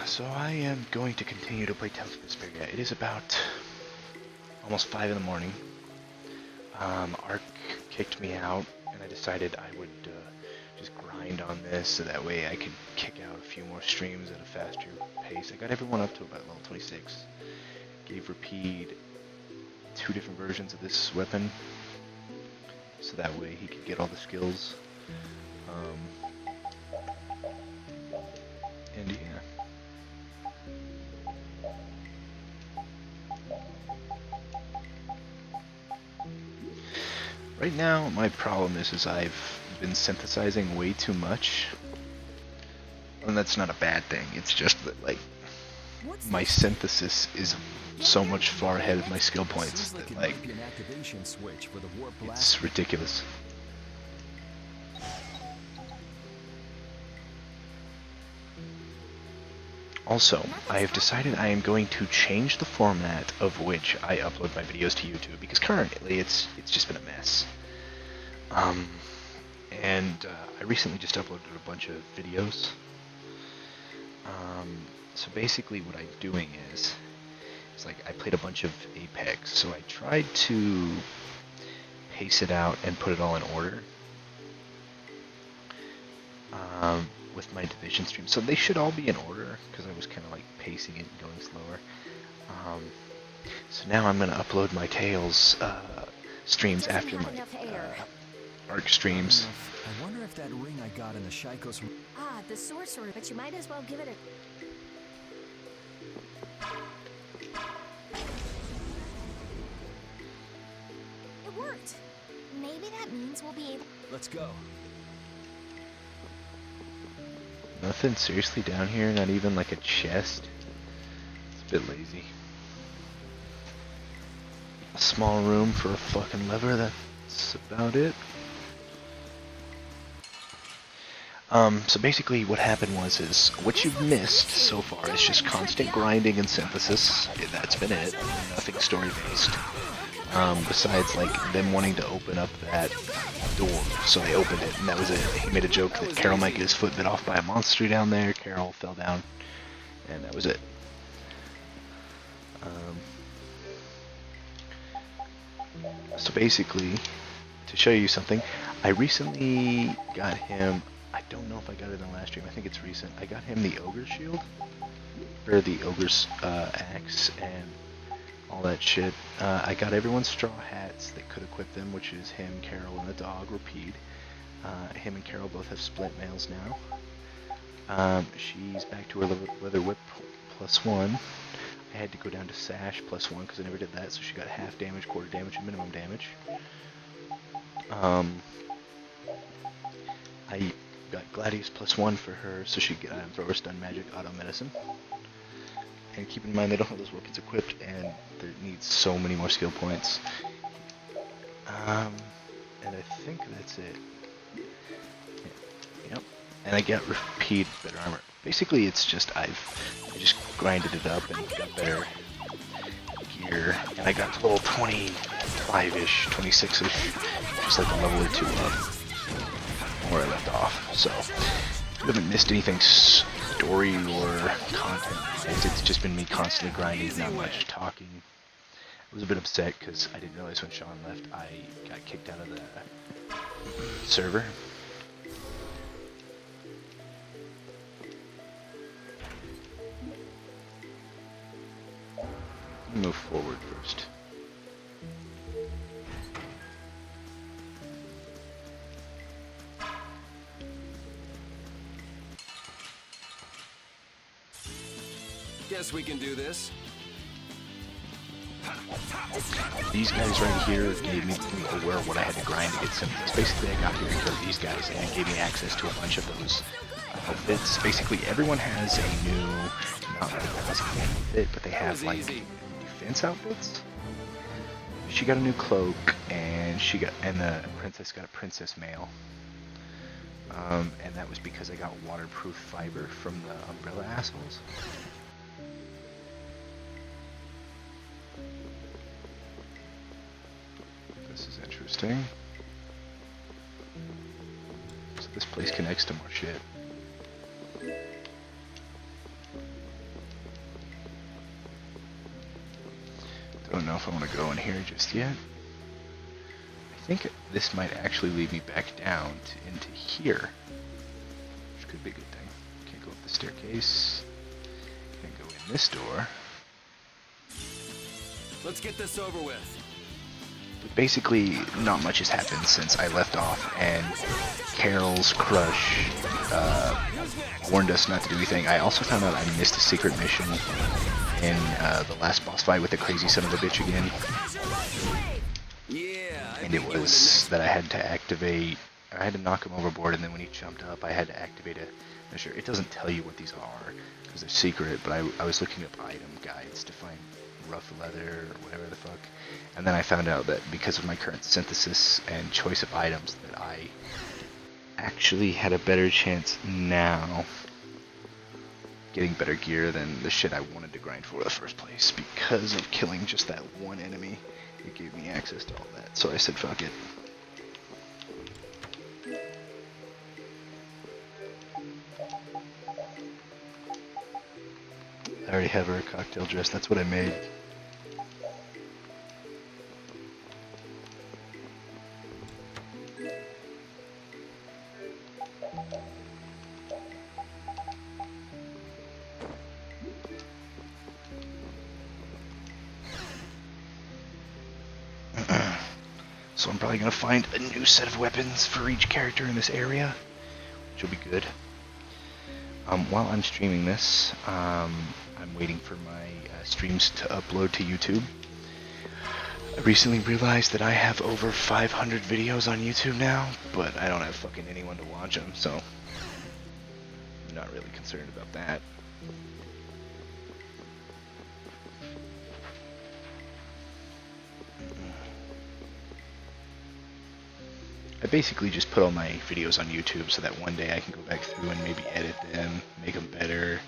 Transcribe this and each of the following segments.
So I am going to continue to play Tales of Vesperia. It is about almost 5 in the morning. Ark kicked me out, and I decided I would just grind on this so that way I could kick out a few more streams at a faster pace. I got everyone up to about level 26. Gave Rapide 2 different versions of this weapon, so that way he could get all the skills. And yeah. Right now, my problem is I've been synthesizing way too much. And that's not a bad thing, it's just that, like, my synthesis is so much far ahead of my skill points that, like, it's ridiculous. Also, I have decided I am going to change the format of which I upload my videos to YouTube, because currently it's just been a mess. I recently just uploaded a bunch of videos. So basically what I'm doing is like I played a bunch of Apex, so I tried to pace it out and put it all in order. With my Division stream, so they should all be in order because I was kind of like pacing it and going slower. So now I'm going to upload my Tales streams after my Arc streams. I wonder if that ring I got in the Shaikos. Ah, the sorcerer, but you might as well give it a... It worked. Maybe that means we'll be able... Let's go. Nothing seriously down here, not even like a chest. It's a bit lazy. A small room for a fucking lever, that's about it. So basically what happened is what you've missed so far is just constant grinding and synthesis. That's been it. Nothing story based. Besides like them wanting to open up that door, so they opened it, and that was it. He made a joke that Carol might get his foot bit off by a monster down there. Carol fell down, and that was it. So basically, to show you something, I recently got him, I don't know if I got it in the last stream, I think it's recent, I got him the Ogre Shield, or the Ogre's Axe, and all that shit. I got everyone's straw hats that could equip them, which is him, Carol, and the dog, Rapide. Him and Carol both have split mails now. She's back to her leather whip +1. I had to go down to sash +1 because I never did that, so she got half damage, quarter damage, and minimum damage. I got Gladius +1 for her, so she could get thrower, stun, magic, auto, medicine. And keep in mind they don't have those weapons equipped, and there needs so many more skill points. And I think that's it. Yep. And I get Rapide better armor. Basically, it's just I just grinded it up and got better gear, and I got to level 25-ish, 26-ish, just like a level or 2 up where I left off. So you haven't missed anything story or content. It's just been me constantly grinding, not much talking. I was a bit upset because I didn't realize when Sean left I got kicked out of the server. Move forward first. Guess we can do this. These guys right here gave me aware of what I had to grind to get synthesis. Basically, I got here and killed these guys, and it gave me access to a bunch of those outfits. Basically, everyone has a new, not like a custom outfit, but they have like defense outfits. She got a new cloak, and the princess got a princess mail. And that was because I got waterproof fiber from the umbrella assholes. This is interesting. So this place connects to more shit. know if I want to go in here just yet. I think this might actually lead me back down into here, which could be a good thing. Can't go up the staircase. Can't go in this door. Let's get this over with. But basically, not much has happened since I left off, and Carol's crush warned us not to do anything. I also found out I missed a secret mission in the last boss fight with the crazy son of a bitch again. Yeah. And it was that I had to activate, I had to knock him overboard, and then when he jumped up, I had to activate a measure. It doesn't tell you what these are, because they're secret, but I was looking up item guides to find rough leather or whatever the fuck. And then I found out that because of my current synthesis and choice of items that I actually had a better chance now getting better gear than the shit I wanted to grind for in the first place, because of killing just that one enemy. It gave me access to all that, so I said fuck it. I already have her a cocktail dress, that's what I made. So I'm probably going to find a new set of weapons for each character in this area, which will be good. While I'm streaming this, I'm waiting for my streams to upload to YouTube. I recently realized that I have over 500 videos on YouTube now, but I don't have fucking anyone to watch them, so I'm not really concerned about that. I basically just put all my videos on YouTube so that one day I can go back through and maybe edit them, make them better,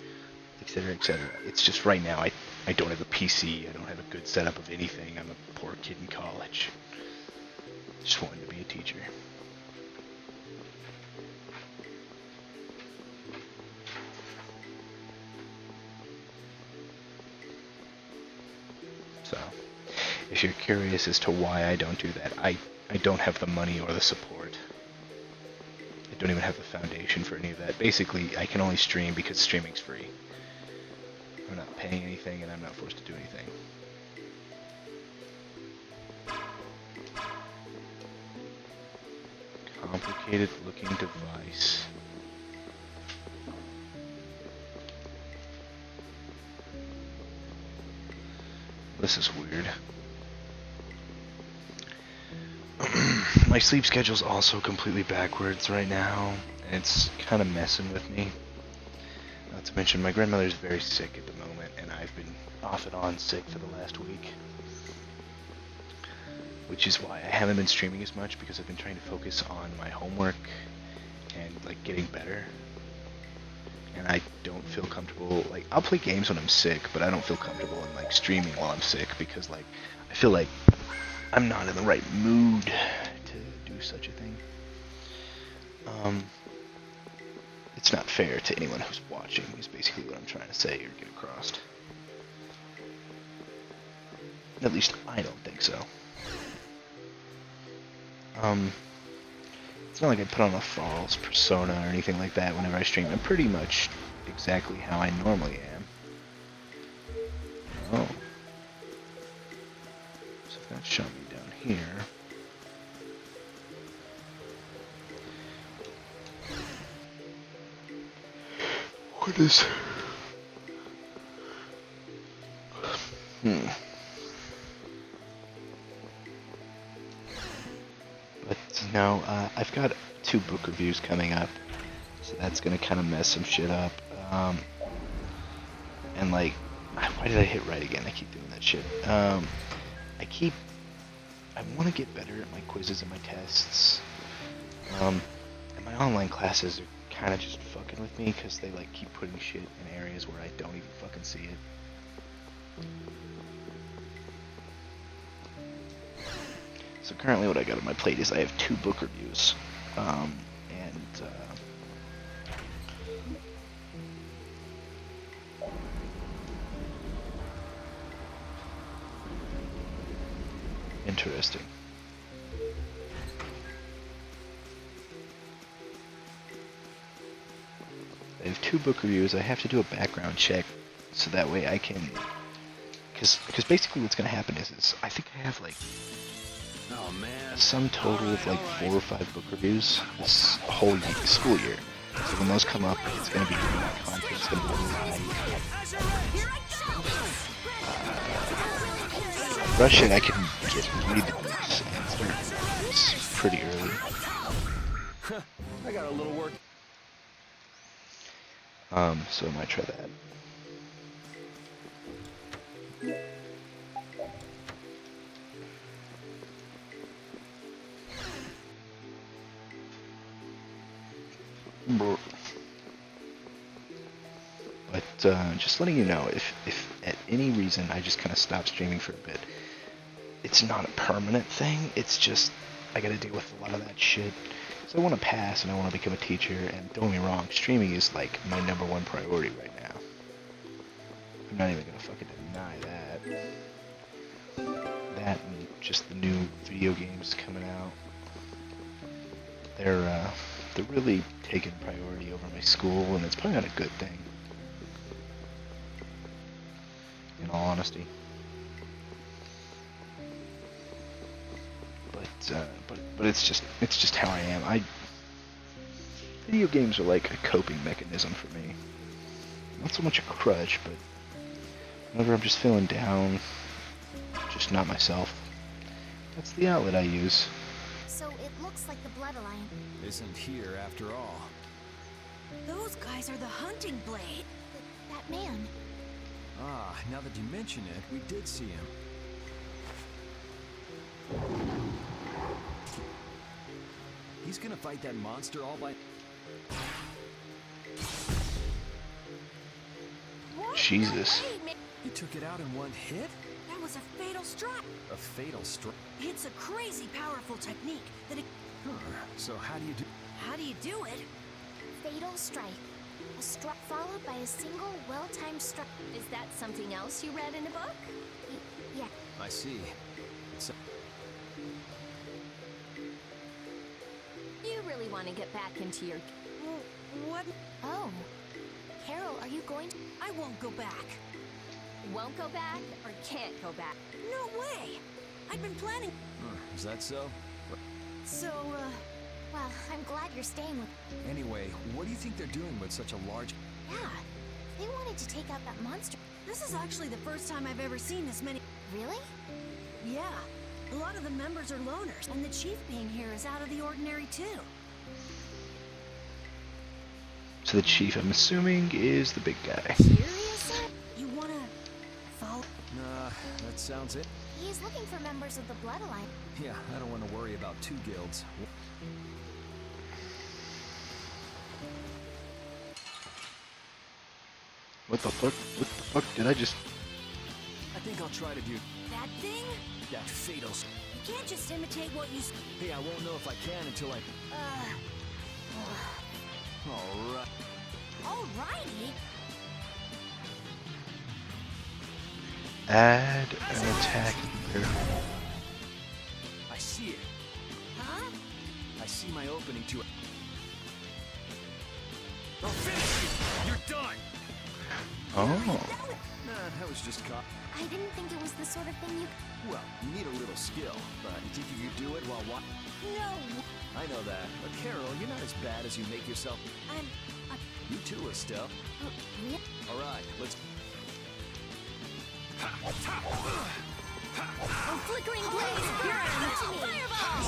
etc., etc. It's just right now I don't have a PC, I don't have a good setup of anything. I'm a poor kid in college. Just wanted to be a teacher. So, if you're curious as to why I don't do that, I don't have the money or the support. I don't even have the foundation for any of that. Basically, I can only stream because streaming's free. I'm not paying anything and I'm not forced to do anything. Complicated looking device. This is weird. My sleep schedule's also completely backwards right now, and it's kind of messing with me. Not to mention, my grandmother's very sick at the moment, and I've been off and on sick for the last week. Which is why I haven't been streaming as much, because I've been trying to focus on my homework and, like, getting better. And I don't feel comfortable, like, I'll play games when I'm sick, but I don't feel comfortable in, like, streaming while I'm sick, because, like, I feel like I'm not in the right mood to do such a thing. It's not fair to anyone who's watching, is basically what I'm trying to say or get across. At least I don't think so. It's not like I put on a false persona or anything like that whenever I stream. I'm pretty much exactly how I normally am. Oh. So that shot me down here. What is... But, no, I've got 2 book reviews coming up, so that's gonna kind of mess some shit up. And, like, why did I hit right again? I keep doing that shit. I want to get better at my quizzes and my tests. And my online classes are kind of just fucking with me, because they, like, keep putting shit in areas where I don't even fucking see it. So currently what I got on my plate is I have 2 book reviews, Interesting. I have 2 book reviews. I have to do a background check so that way I can, because basically what's gonna happen is I think I have like Oh man. some total of like 4 or 5 book reviews this whole school year. So when those come up, it's gonna be content. It's gonna be live. Rush it, I can read the books and start it's pretty early. I got a little work. So I might try that. But just letting you know, if at any reason I just kind of stop streaming for a bit, it's not a permanent thing. It's just I gotta deal with a lot of that shit. So I want to pass and I want to become a teacher. And don't get me wrong, streaming is like my #1 priority right now. I'm not even gonna fucking deny that. That and just the new video games coming out. They're really taking priority over my school, and it's probably not a good thing. In all honesty. But it's just how I am. Video games are like a coping mechanism for me. Not so much a crutch, but whenever I'm just feeling down, just not myself, that's the outlet I use. So it looks like the Blood Alliance. Isn't here after all. Those guys are the hunting blade. That man. Ah, now that you mention it, we did see him. He's gonna fight that monster all by... What? Jesus. No way, man. He took it out in one hit? That was a fatal strike. A fatal strike? It's a crazy powerful technique that it... So how do you do... How do you do it? Fatal strike. A strike followed by a single well-timed strike. Is that something else you read in a book? Yeah. I see. So... You really want to get back into your... What? Oh. Carol, are you going to... I won't go back. Won't go back or can't go back? No way. I've been planning... Is that so? So, Well, I'm glad you're staying with... Anyway, what do you think they're doing with such a large... Yeah. They wanted to take out that monster. this is actually the first time I've ever seen this many... Really? Yeah. A lot of the members are loners, and the chief being here is out of the ordinary, too. So the chief, I'm assuming, is the big guy. Seriously? You wanna... follow... Nah, that sounds it. He's looking for members of the Blood Alliance. Yeah, I don't want to worry about 2 guilds. What the fuck? What the fuck did I just... I think I'll try to do That thing? that fatal... You can't just imitate what you... Hey, I won't know if I can until I... Alright. Alrighty. Add an attack here. I see it. Huh? I see my opening to it. I'll finish you! You're done! Oh. Nah, that was just caught. I didn't think it was the sort of thing you... Well, you need a little skill, but you think you could do it while what? No. I know that, but Carol, you're not as bad as you make yourself. You too, Estelle. Really? Alright, let's... Oh, flickering blaze! You're on fireball!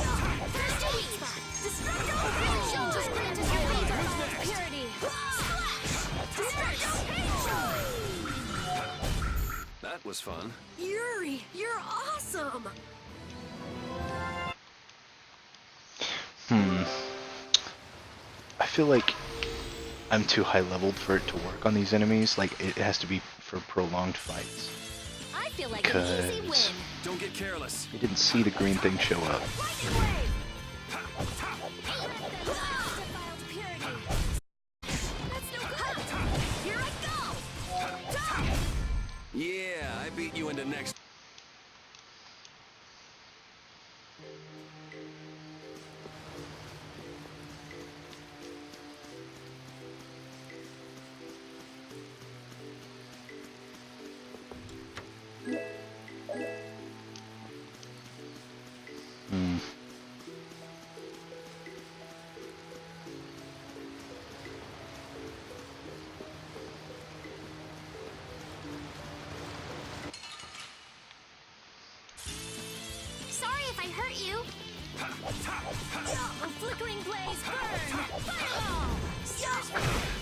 First to weak spot! Destruct all pain! Just put into your favor! Purity! That was fun. Yuri, you're awesome. I feel like I'm too high leveled for it to work on these enemies. Like, it has to be for prolonged fights. I feel like an easy win. Because Don't get careless. I didn't see the green thing show up. Here I go! Yeah, I beat you into next. I hurt you. A flickering blaze burn! Fireball!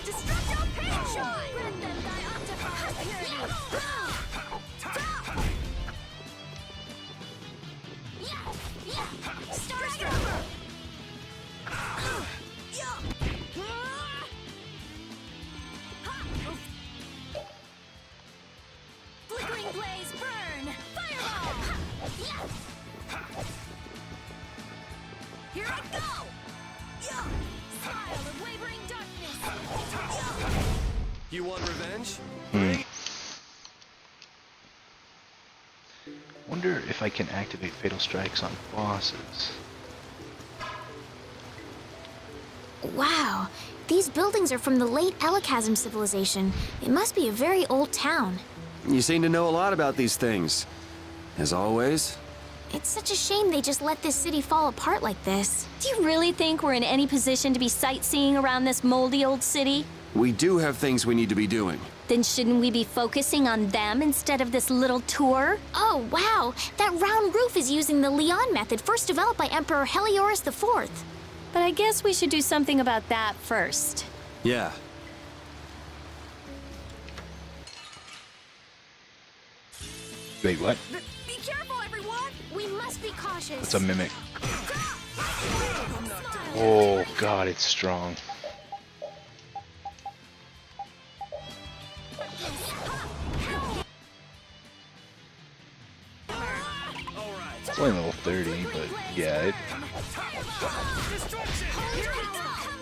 Destructo pain shot! Grant them thy undefiled purity! Starstruck. Flickering blaze burn! Fireball! Here I go! Smile of wavering darkness! You want revenge? Wonder if I can activate Fatal Strikes on bosses. Wow, these buildings are from the late Elachasm civilization. It must be a very old town. You seem to know a lot about these things. As always. It's such a shame they just let this city fall apart like this. Do you really think we're in any position to be sightseeing around this moldy old city? We do have things we need to be doing. Then shouldn't we be focusing on them instead of this little tour? Oh, wow, that round roof is using the Leon method first developed by Emperor Heliodorus IV. But I guess we should do something about that first. Yeah. Wait, what? Be careful, everyone! We must be cautious. It's a mimic. Oh god, it's strong. It's only level 30, but yeah, it... Come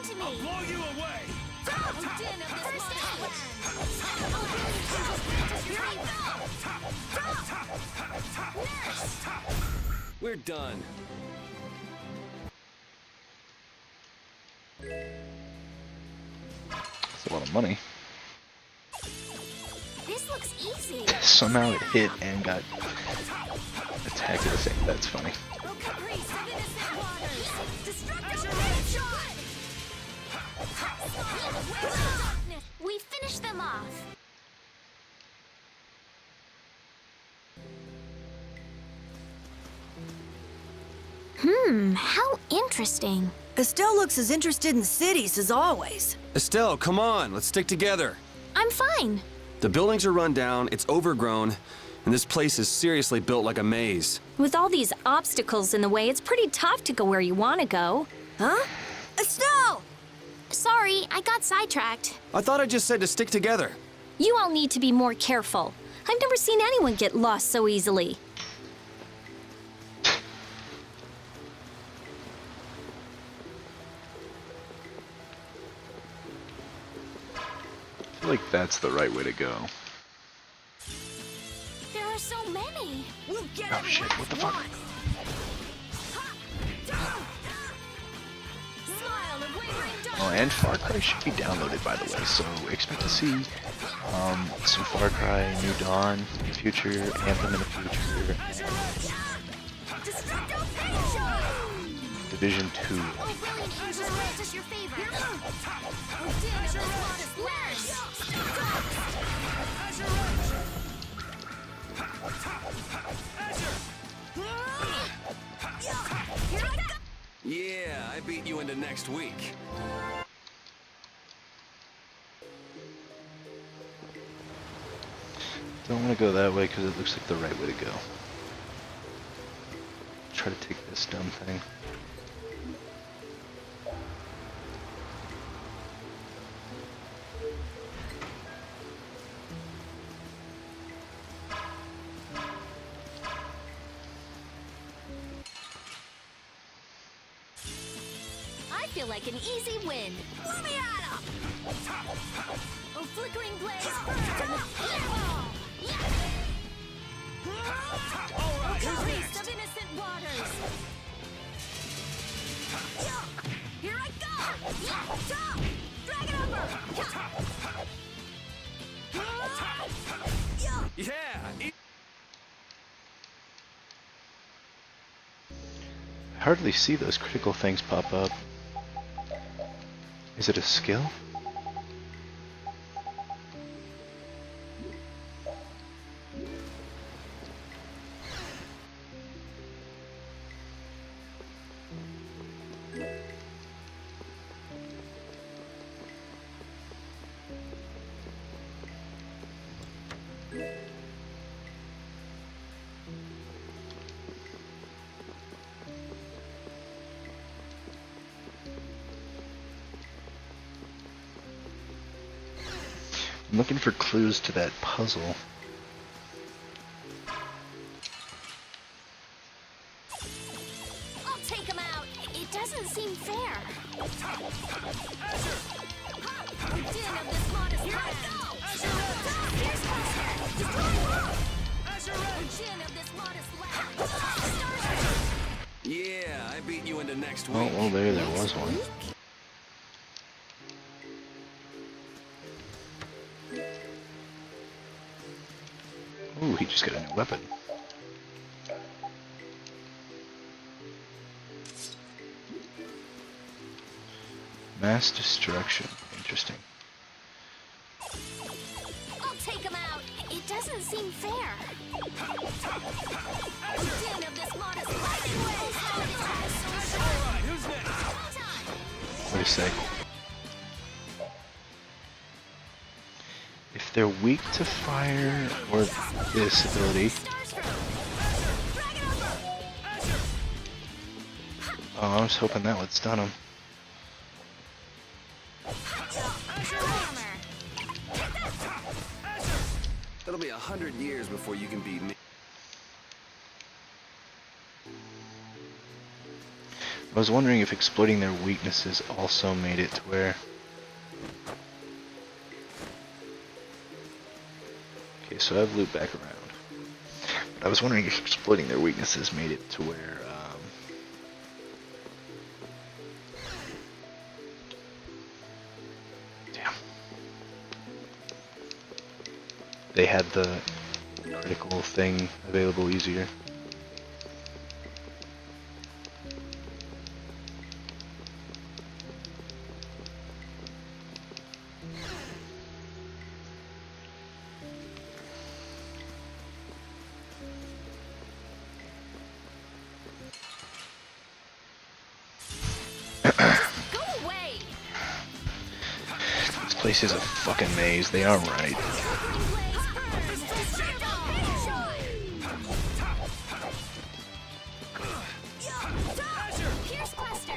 to me. We're done. It's a lot of money. This looks easy. Somehow it hit and got attacked at the same. That's funny. We finished them off. How interesting. Estelle looks as interested in cities as always. Estelle, come on, let's stick together. I'm fine. The buildings are run down, it's overgrown, and this place is seriously built like a maze. With all these obstacles in the way, it's pretty tough to go where you want to go. Huh? Estelle! Sorry, I got sidetracked. I thought I just said to stick together. You all need to be more careful. I've never seen anyone get lost so easily. I feel like that's the right way to go. There are so many. We'll get Oh shit, what the fuck? Smile of wavering darkness. Oh, and Far Cry should be downloaded, by the way, so expect to see some Far Cry, New Dawn in the future, Anthem in the future, and Division 2. Oh, brilliant angel grant us your favor. Yeah, I beat you into next week. Don't want to go that way because it looks like the right way to go. Try to take this dumb thing. I feel like an easy win. Let me at him! A flickering blaze burn. Fireball. A priest of innocent waters. Here I go! Dragon Ember! Yeah! I hardly see those critical things pop up. Is it a skill? I'm looking for clues to that puzzle. I'll take him out. It doesn't seem fair. The din of this modest land. Here's Buster. Destroy him. The din of this modest land. Yeah, I beat you into next Oh, week. well, there was one. Ooh, he just got a new weapon. Mass destruction. Interesting. I'll take him out. It doesn't seem fair. The din of this modest land. Alright, who's next? Wait a sec. If they're weak to fire or this ability. Oh, I was hoping that would stun him. It'll be 100 years before you can beat me. I was wondering if exploiting their weaknesses also made it to where... Okay, so I've looped back around. But I was wondering if exploiting their weaknesses made it to where... Damn. They had the critical thing available easier. Go away. This place is a fucking maze, they are right. Here's Buster.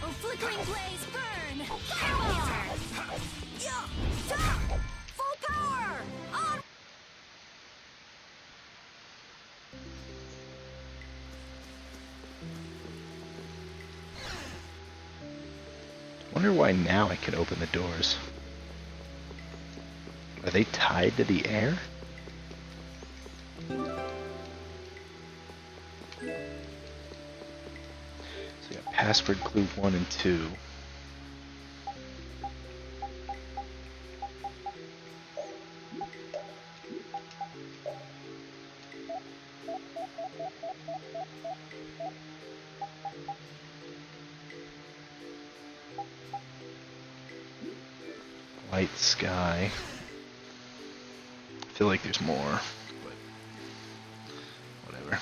Oh, flickering blaze, burn. Fireball. Full power. On. Wonder why now I can open the doors. Are they tied to the air? So we got password clue 1 and 2. Light sky. I feel like there's more, but whatever.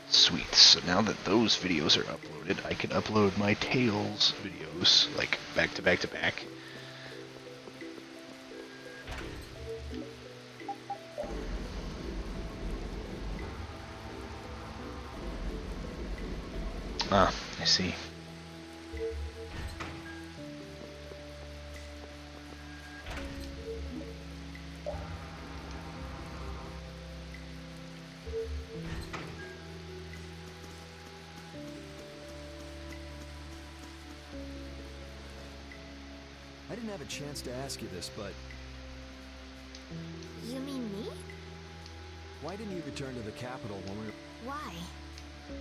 Sweet, so now that those videos are uploaded, I can upload my Tales videos, like, back to back to back. Ah, I see. I didn't have a chance to ask you this, but You mean me? why didn't you return to the capital when we were... Why?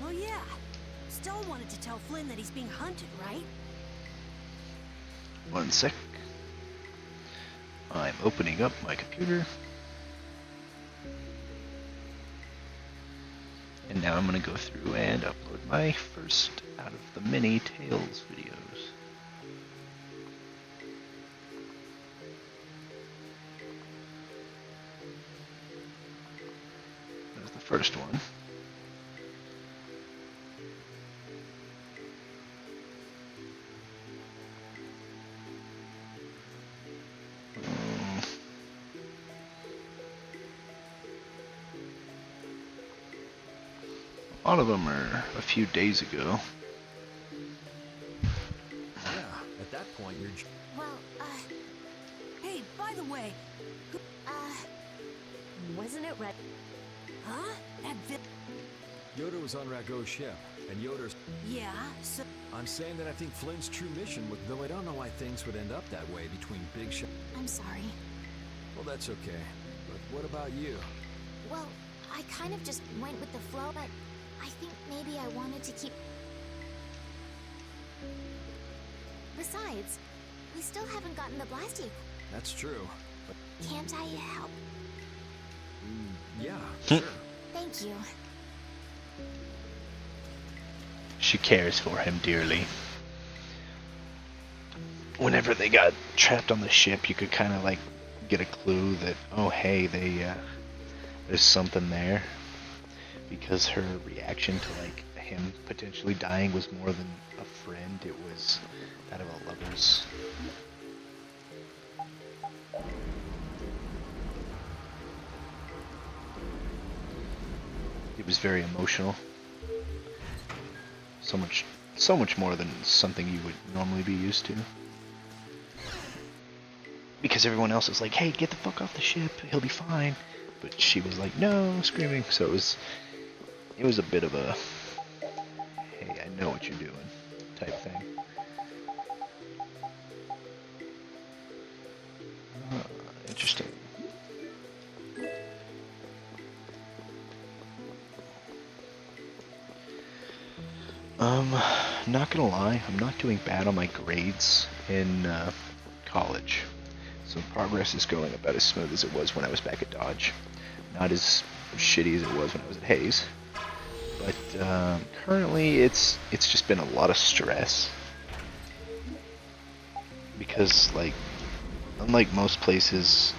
Oh yeah. Stone wanted to tell Flynn that he's being hunted, right? One sec. I'm opening up my computer. And now I'm going to go through and upload my first out of the many Tales videos. There's the first one. A lot of them are a few days ago. Yeah, at that point, you're... Well, Hey, by the way, wasn't it red? huh? That Yoda was on Rago's ship, and Yoda's... yeah, so I'm saying that I think Flynn's true mission would... Though I don't know why things would end up that way between Big Shot... I'm sorry. Well, that's okay. But what about you? Well, I kind of just went with the flow, but I think maybe I wanted to keep... Besides, we still haven't gotten the blasty. That's true. But, Can't I help? yeah, sure. Thank you. She cares for him dearly. Whenever they got trapped on the ship, you could kind of like get a clue that, oh hey, there's something there, because her reaction to like him potentially dying was more than a friend, it was that of a lover's. It was very emotional. So much more than something you would normally be used to. Because everyone else is like, hey, get the fuck off the ship, he'll be fine. But she was like, no, screaming. So it was a bit of a, hey, I know what you're doing type thing. Interesting. Not gonna lie, I'm not doing bad on my grades in college. So progress is going about as smooth as it was when I was back at Dodge. Not as shitty as it was when I was at Hayes. But currently it's just been a lot of stress. Because like, unlike most places,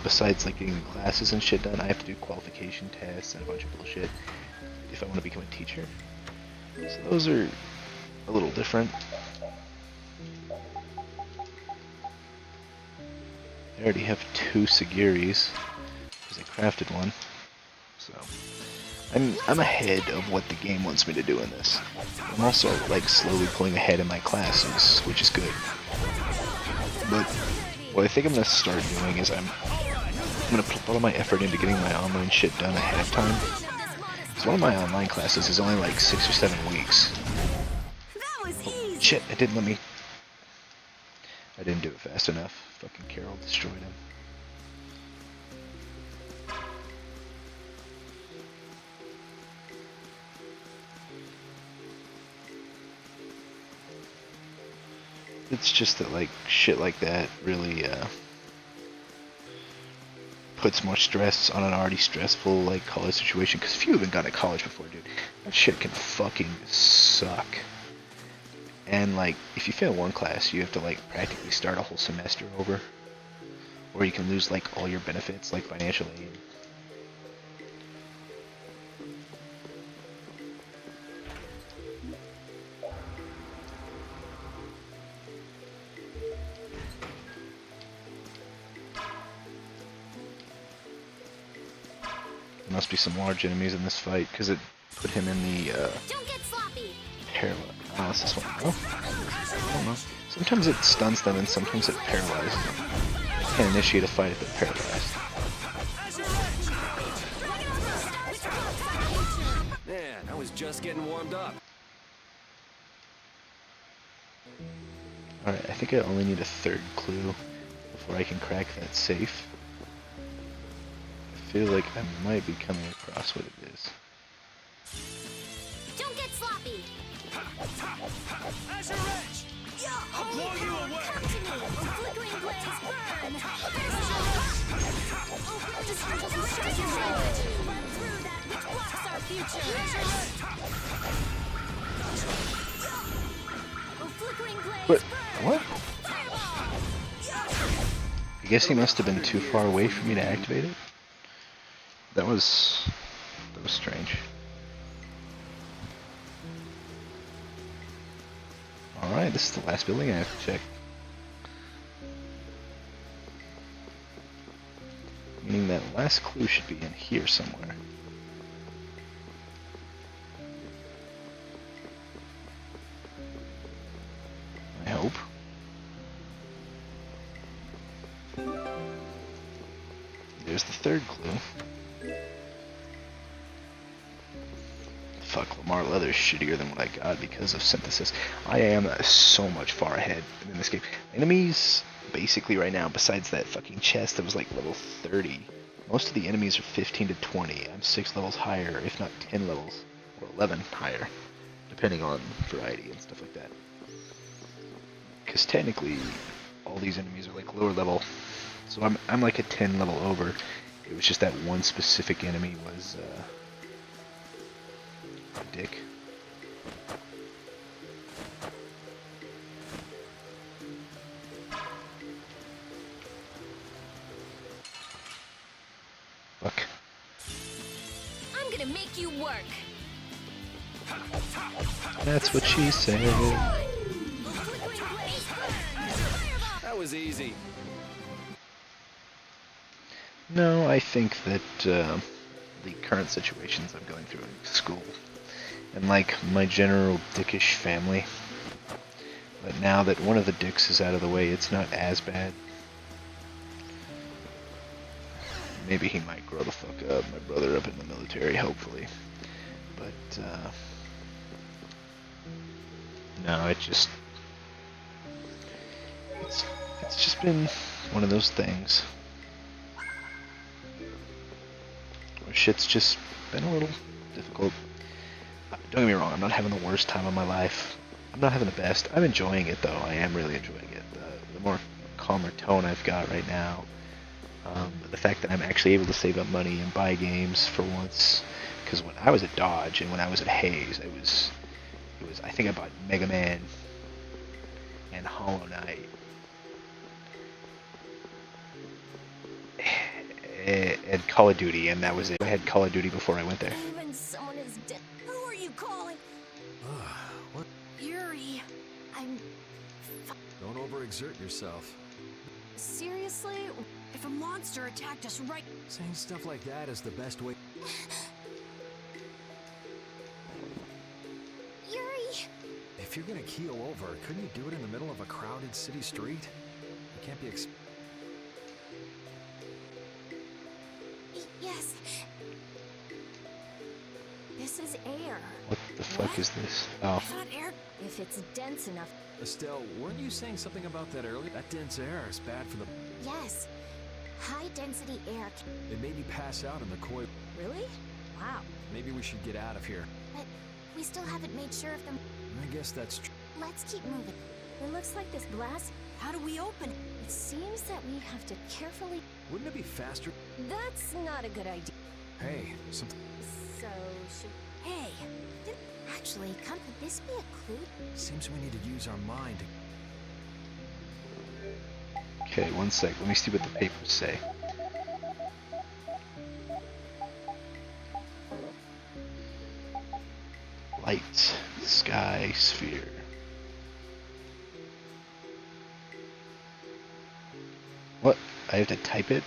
besides like getting the classes and shit done, I have to do qualification tests and a bunch of bullshit if I want to become a teacher. So those are a little different. I already have 2 Sagiris because I crafted one. So I'm ahead of what the game wants me to do in this. I'm also like slowly pulling ahead in my classes, which is good. But what I think I'm gonna start doing is I'm gonna put all my effort into getting my online shit done ahead of time. So one of my online classes is only like 6 or 7 weeks. that was easy. Shit, it didn't let me. I didn't do it fast enough. Fucking Carol destroyed him. It's just that like shit like that really puts more stress on an already stressful like college situation, because if you haven't gone to college before, dude, that shit can fucking suck. And like if you fail one class, you have to like practically start a whole semester over, or you can lose like all your benefits like financial aid. There must be some large enemies in this fight, because it put him in the Don't get sloppy. paralyzed. Oh, it's this one. Oh, I don't know. Sometimes it stuns them and sometimes it paralyzes them. You can't initiate a fight if they're paralyzed. Man, I was just getting warmed up. Alright, I think I only need a 3rd clue before I can crack that safe. I feel like I might be coming across what it is. Don't get sloppy. Azure Edge! I'll blow you away! Come to me. Flickering blaze burn. Destruction language. Run through that which blocks our future. Flickering blaze What? burn. What? Fireball. I guess he must have been too far away for me to activate it. That was strange. Alright, this is the last building I have to check. Meaning that last clue should be in here somewhere. third clue. Fuck, Lamar Leather's shittier than what I got because of synthesis. I am so much far ahead in this game. Enemies, basically right now, besides that fucking chest that was like level 30, most of the enemies are 15 to 20. I'm 6 levels higher, if not 10 levels, or 11 higher, depending on variety and stuff like that. Because technically, all these enemies are like lower level, so I'm like a 10 level over. It was just that one specific enemy was a dick. Fuck. I'm gonna make you work. That's what she said. That was easy. No, I think that the current situations I'm going through in school, and like my general dickish family, but now that one of the dicks is out of the way, it's not as bad. Maybe he might grow the fuck up, my brother up in the military, hopefully. But, no, it's just been one of those things where shit's just been a little difficult. Don't get me wrong, I'm not having the worst time of my life. I'm not having the best. I'm enjoying it, though. I am really enjoying it. The more calmer tone I've got right now. But the fact that I'm actually able to save up money and buy games for once, because when I was at Dodge and when I was at Hayes, it was I think I bought Mega Man and Hollow Knight and Call of Duty, and that was it. I had Call of Duty before I went there. Even someone is dead. Who are you calling? What? Yuri. I'm... Don't overexert yourself. Seriously? If a monster attacked us right... Saying stuff like that is the best way. Yuri! If you're gonna keel over, couldn't you do it in the middle of a crowded city street? You can't be Yes. This is air. What the fuck is this? Oh. I thought air... If it's dense enough... Estelle, weren't you saying something about that earlier? That dense air is bad for the... Yes. High-density air... It made me pass out in the coil. Really? Wow. Maybe we should get out of here. But we still haven't made sure of them. I guess that's true. Let's keep moving. It looks like this blast... How do we open it? It seems that we have to carefully... Wouldn't it be faster? That's not a good idea. Hey, something... So, should... Hey, Actually, could this be a clue? Seems we need to use our mind. Okay, one sec. Let me see what the papers say. Light, sky, sphere. What? I have to type it?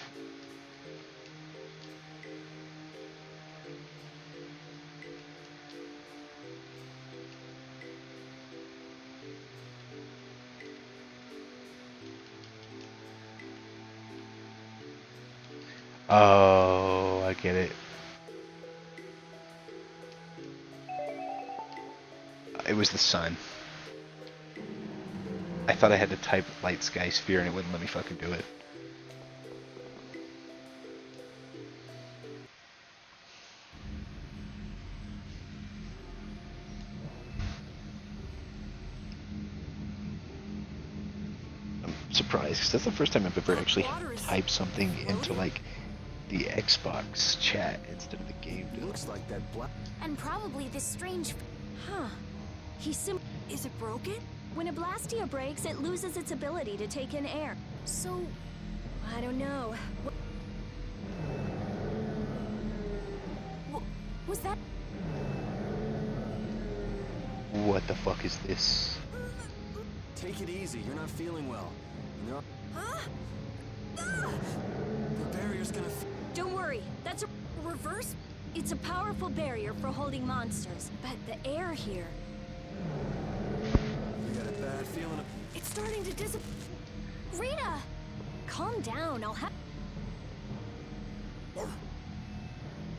Oh, I get it. It was the sun. I thought I had to type light sky sphere and it wouldn't let me fucking do it. I'm surprised because that's the first time I've ever actually typed something into like the Xbox chat instead of the game. It looks like that black... And probably this strange... Huh. Is it broken? When a Blastia breaks, it loses its ability to take in air. So... I don't know. Was that... What the fuck is this? Take it easy, you're not feeling well. No. Huh? The barrier's gonna... Don't worry, that's a reverse. It's a powerful barrier for holding monsters, but the air here... I got a bad feeling. It's starting to disappear. Rita! Calm down, I'll have...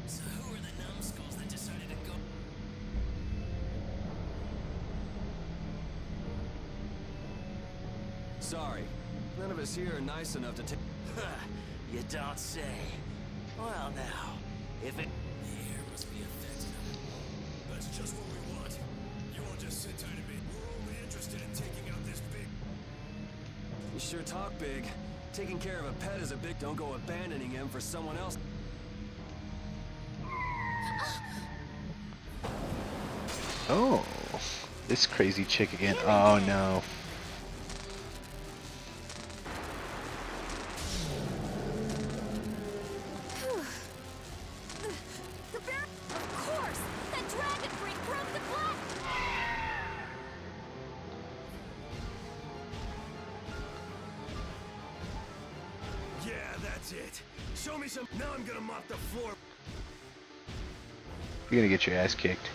So who are the numbskulls that decided to go? Sorry, none of us here are nice enough to take. You don't say. Well now, if it. The air must be affected. That's just what we want. You won't just sit tight and be. We're only interested in taking out this big. You sure talk big. Taking care of a pet is a big. Don't go abandoning him for someone else. Oh, this crazy chick again. Oh no. The bear. Of course, that dragon freak broke the glass. Yeah, that's it. Show me some. Now I'm gonna mop the floor. You're gonna get your ass kicked.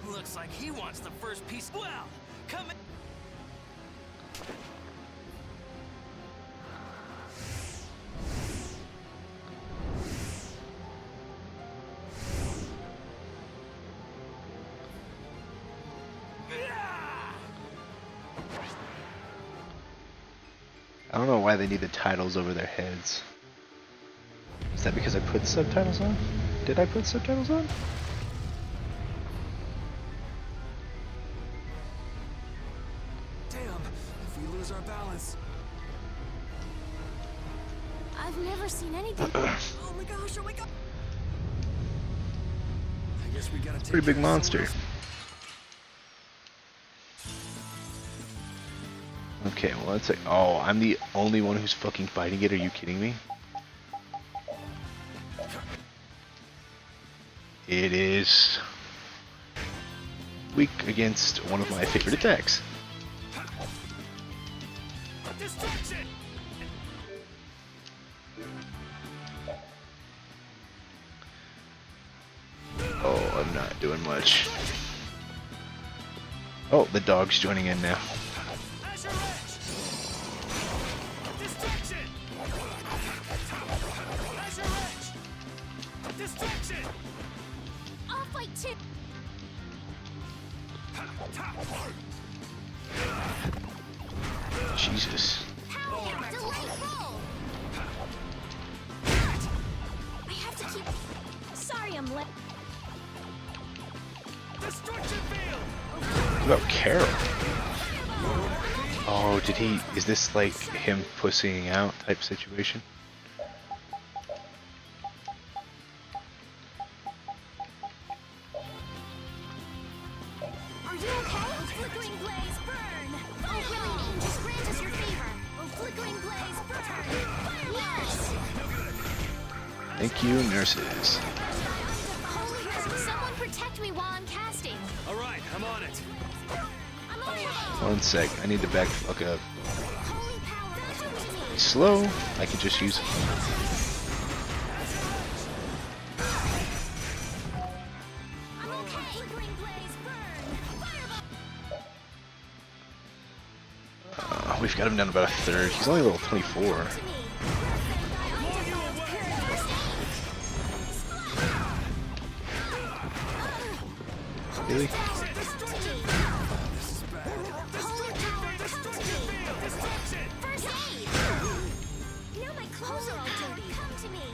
Looks like he wants the first piece. Well, come in. I don't know why they need the titles over their heads. Is that because I put subtitles on? Did I put subtitles on? Damn, if we lose our balance. I've never seen anything. Oh my gosh! Oh my god! I guess we gotta take Pretty big care of monster. someone else. Okay, well that's like, oh, I'm the only one who's fucking fighting it. Are you kidding me? It is weak against one of my favorite attacks. Distraction! Oh, I'm not doing much. Oh, the dog's joining in now. Azure Edge! Distraction! Azure Edge! Distraction! I'll fight too. Jesus. Power hammer, delay roll. I have to keep. Sorry, I'm late. Destruction field! What about Carol? Oh, did he? Is this like him pussying out type situation? Are you okay? Oh, flickering blaze, burn! Oh, brilliant angels, grant us your favor! Oh, flickering blaze, burn! Yes! Thank you, nurses. Holy Ghost, someone protect me while I'm casting! Alright, I'm on it. I'm on it! One sec, I need to back the fuck up. Holy power, come to me! Slow, I can just use it. I'm okay! Flickering blaze, burn! Fireball! We've got him down about a third. He's only level 24. To me! Really? Holy power, come to me! First aid! Now my clothes are all dirty. Come to me!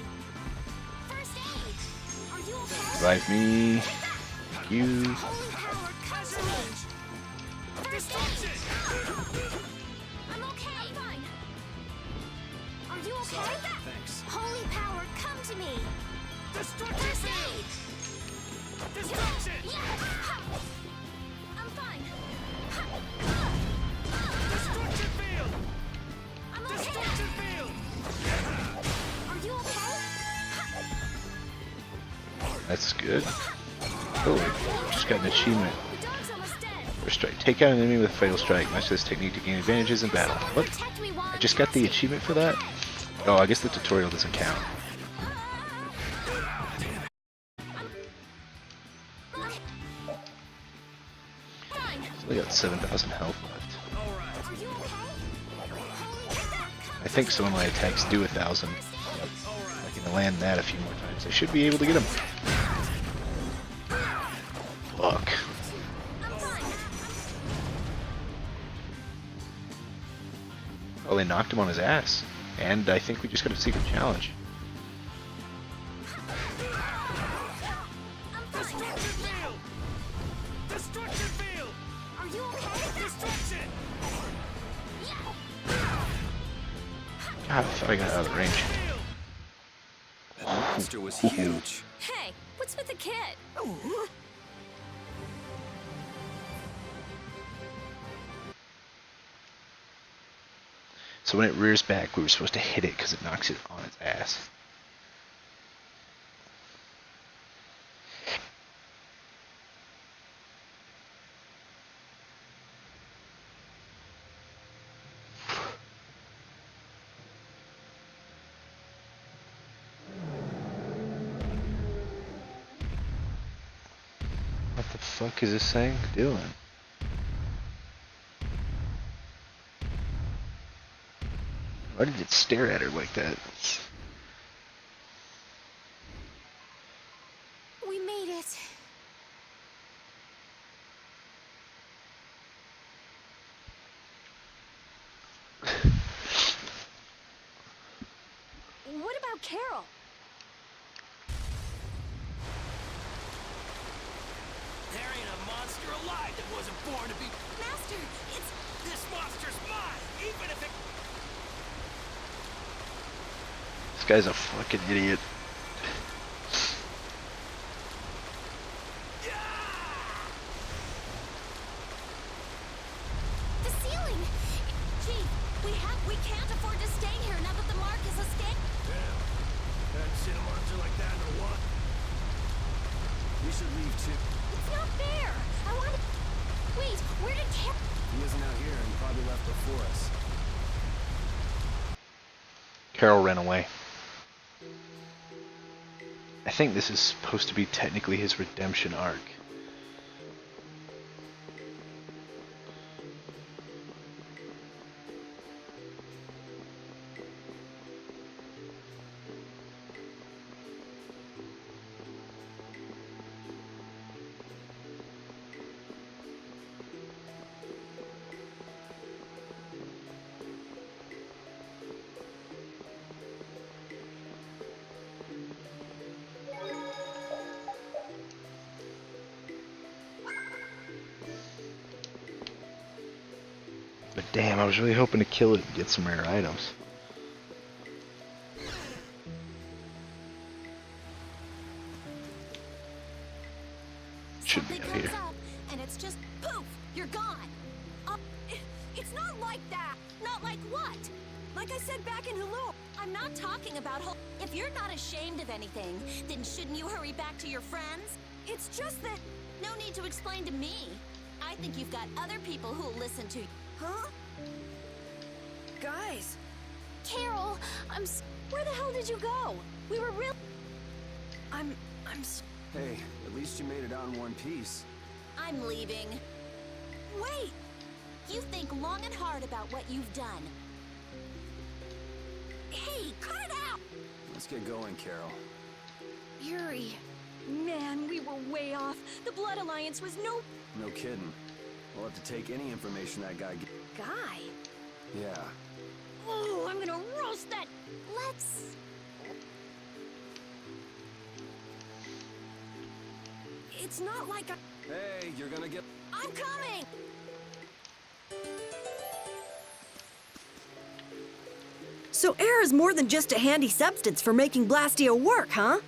First aid! Are you okay? Revive me. Thank you. Holy power, come to me! First aid! I'm okay. I'm fine. Are you okay? Thanks. Holy power, come to me! First aid! Destruction! Yeah! I'm fine. Destruction field! I'm okay. Destruction field! Are you okay? That's good. Oh, just got an achievement. The dog's almost dead. First strike. Take out an enemy with a fatal strike. Master this technique to gain advantages in battle. What? Protect me while I I'm just got the casting. achievement for that? Oh, I guess the tutorial doesn't count. So they got 7,000 health left. Are you okay? Holy crap! I think some of my attacks do 1,000. I can land that a few more times. I should be able to get him. Fuck. I'm fine. Well, they knocked him on his ass. And I think we just got a secret challenge. I'm fine. Destruction field! Are you okay? Destruction! God, I thought I got out of the range. That monster was huge. Hey, what's with the kid? So when it rears back, we were supposed to hit it because it knocks it on its ass. What the fuck is this thing doing? Why did it stare at her like that? We made it. What about Carol? There ain't a monster alive that wasn't born to be. Master, it's... This monster's mine, even if it. This guy's a fucking idiot. the ceiling! Chief, we can't afford to stay here now that the mark has escaped. Damn. Haven't seen a monster like that in a while. We should leave too. It's not fair! I want to... Wait, where did Carol... He isn't out here and probably left before us. Carol ran away. I think this is supposed to be technically his redemption arc. But damn, I was really hoping to kill it and get some rare items. Should be Something up comes here. up, and it's just poof, you're gone. It's not like that. Not like what? Like I said back in Hulu, I'm not talking about If you're not ashamed of anything, then shouldn't you hurry back to your friends? It's just that... No need to explain to me. I think you've got other people who'll listen to you. Huh? Guys, Carol, Where the hell did you go? We were real... I'm Hey, at least you made it out in one piece. I'm leaving. Wait! You think long and hard about what you've done. Hey, cut it out! Let's get going, Carol. Yuri. Man, we were way off. The Blood Alliance was no No kidding. We'll have to take any information that guy guy. Yeah. Oh, I'm gonna roast that. Let's... It's not like I... Hey, you're gonna get... I'm coming! So air is more than just a handy substance for making Blastio work, huh?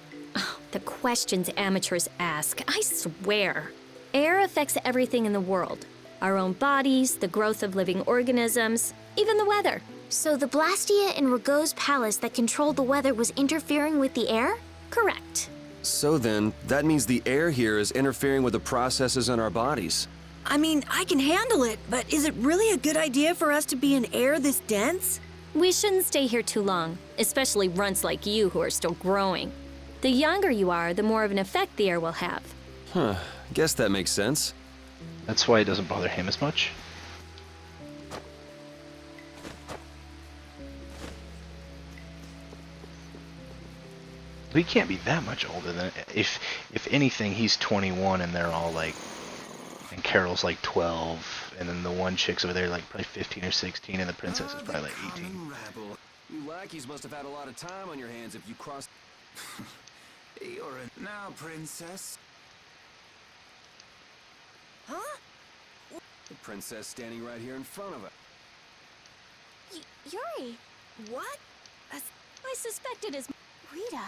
The questions amateurs ask, I swear. Air affects everything in the world. Our own bodies, the growth of living organisms, even the weather. So the Blastia in Rago's palace that controlled the weather was interfering with the air? Correct. So then, that means the air here is interfering with the processes in our bodies. I mean, I can handle it, but is it really a good idea for us to be in air this dense? We shouldn't stay here too long, especially runts like you who are still growing. The younger you are, the more of an effect the air will have. Huh. Guess that makes sense. That's why it doesn't bother him as much. But he can't be that much older than if anything, he's 21 and they're all like, and Carol's like 12, and then the one chick's over there like probably 15 or 16, and the princess is probably like 18. Rabble. You lackeys must have had a lot of time on your hands if you crossed. You're a now, princess. Huh? The princess standing right here in front of her. Yuri, what? I suspected as Rita,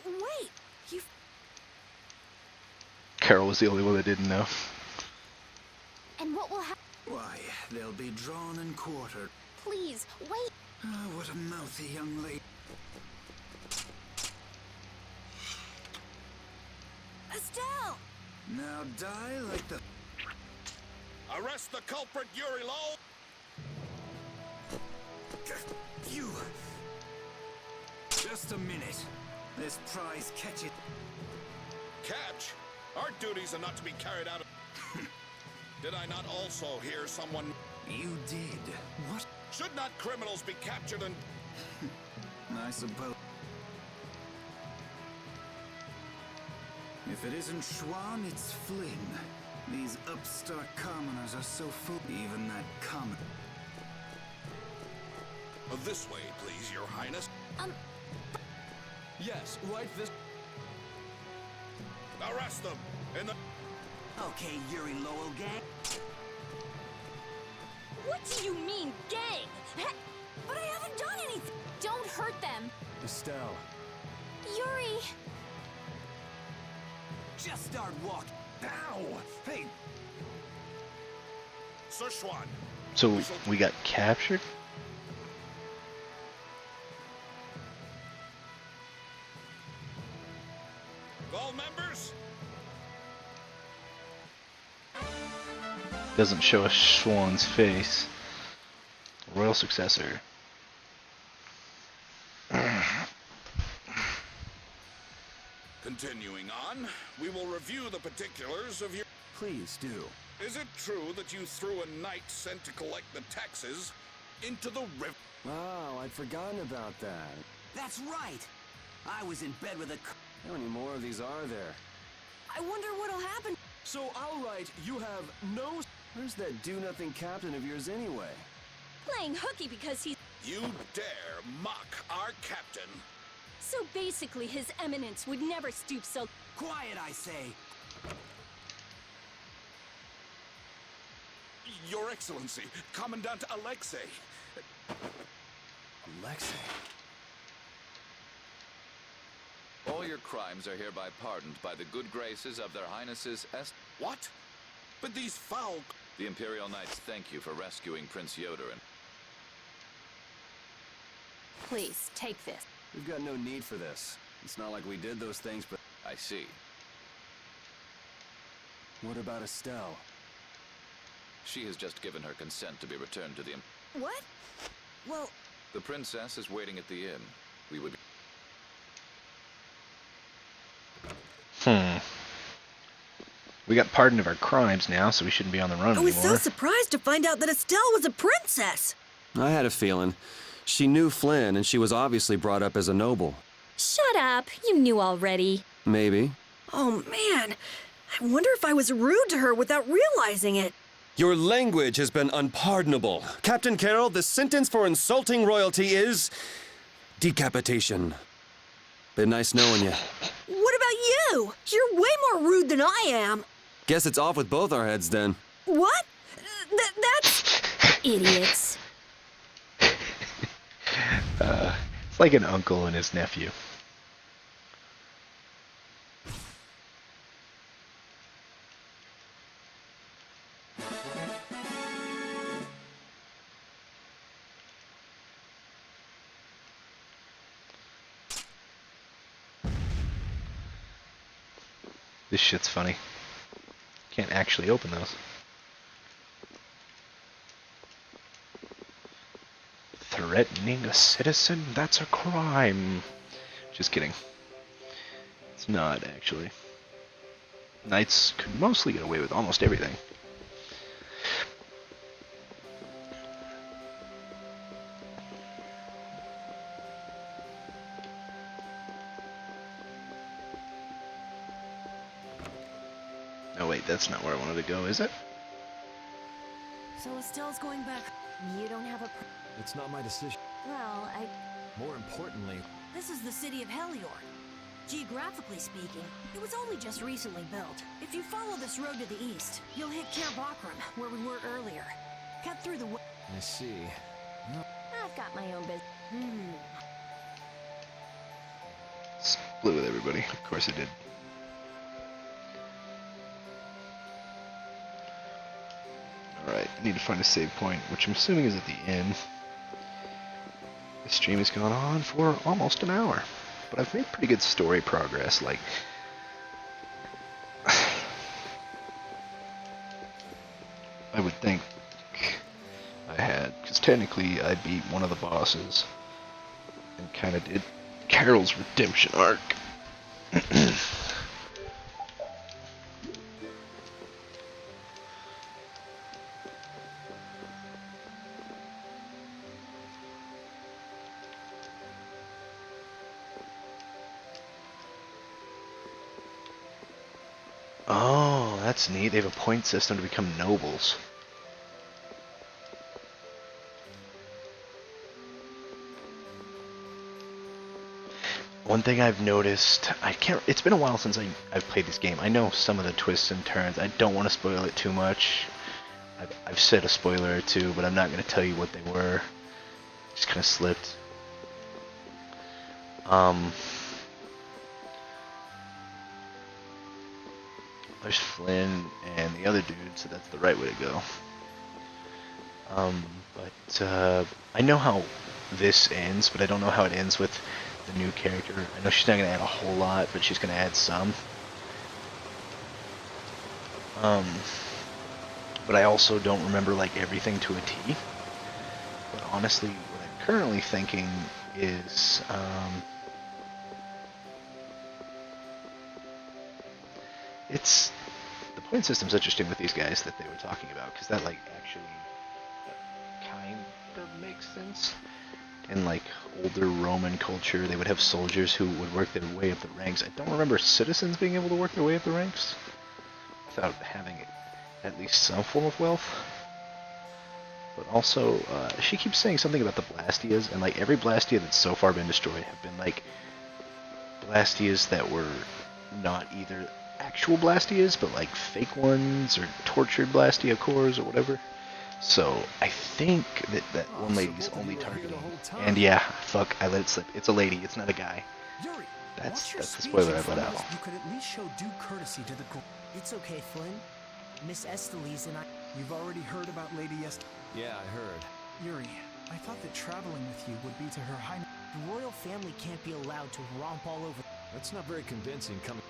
wait, you... Carol was the only one that didn't know. And what will happen? Why, they'll be drawn and quartered. Please, wait. Ah, what a mouthy young lady. Estelle! Now die like the... Arrest the culprit, Yuri Low! You... Just a minute. This prize catch it. Catch! Our duties are not to be carried out. Did I not also hear someone... You did. What? Should not criminals be captured and... I suppose. If it isn't Schwan, it's Flynn. These upstart commoners are so full. Even that common. This way, please, Your Highness. Yes, right this. Arrest them! In the... Okay, Yuri Lowell gang. What do you mean, gang? But I haven't done anything. Don't hurt them. Estelle. Yuri! Just start walking. Ow! Hey! Sir Schwan. So we got captured? All members? Doesn't show us Schwann's face. Royal successor. Continuing on, we will review the particulars of your... Please do. Is it true that you threw a knight sent to collect the taxes into the river? Wow, I'd forgotten about that. That's right! I was in bed with a... How many more of these are there? I wonder what'll happen. So I'll write, you have no... Where's that do-nothing captain of yours anyway? playing hooky because he's... You dare mock our captain? So basically, His Eminence would never stoop so... Quiet, I say! Your Excellency, Commandant Alexei. Alexei? All your crimes are hereby pardoned by the good graces of their Highnesses What? But these foul... The Imperial Knights thank you for rescuing Prince Yoderin. Please, take this. We've got no need for this. It's not like we did those things, but... I see. What about Estelle? She has just given her consent to be returned to the... What? Well, The princess is waiting at the inn. We would... We got pardoned of our crimes now, so we shouldn't be on the run I was anymore. so surprised to find out that Estelle was a princess. I had a feeling. She knew Flynn, and she was obviously brought up as a noble. Shut up. You knew already. Maybe. Oh, man. I wonder if I was rude to her without realizing it. Your language has been unpardonable. Captain Carroll, the sentence for insulting royalty is... decapitation. Been nice knowing you. What about you? You're way more rude than I am. Guess it's off with both our heads, then. What? That's... Idiots. It's like an uncle and his nephew. This shit's funny. Can't actually open those. threatening a citizen? That's a crime. Just kidding. It's not, actually. Knights could mostly get away with almost everything. Oh wait, that's not where I wanted to go, is it? So Estelle's going back. You don't have a... It's not my decision. Well, More importantly, this is the city of Helior. Geographically speaking, it was only just recently built. If you follow this road to the east, you'll hit Kaer Bakram, where we were earlier. Cut through the... I see. I've got my own business. Split with everybody. Of course I did. Alright, I need to find a save point, which I'm assuming is at the end. The stream has gone on for almost an hour, but I've made pretty good story progress, like... I would think I had, because technically I beat one of the bosses, and kind of did Carol's redemption arc. Oh, that's neat. They have a point system to become nobles. One thing I've noticed, it's been a while since I've played this game. I know some of the twists and turns. I don't want to spoil it too much. I've said a spoiler or two, but I'm not going to tell you what they were. Just kind of slipped. There's Flynn and the other dude, so that's the right way to go. But I know how this ends, but I don't know how it ends with the new character. I know she's not going to add a whole lot, but she's going to add some. But I also don't remember like everything to a T. But honestly, what I'm currently thinking is it's the point system's interesting with these guys that they were talking about, because that like actually kind of makes sense. In like older Roman culture, they would have soldiers who would work their way up the ranks. I don't remember citizens being able to work their way up the ranks without having at least some form of wealth. But also, she keeps saying something about the Blastias, and like every Blastia that's so far been destroyed have been like Blastias that were not either actual Blastias, but like fake ones or tortured Blastia cores or whatever. So I think that one lady's only targeting, and yeah, fuck, I let it slip. It's a lady, it's not a guy. Yuri, That's the spoiler I let out. You could at least show due courtesy to the girl. It's okay, Flynn. Miss Estelise and I... You've already heard about Lady Yeah, I heard. Yuri, I thought that traveling with you would be to Her Highness. The royal family can't be allowed to romp all over... That's not very convincing coming...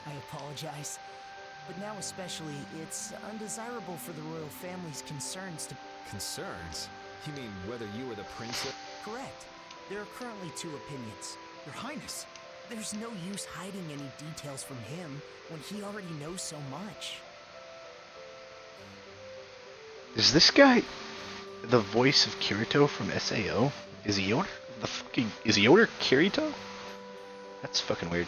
I apologize. But now especially, it's undesirable for the royal family's concerns to... Concerns? You mean whether you or the princess... Correct. There are currently two opinions. Your Highness. There's no use hiding any details from him when he already knows so much. Is this guy the voice of Kirito from SAO? Is he Yoda? Is Yoda Kirito? That's fucking weird.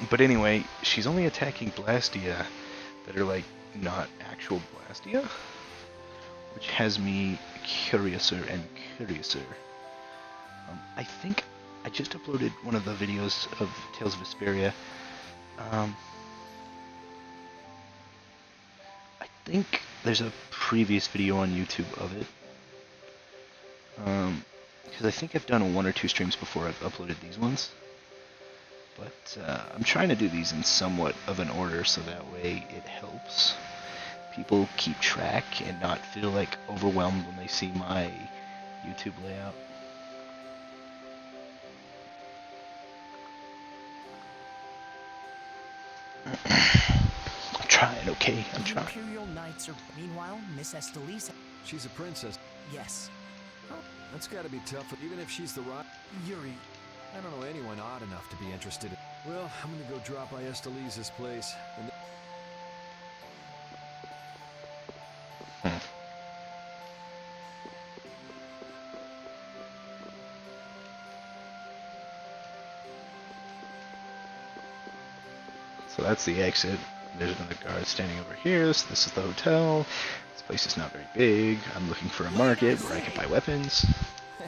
But anyway, she's only attacking Blastia that are like not actual Blastia, which has me curiouser and curiouser. I think I just uploaded one of the videos of Tales of Vesperia. I think there's a previous video on YouTube of it. Because I think I've done one or two streams before I've uploaded these ones. But I'm trying to do these in somewhat of an order so that way it helps people keep track and not feel like overwhelmed when they see my YouTube layout. I'm trying, okay? I'm trying. Imperial Knights are... Meanwhile, Miss Estelise... She's a princess. Yes. That's gotta be tough, even if she's the right. Yuri, I don't know anyone odd enough to be interested in. Well, I'm gonna go drop by Estelise's place. And So that's the exit. There's another guard standing over here. So this is the hotel. This place is not very big. I'm looking for a market where I can buy weapons.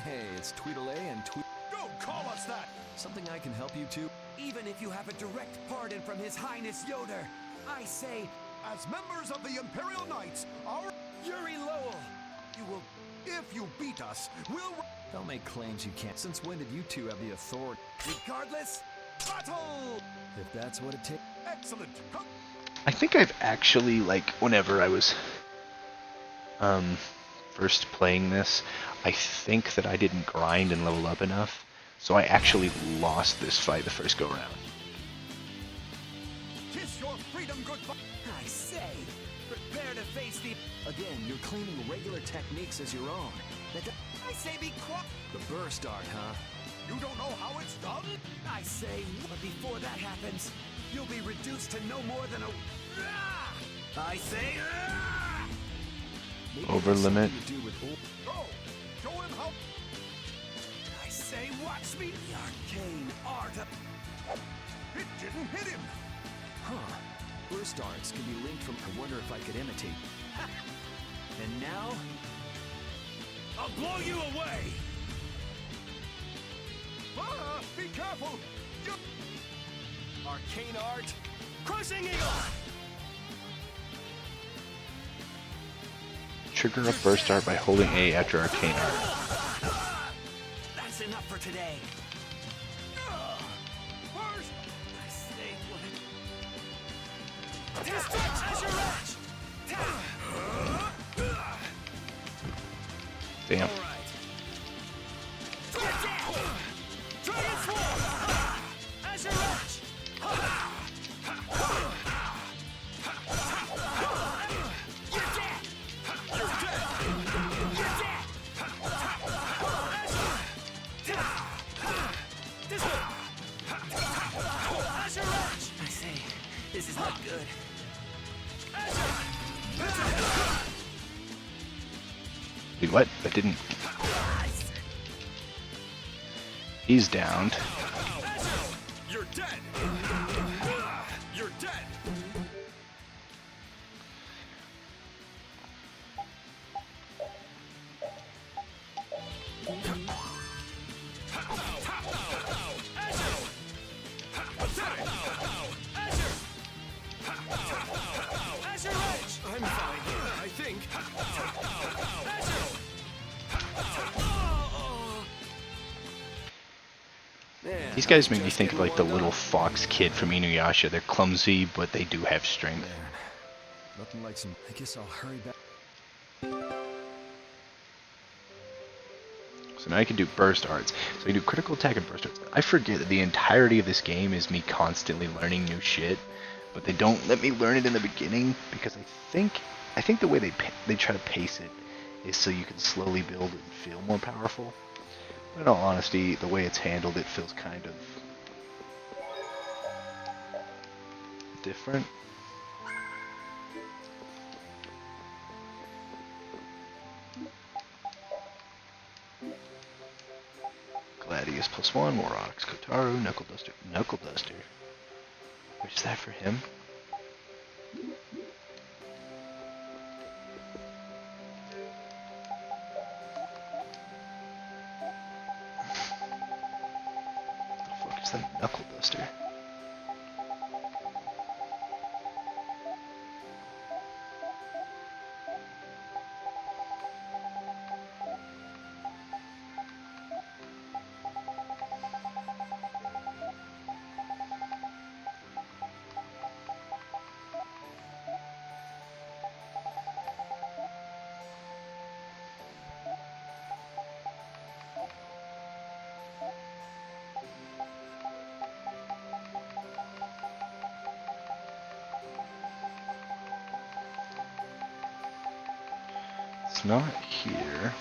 hey, it's Tweedledee and Tweed. Don't call us that! Something I can help you to. Even if you have a direct pardon from His Highness Yoder, I say, As members of the Imperial Knights, our... Yuri Lowell, You will... If you beat us, we'll... Don't make claims you can't. Since when did you two have the authority? regardless, Battle! If that's what it takes. Excellent! Come... I think I've actually, like, whenever I was first playing this, I think that I didn't grind and level up enough, so I actually lost this fight the first go round. Kiss your freedom goodbye! I say, prepare to face the... Again, you're claiming regular techniques as your own. I say be quiet. The burst art, huh? You don't know how it's done? I say, but before that happens, you'll be reduced to no more than a... I say... Maybe Over that's limit. something you do with Go! Show him how... I say, watch me. The arcane art of... It didn't hit him! Huh. Burst arts can be linked from... I wonder if I could imitate. And now... I'll blow you away! Ah! Be careful! You... Arcane art. Crushing Eagle! Trigger a burst art by holding A after arcane art. That's enough for today. First! I say, what... Destruction as your edge! Damn. All right. Dragon Swarm! As your edge! You're dead! You're dead! You're dead! As your edge! I say, this is not good. Wait, what? That didn't... He's downed. You're dead! You're dead! As your edge! I'm fine. I think. Man, These guys make me think of like the little fox kid from Inuyasha. They're clumsy, but they do have strength. Man, nothing like some. I guess I'll hurry back. So now I can do burst arts. So I can do critical attack and burst arts. I forget that the entirety of this game is me constantly learning new shit, but they don't let me learn it in the beginning because I think the way they try to pace it is so you can slowly build and feel more powerful. But in all honesty, the way it's handled, it feels kind of different. Gladius +1, Morox, Kotaru, Knuckle Duster. Knuckle Duster? Which is that for him? The fuck is that Knuckle Duster? It's not here.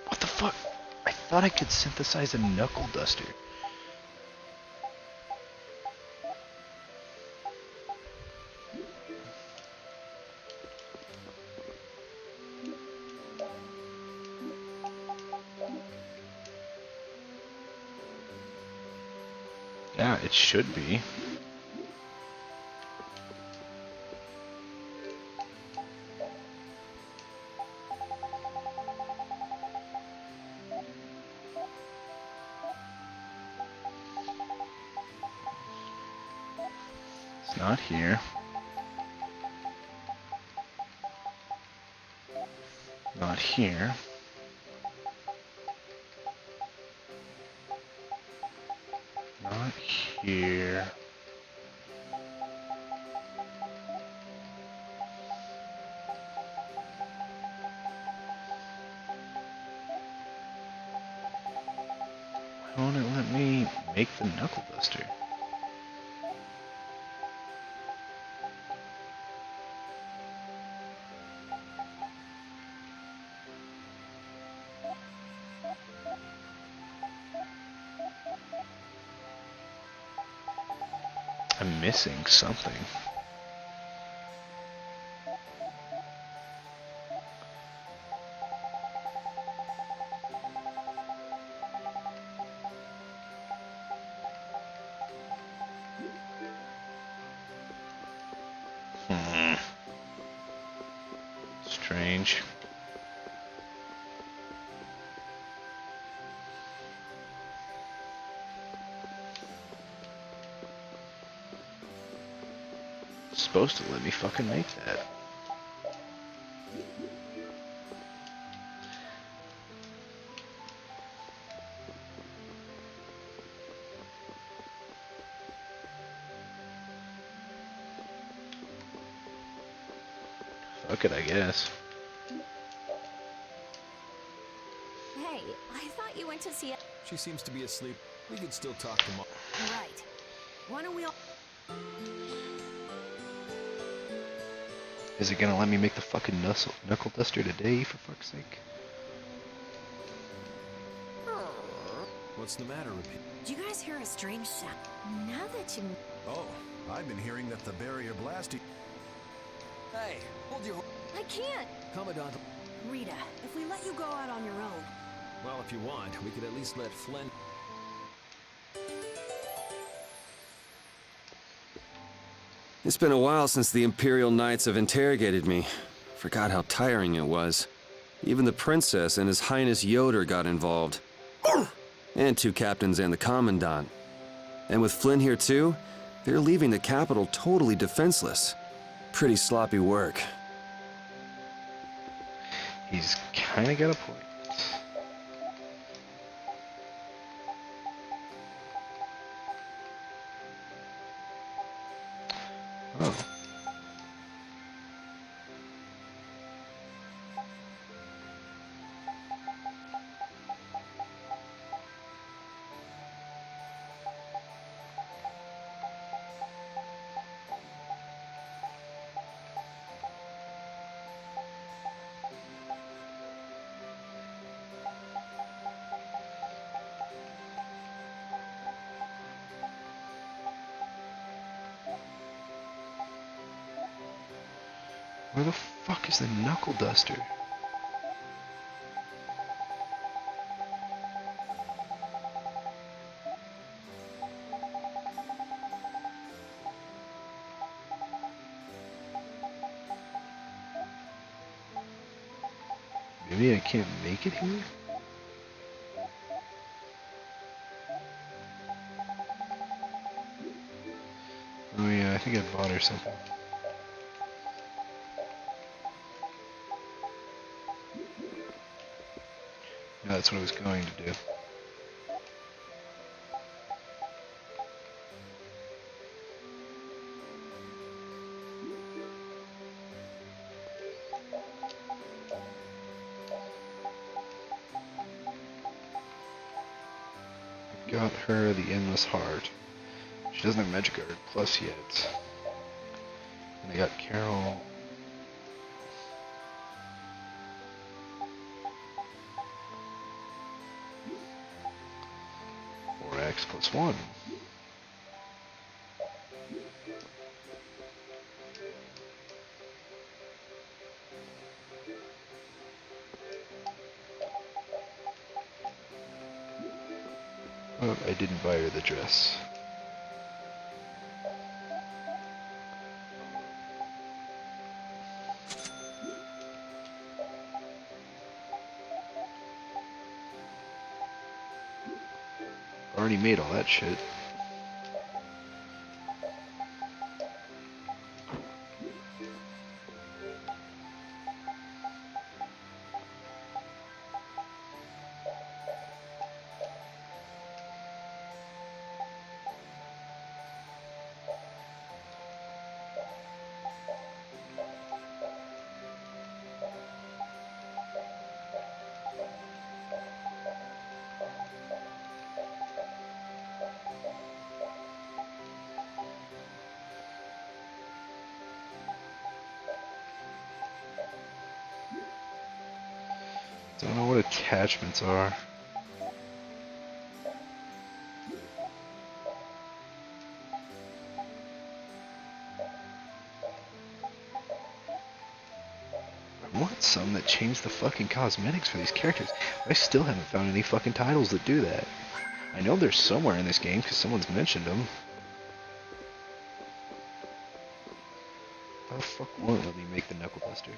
What the fuck? I thought I could synthesize a knuckle duster. Yeah, it should be. It's not here. Not here. Not here. Why won't it let me make the knuckle duster? I'm missing something. Strange. It's supposed to let me fucking make that. Fuck it, I guess. Hey, I thought you went to see. She seems to be asleep. We could still talk tomorrow. Right. Why don't we all... Is it gonna let me make the fucking knuckle duster today, for fuck's sake? What's the matter, Repeat? Do you guys hear a strange sound? Now that you... Oh, I've been hearing that the barrier blasting. Hey, hold your... I can't. Commandant. Rita, if we let you go out on your own... Well, if you want, we could at least let Flynn... It's been a while since the Imperial Knights have interrogated me. Forgot how tiring it was. Even the Princess and His Highness Yoder got involved. And 2 captains and the Commandant. And with Flynn here too, they're leaving the capital totally defenseless. Pretty sloppy work. He's kinda got a point. Oh. Where the fuck is the knuckle duster? Maybe I can't make it here? Oh yeah, I think I bought her something. That's what I was going to do. Got her the Endless Heart. She doesn't have Magic Guard Plus yet. And I got Carol. 4x plus 1. Oh, I didn't buy her the dress. Already made all that shit. Don't know what attachments are. I want some that change the fucking cosmetics for these characters. I still haven't found any fucking titles that do that. I know they're somewhere in this game because someone's mentioned them. How the fuck won't let me make the Knuckle Buster?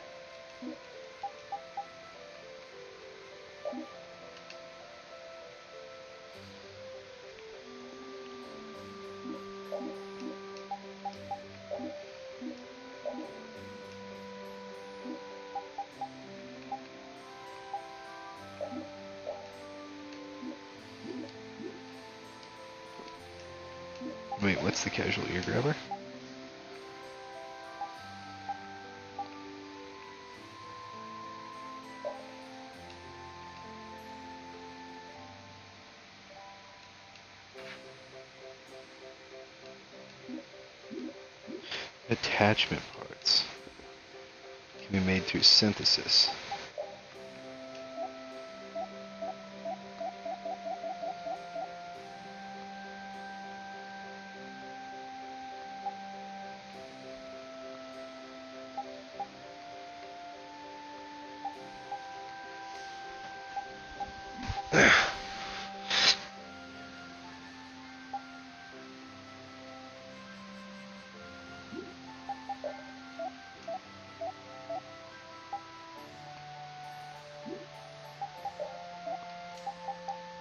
Wait, what's the casual ear grabber? Attachment parts can be made through synthesis.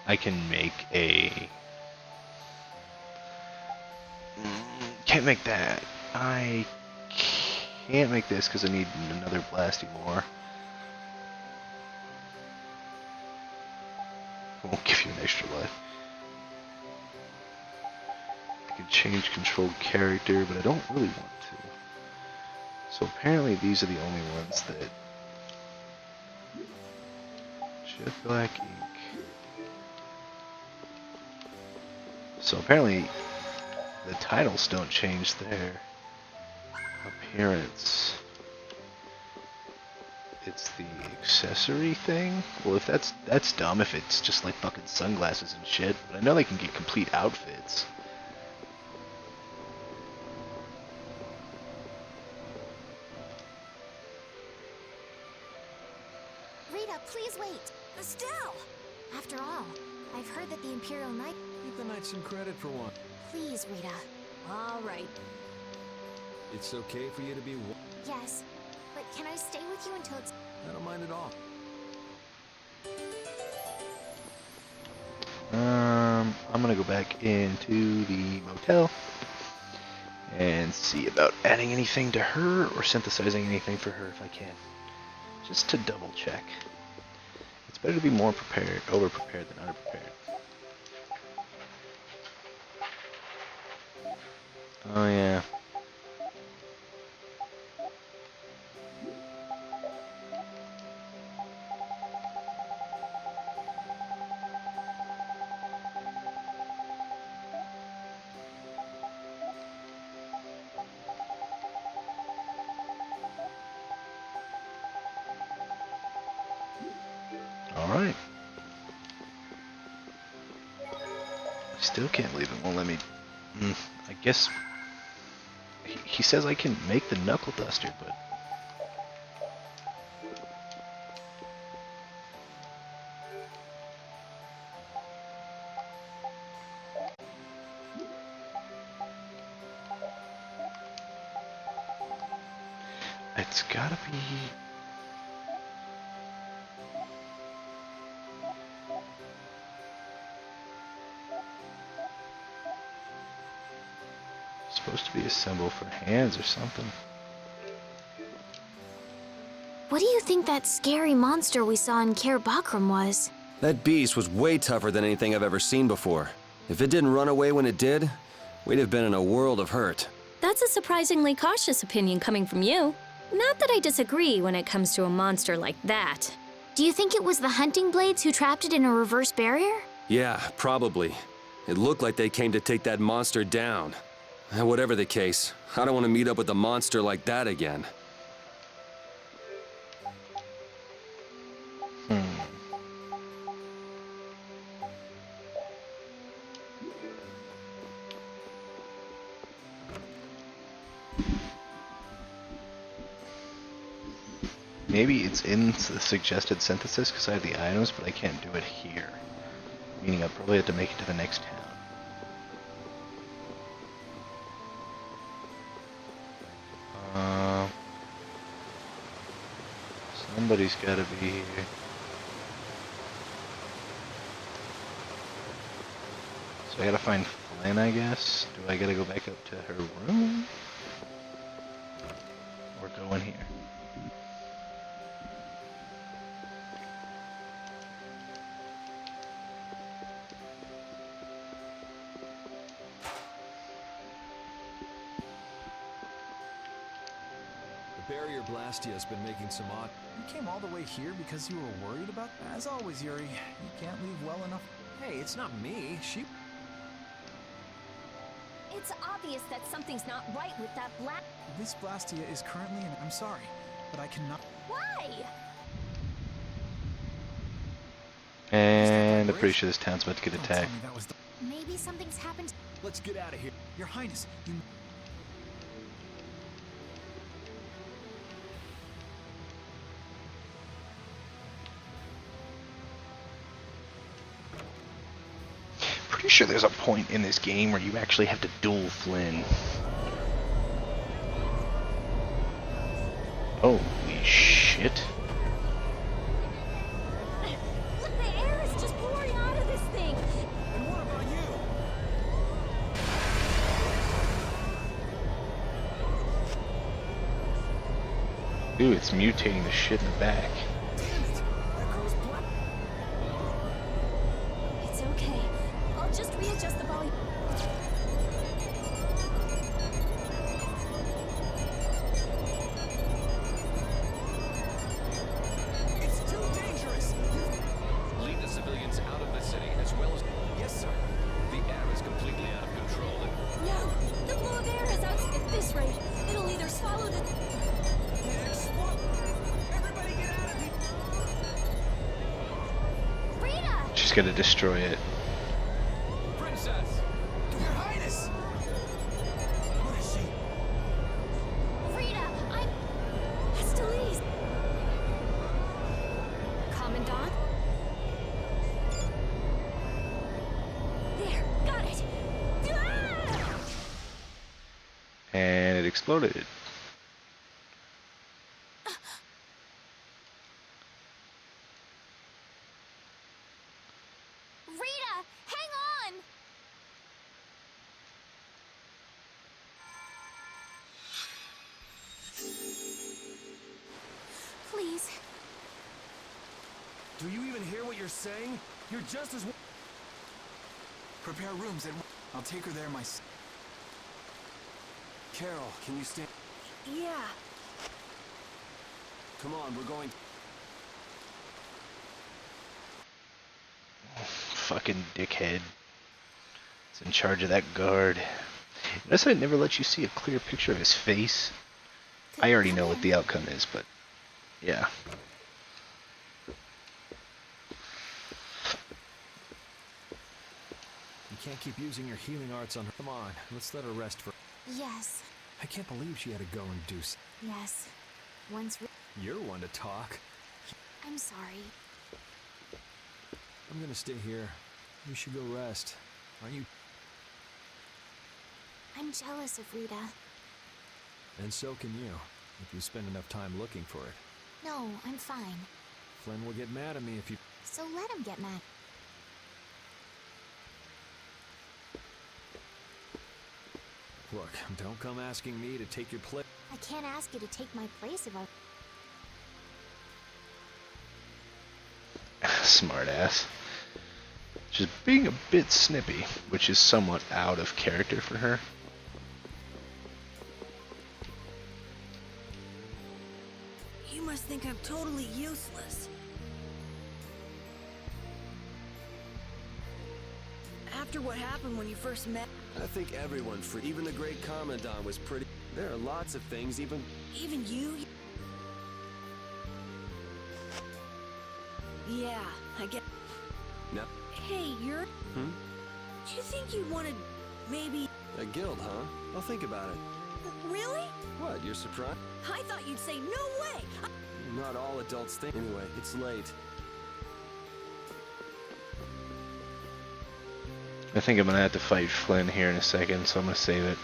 I can make a... Can't make that. I can't make this because I need another blasting more. Won't give you an extra life. I can change controlled character, but I don't really want to. So apparently these are the only ones that... Jet black ink. So apparently the titles don't change their appearance. It's the accessory thing? Well, if that's dumb if it's just like fucking sunglasses and shit, but I know they can get complete outfits. Rita, please wait. Estelle! After all, I've heard that the Imperial Knight... Give the Knight some credit for one. Please, Rita. All right. It's okay for you to be... Yes, but can I stay with you until it's... I don't mind at all. I'm gonna go back into the motel and see about adding anything to her or synthesizing anything for her if I can. Just to double check. It's Better to be more prepared, over-prepared than under-prepared. Oh yeah. Alright. I still can't believe it won't let me... I guess... He says I can make the knuckle duster, but... It's gotta be... Supposed to be a symbol for hands or something. What do you think that scary monster we saw in Kaer Bakram was? That beast was way tougher than anything I've ever seen before. If it didn't run away when it did, we'd have been in a world of hurt. That's a surprisingly cautious opinion coming from you. Not that I disagree when it comes to a monster like that. Do you think it was the hunting blades who trapped it in a reverse barrier? Yeah, probably. It looked like they came to take that monster down. Whatever the case, I don't want to meet up with a monster like that again. Maybe it's in the suggested synthesis because I have the items, but I can't do it here. Meaning I probably have to make it to the next town. Somebody's gotta be here. So I gotta find Flynn, I guess. Do I gotta go back up to her room? Or go in here? Barrier Blastia's been making some odd... You came all the way here because you were worried about... As always, Yuri, you can't leave well enough. Hey, it's not me. She... It's obvious that something's not right with that black... This Blastia is currently in... I'm sorry, but I cannot... Why? And I'm pretty sure this town's about to get Don't tell attacked. me that was the... Maybe something's happened... Let's get out of here. Your Highness, you... Pretty sure there's a point in this game where you actually have to duel Flynn. Holy shit. Look, the air is just pouring out of this thing! And what about you? Ooh, it's mutating the shit in the back. It's okay. I'll just readjust the volume. It's too dangerous! Lead the civilians out of the city as well as... Yes, sir. The air is completely out of control. No! The flow of air is out at this rate. It'll either swallow the... Explode! Everybody get out of here! Rita! She's gonna destroy it. Princess! Your Highness! What is she? Rita, I'm... Hestilise! Commandant? There, got it! Ah! And it exploded. Rita, hang on! Please. Do you even hear what you're saying? You're just as... Prepare rooms and I'll take her there myself. Carol, can you stand... Yeah. Come on, we're going... Fucking dickhead. It's in charge of that guard. Notice I never let you see a clear picture of his face. I already know what the outcome is, but yeah. You can't keep using your healing arts on her. Come on, let's let her rest for... Yes. I can't believe she had to go and do... Yes. Once... You're one to talk. I'm sorry. I'm gonna stay here. You should go rest. Aren't you? I'm jealous of Rita. And so can you, if you spend enough time looking for it. No, I'm fine. Flynn will get mad at me if you... So let him get mad. Look, don't come asking me to take your place. I can't ask you to take my place if I... Smart ass. Just being a bit snippy, which is somewhat out of character for her. You must think I'm totally useless. After what happened when you first met... I think everyone, even the great Commandant, was pretty... There are lots of things, even you? Yeah, I get... No. Hey, you're... Hmm? Do you think you wanted... maybe... A guild, huh? I'll think about it. Really? What, you're surprised? I thought you'd say no way! Not all adults think... Anyway, it's late. I think I'm gonna have to fight Flynn here in a second, so I'm gonna save it.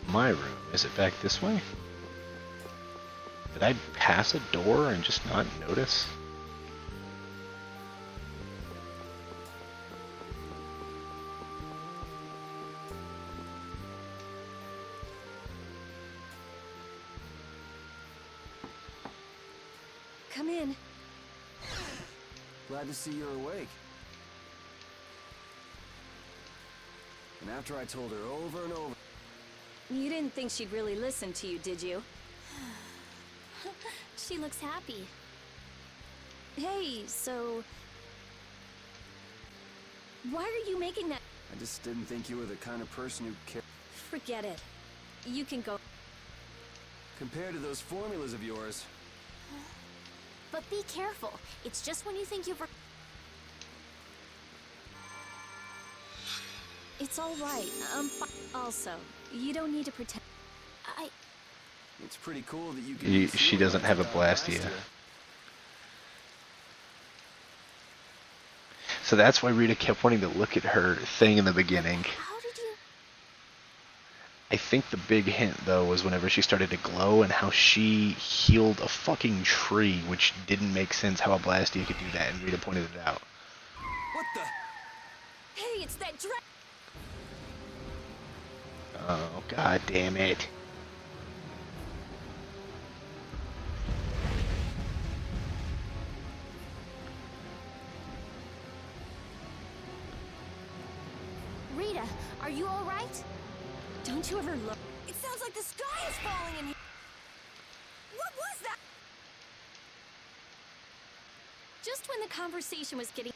My room. Is it back this way? Did I pass a door and just not notice? Come in. Glad to see you're awake. And after I told her over and over... You didn't think she'd really listen to you, did you? She looks happy. Hey, so... Why are you making that... I just didn't think you were the kind of person who cared. Forget it. You can go... Compared to those formulas of yours... But be careful. It's just when you think you've... It's all right. Also, you don't need to pretend... It's pretty cool that you can... She doesn't have a Blastia. So that's why Rita kept wanting to look at her thing in the beginning. How did you... I think the big hint, though, was whenever she started to glow and how she healed a fucking tree, which didn't make sense how a Blastia could do that, and Rita pointed it out. What the... Hey, it's that dra... Oh, god damn it. Rita, are you all right? Don't you ever look... It sounds like the sky is falling in here. What was that? Just when the conversation was getting...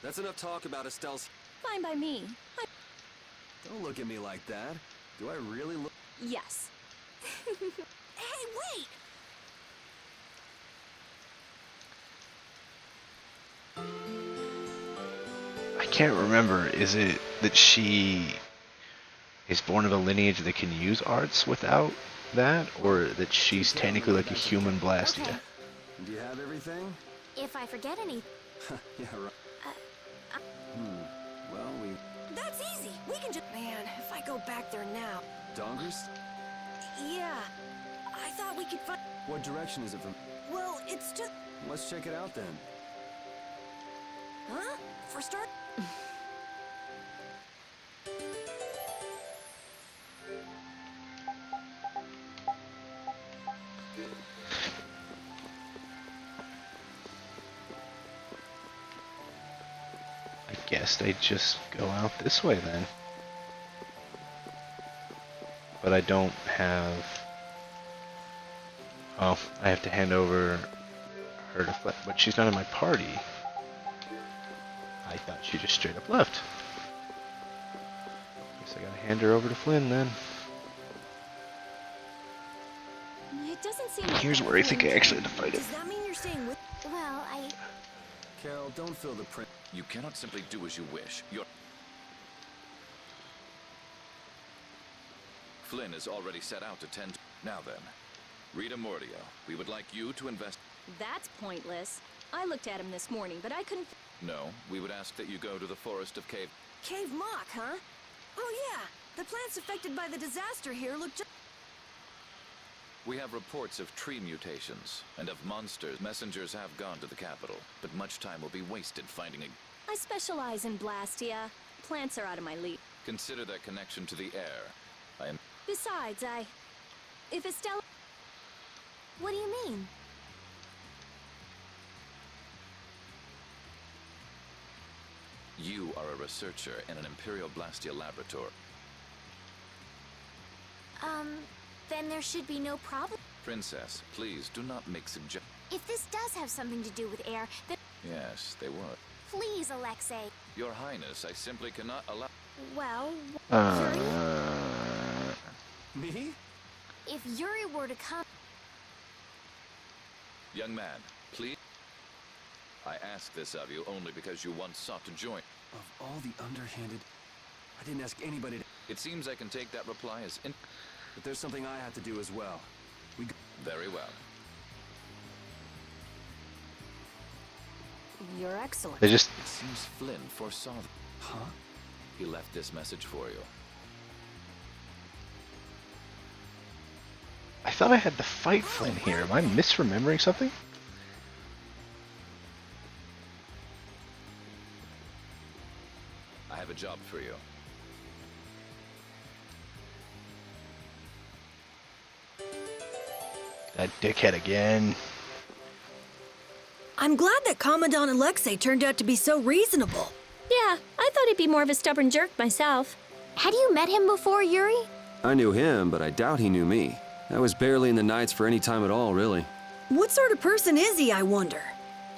That's enough talk about Estelle's... Fine by me. Don't look at me like that. Do I really look... Yes. Hey, wait! I can't remember. Is it that she is born of a lineage that can use arts without that? Or that she's technically like a human Blastia? Okay. Do you have everything? If I forget any... Yeah, right. Well, we... That's easy. We can just... Man, if I go back there now... Dongers? Yeah. I thought we could find... What direction is it from? Well, it's just... Let's check it out then. Huh? For start... I guess they just go out this way then. But I don't have... Oh, I have to hand over her to Flynn, but she's not in my party. I thought she just straight up left. Guess I gotta hand her over to Flynn then. It doesn't seem. Here's where I think I actually had to fight it. Does that mean you're staying with... Well, Carol, don't fill the print. You cannot simply do as you wish. Flynn is already set out to tend... Now then, Rita Mordio, we would like you to invest... That's pointless. I looked at him this morning, but I couldn't. No, we would ask that you go to the forest of Cave... Cave Mock, huh? Oh yeah. The plants affected by the disaster here look just... We have reports of tree mutations and of monsters. Messengers have gone to the capital, but much time will be wasted finding a... I specialize in Blastia. Plants are out of my league. Consider their connection to the air. I am... Besides, if Estella... what do you mean? You are a researcher in an Imperial Blastia laboratory. Then there should be no problem. Princess, please do not make suggestions. If this does have something to do with air, then Yes, they would. please, Alexei. Your Highness, I simply cannot allow... Well, Me? if Yuri were to come... Young man, please... I ask this of you only because you once sought to join. Of all the underhanded... I didn't ask anybody to... It seems I can take that reply as... But there's something I have to do as well. Very well. You're excellent. They just... It seems Flynn foresaw... Huh? He left this message for you. I thought I had to fight Flynn here. Am I misremembering something? I have a job for you. That dickhead again. I'm glad that Commandant Alexei turned out to be so reasonable. Yeah, I thought he'd be more of a stubborn jerk myself. Had you met him before, Yuri? I knew him, but I doubt he knew me. I was barely in the Knights for any time at all, really. What sort of person is he, I wonder?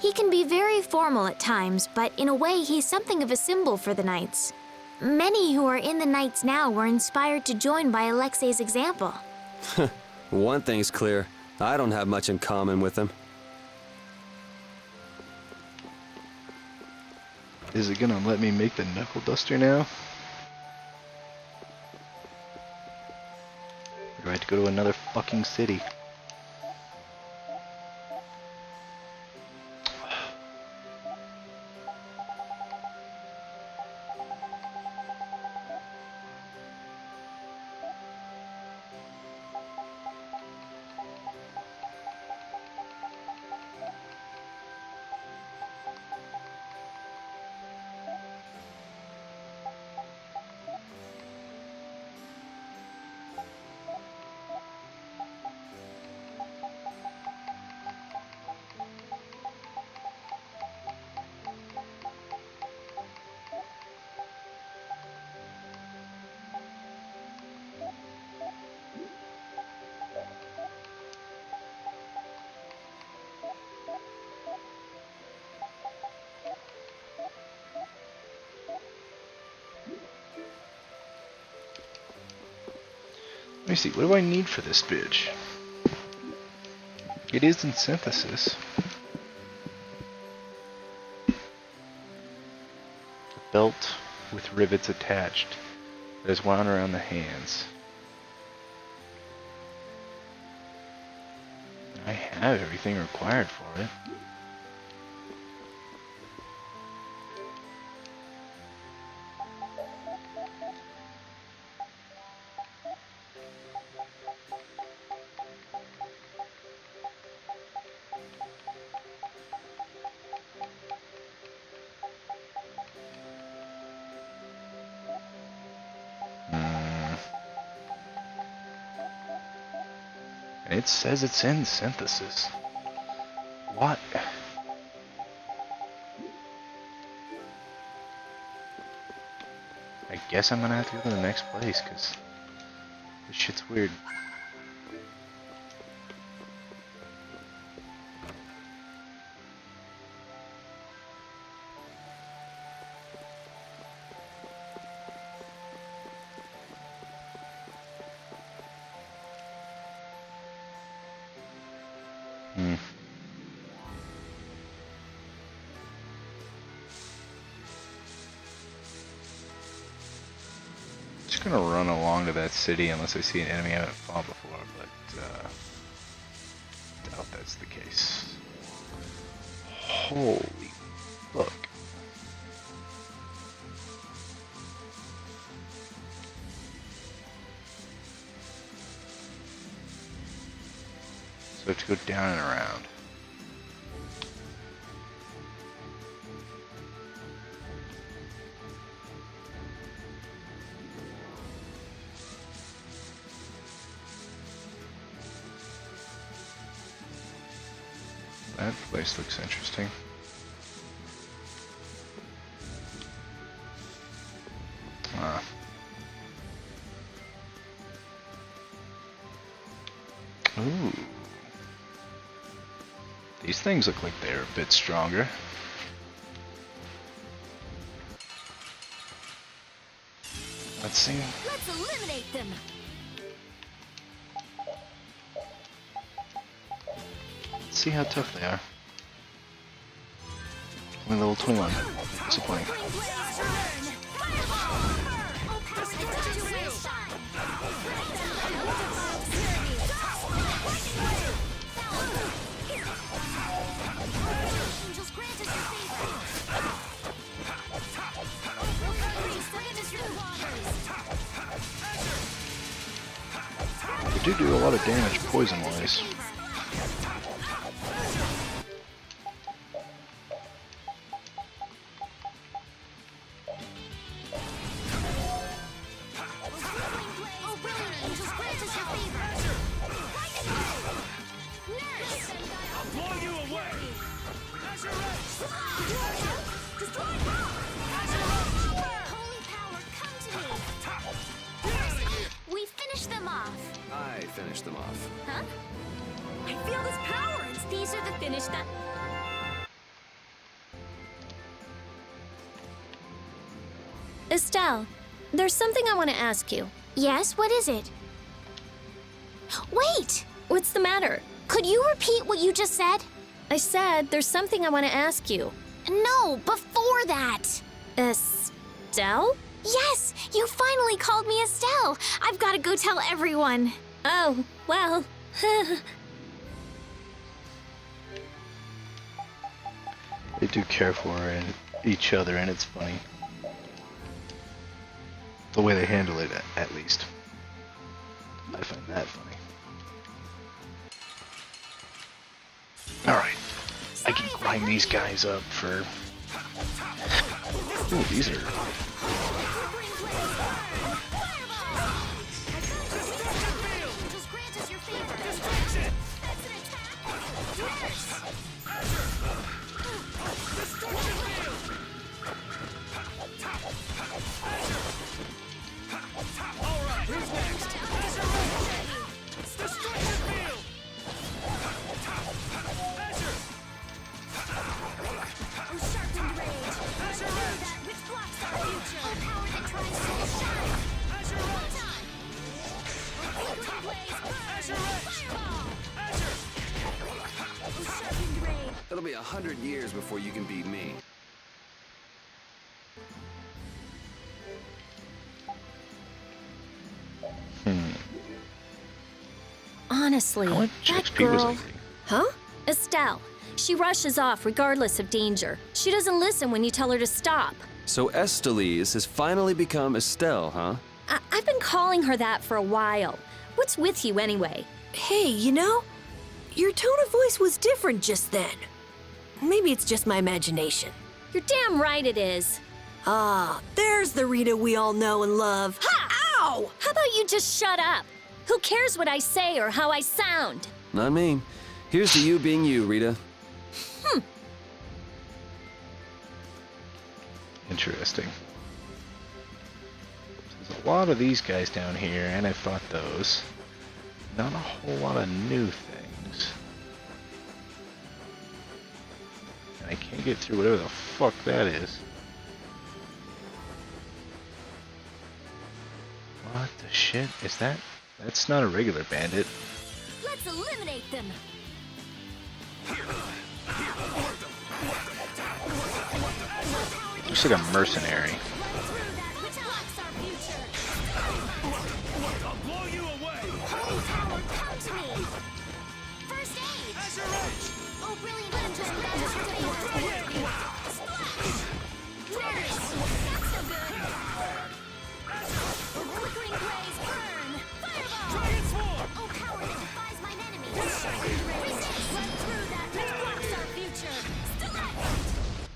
He can be very formal at times, but in a way he's something of a symbol for the Knights. Many who are in the Knights now were inspired to join by Alexei's example. One thing's clear. I don't have much in common with him. Is it gonna let me make the knuckle duster now? Or do I have to go to another fucking city? Let me see, what do I need for this bitch? It is in synthesis. A belt with rivets attached that is wound around the hands. I have everything required for it. And it says it's in synthesis. What? I guess I'm gonna have to go to the next place, because this shit's weird. Just gonna run along to that city unless I see an enemy I haven't fought before, but doubt that's the case. Holy fuck. So I have to go down and around. That place looks interesting. Ah. Ooh. These things look like they're a bit stronger. Let's see. Let's eliminate them. Let's see how tough they are. Only level 21. Disappointing. They do a lot of damage poison-wise. We finished them off. I finished them off. Huh? I feel this power. These are the finished up. Estelle, there's something I want to ask you. Yes, what is it? Wait! What's the matter? Could you repeat what you just said? I said there's something I want to ask you. No, before that. Estelle? Yes, you finally called me Estelle. I've got to go tell everyone. Oh, well. They do care for her and each other, and it's funny. The way they handle it, at least. I find that funny. Alright. I can grind these guys up for... Ooh, these are... It'll be 100 years before you can beat me. Honestly, How much that XP was I girl... getting? Huh? Estelle. She rushes off regardless of danger. She doesn't listen when you tell her to stop. So Estelise has finally become Estelle, huh? I've been calling her that for a while. What's with you anyway? Hey, you know, your tone of voice was different just then. Maybe it's just my imagination. You're damn right it is. Ah, there's the Rita we all know and love. Ha! Ow! How about you just shut up? Who cares what I say or how I sound? Not me. Here's to you being you, Rita. Interesting. There's a lot of these guys down here, and I fought those. Not a whole lot of new things. And I can't get through whatever the fuck that is. What the shit is that? That's not a regular bandit. Let's eliminate them. Looks like a mercenary. I'll blow you away! Come to me. First aid. As your edge! Oh, brilliant engine. Splash. Nurse. That's so good. Flickering blaze. Burn. Fireball. Dragon Swarm! Oh, power that defies mine enemies. Resist. Run through that which blocks our future. Stiletto.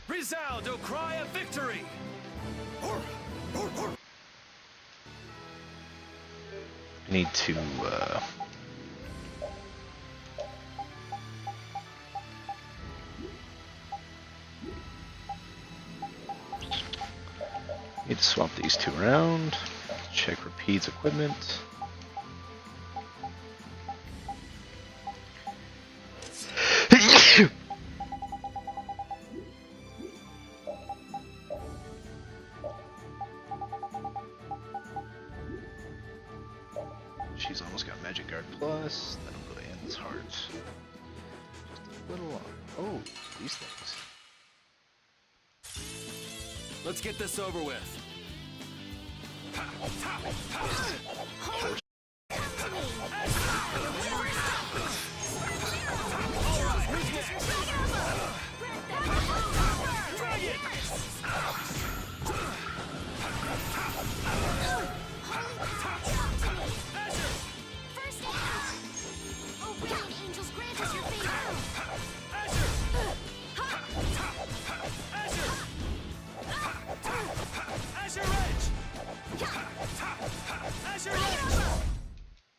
Resound, O cry of victory! I need to, need to swap these two around. Check repeats equipment. She's almost got Magic Guard Plus. That'll go to Ann's heart. Just a little longer. Oh, these things. Let's get this over with.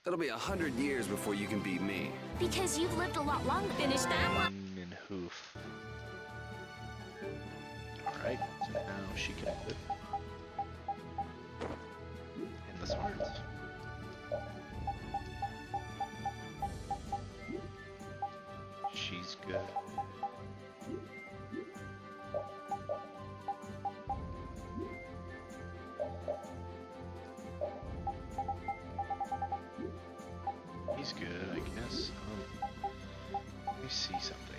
That'll be 100 years before you can beat me. Because you've lived a lot longer. Finish that one. And hoof. Alright, so now she can equip Endless Hearts. She's good. He's good, I guess. Let me see something.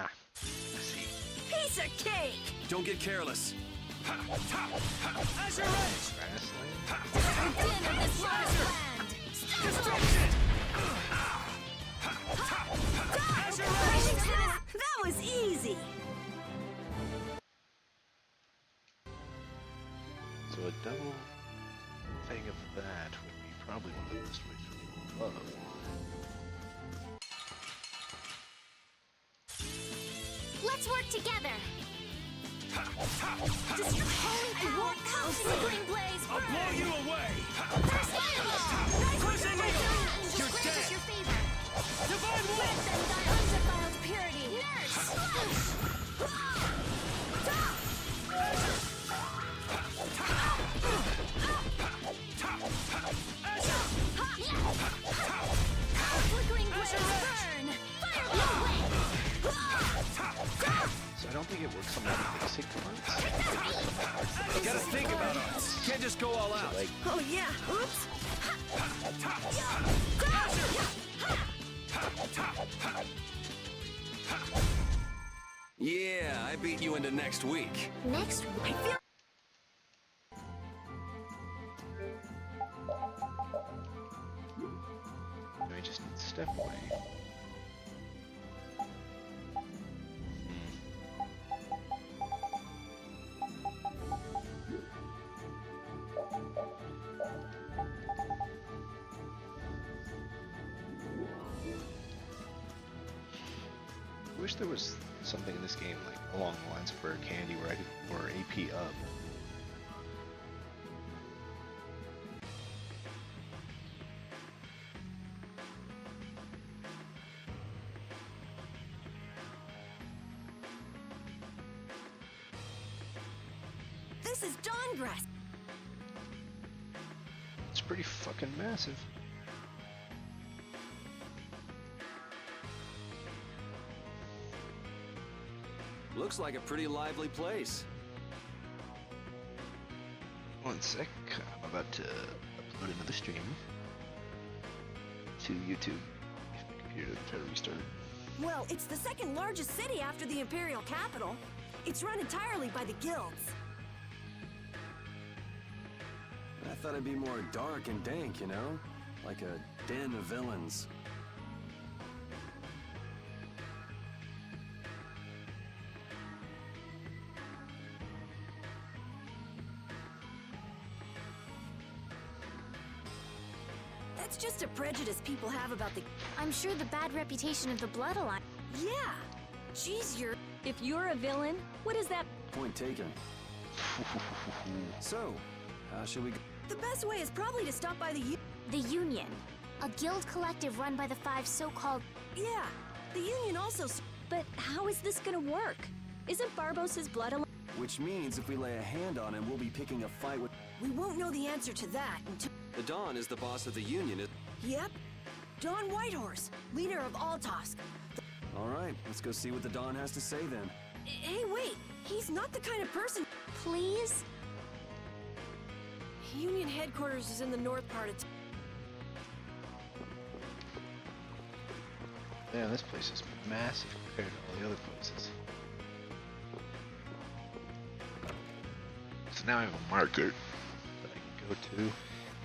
Ah, I see. Piece of cake! Don't get careless. As your edge! Dinner this lost land. Destruction! As your edge! That was easy! So a double thing of that would be probably one of the best ways for me to love. Let's work together. I won't come. Flickering blaze. I'll blow you away! First fireball. Crushing it! Angels You're grant dead! us your favor. Divine Grant Wolf! them thy undefiled purity. Nurse. Flickering blaze. Burn. Fireball. So I don't think it works on the basic cards. You gotta think about us. Can't just go all out. Like, Oh yeah, oops! Yeah, I beat you into next week. Next week. I just need step away. wish there was something in this game like along the lines for candy where I could or AP up. This is Dawngrass. It's pretty fucking massive. Looks like a pretty lively place. One sec, I'm about to upload another stream to YouTube. If my computer doesn't try to restart it. Well, it's the second largest city after the Imperial capital. It's run entirely by the guilds. I thought it'd be more dark and dank, you know? Like a den of villains. That's just a prejudice people have about the... I'm sure the bad reputation of the Blood Alliance. Yeah! Jeez, you're... If you're a villain, what is that? Point taken. So, how should we go? The best way is probably to stop by the The Union. A guild collective run by the 5 so-called... Yeah, the Union also... But how is this gonna work? Isn't Barbos's blood alliance? Which means if we lay a hand on him, we'll be picking a fight with... We won't know the answer to that until... The Dawn is the boss of the Union. Yep. Dawn Whitehorse, leader of Altosk. All right, let's go see what the Dawn has to say then. Hey, wait! He's not the kind of person... Please? Union headquarters is in the north part of... Yeah, this place is massive compared to all the other places. So now I have a marker that I can go to.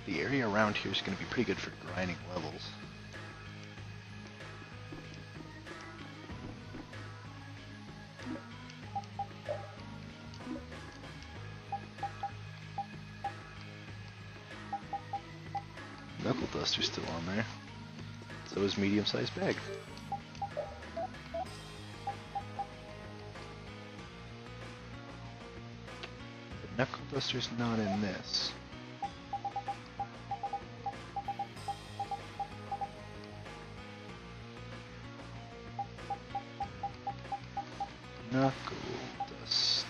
The area around here is going to be pretty good for grinding levels. Knuckle Duster's still on there. So is medium-sized bag. But Knuckle Duster's not in this. Knuckle Duster.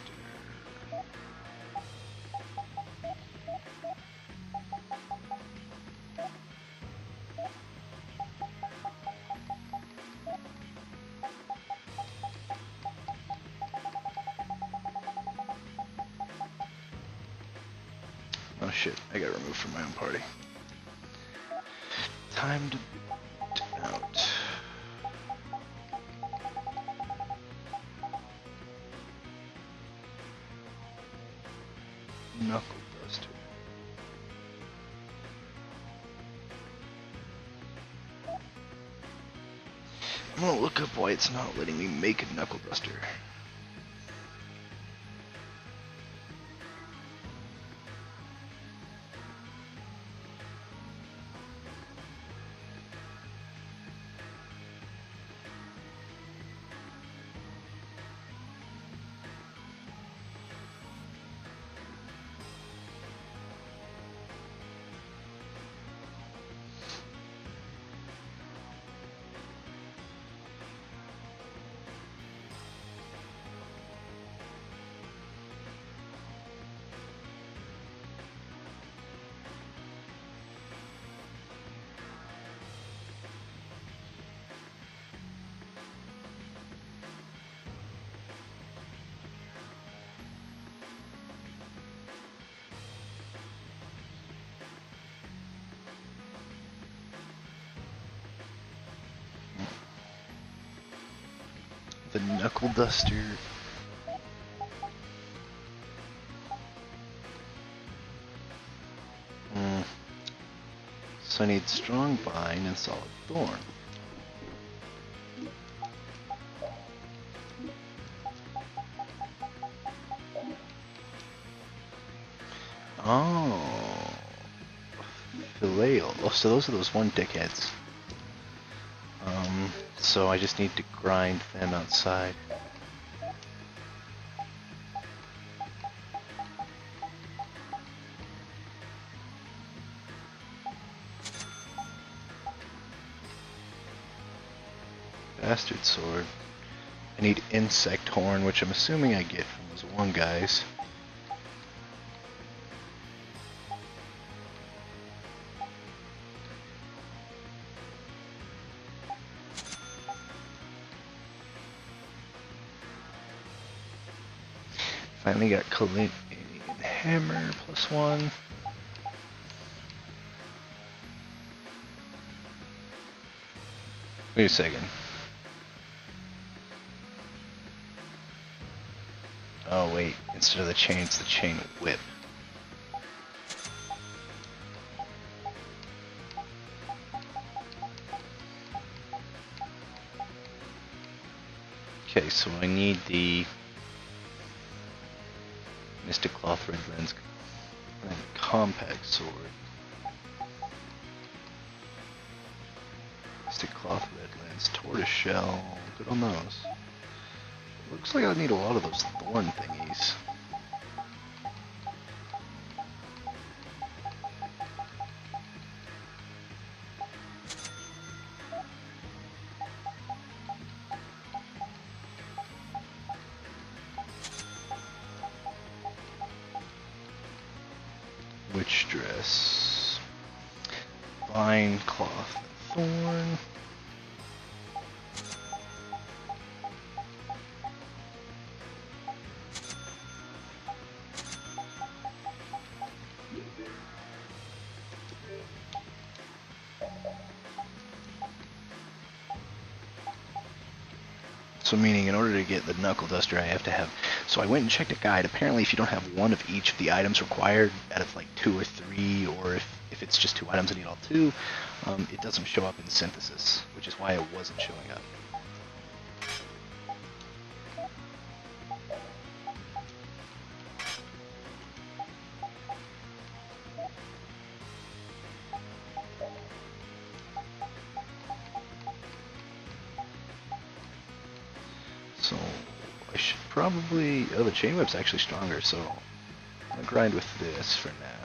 Oh shit, I got removed from my own party. Time to boot out. Knuckle Duster. I'm gonna look up why it's not letting me make a Knuckle Duster. The Knuckle Duster. So I need Strong Vine and Solid Thorn. Oh. Filial. Oh, so those are those one dickheads. So I just need to grind them outside. Bastard sword. I need insect horn, which I'm assuming I get from those one guys. Finally got Kalin hammer +1. Wait a second. Oh wait, instead of the chain, it's the chain whip. Okay, so I need the Mystic Cloth Red Lens and Compact Sword. Mystic Cloth Red Lens, Tortoise Shell, good on those. Looks like I need a lot of those thorn thingies. Witch dress, vine cloth, thorn. So meaning in order to get the knuckle duster I have to have, so I went and checked a guide. Apparently if you don't have one of each of the items required out of like 2 or 3, or if it's just 2 items I need all 2, it doesn't show up in synthesis, which is why it wasn't showing up. So I should probably, oh, the chain whip's actually stronger, so I'm gonna grind with this for now.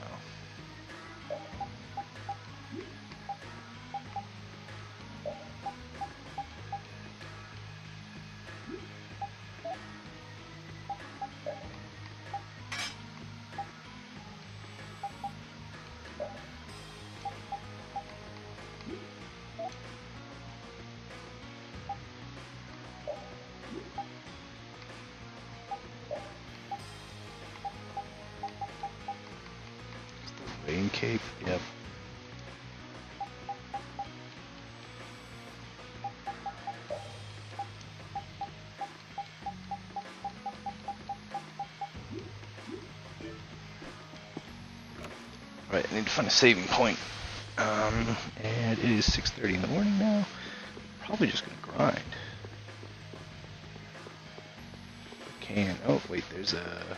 Rain cape, yep. Alright, I need to find a saving point. And it is 6:30 in the morning now. Probably just gonna grind. Can, oh wait, there's a...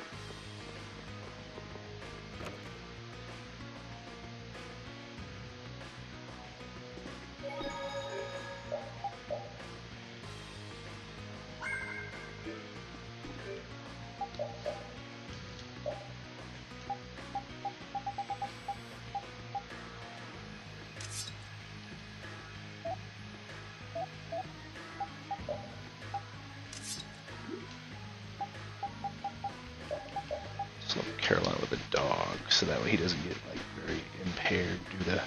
Caroline with a dog, so that way he doesn't get like very impaired due to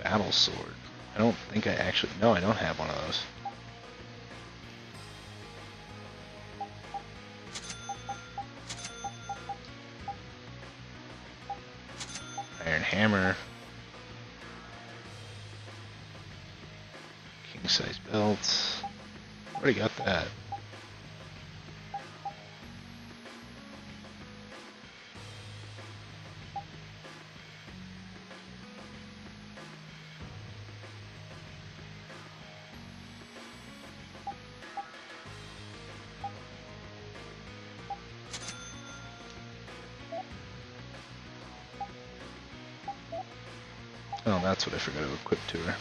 battle sword. I don't think I actually, no, I don't have one of those. Iron hammer. King size belt. Already got that. Oh, that's what I forgot to equip to her.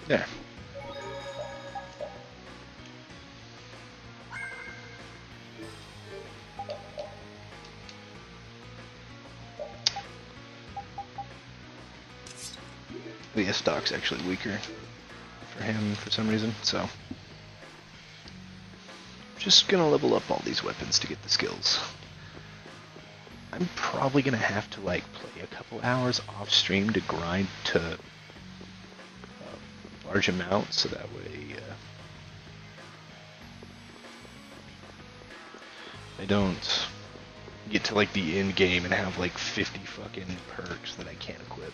There. The stock's actually weaker for him for some reason, so just gonna level up all these weapons to get the skills. I'm probably gonna have to like play a couple hours off stream to grind to large amounts, so that way I don't get to like the end game and have like 50 fucking perks that I can't equip.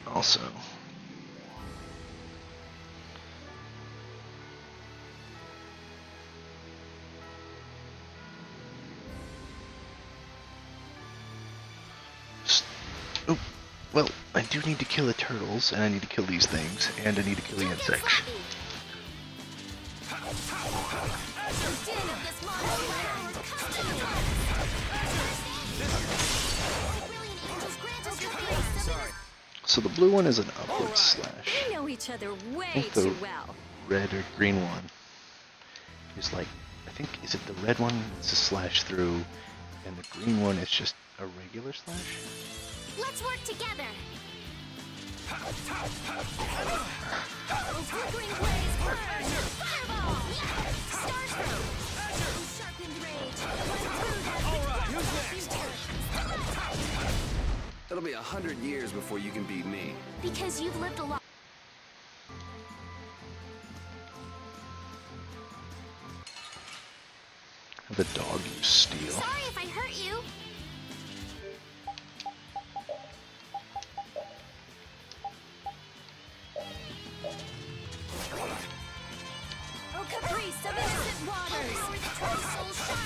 Also, oh, well, I do need to kill the turtles, and I need to kill these things, and I need to kill the insects. So the blue one is an upward slash. We know each other I way think the too well. red or green one is like, I think, is it the red one? It's a slash through, and the green one is just a regular slash? Let's work together. Flickering blaze, fireball, star through, sharpened rage. All right, who's next? It'll be 100 years before you can beat me. Because you've lived a lot. The dog you steal. Sorry if I hurt you. Oh, caprice of innocent waters. Try soul shine.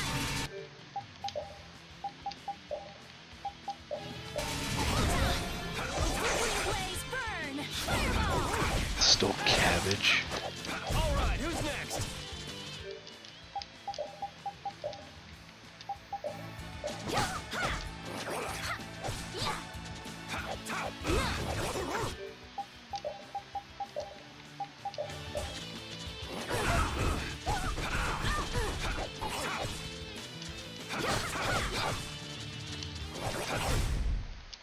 Flickering blaze, burn. Fireball. Stole cabbage. All right, who's next?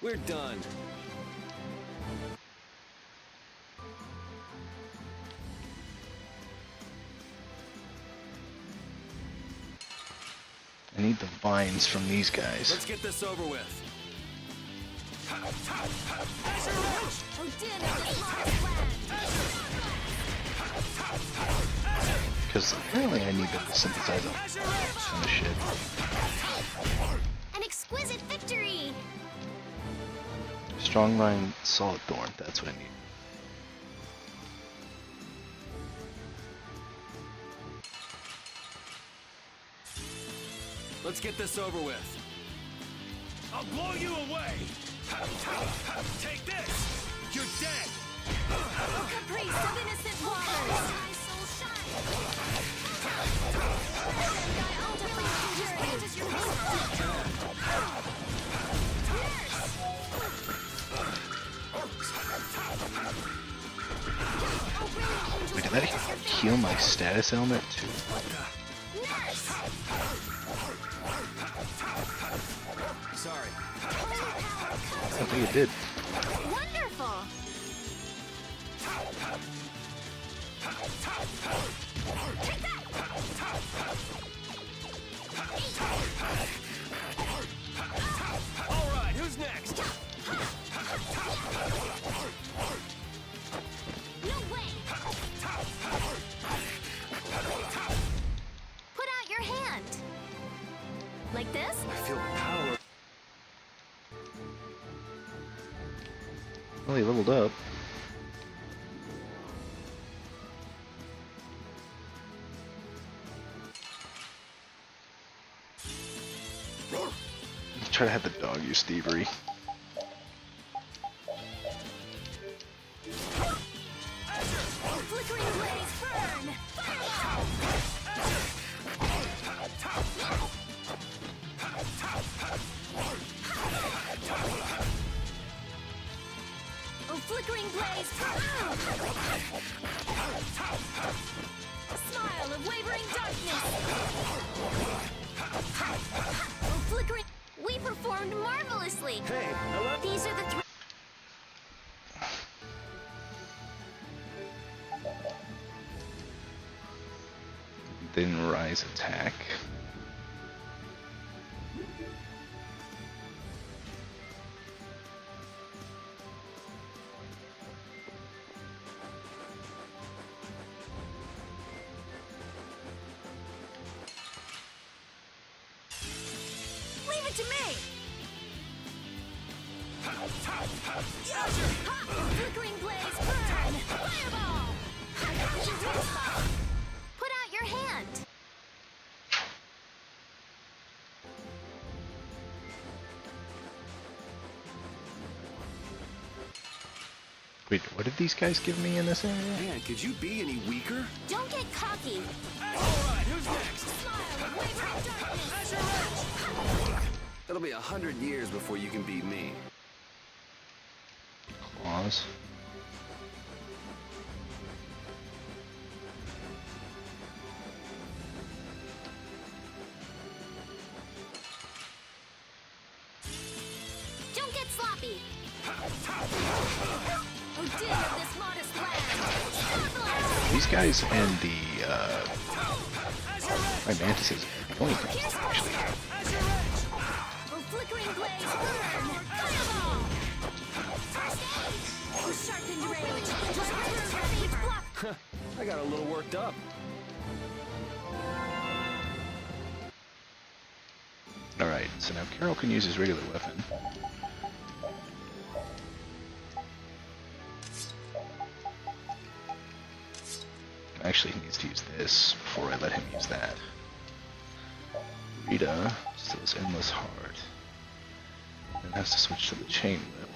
We're done. I need the vines from these guys. Let's get this over with. Because apparently I need them to synthesize a ton of shit. An exquisite victory. Strong vine, solid thorn, that's what I need. Let's get this over with. I'll blow you away. Take this. You're dead. Oh, caprice of innocent waters. My soul shines. I ultimately endure your Wait, did that heal my status element too? Sorry. I think it did. Wonderful. Take that. All right, who's next? No way. Put out your hand. Like this? I feel power. Well, he leveled up. Let's try to have the dog use thievery. Flickering blaze burn! Oh, flickering blaze burn! Smile of wavering darkness! Oh, flickering... We performed marvelously! Hey, hello? These are the three... Then rise attack. Leave it to me! Flickering blaze burn! Fireball! Put out your hand! Wait, what did these guys give me in this area? Man, could you be any weaker? Don't get cocky! Alright, who's next? Smile of wavering darkness! It'll be 100 years before you can beat me. Claws. Don't get sloppy! Oh dear, this modest land! These guys and the my mantises are going for Pierce actually. Oh, flickering blaze burn! Fireball! First aid! Oh, sharpened rage! Block! I got a little worked up. Alright, so now Carol can use his regular weapon. Actually, he needs to use this before I let him use that. Rita still has Endless Heart. Then has to switch to the Chain Whip.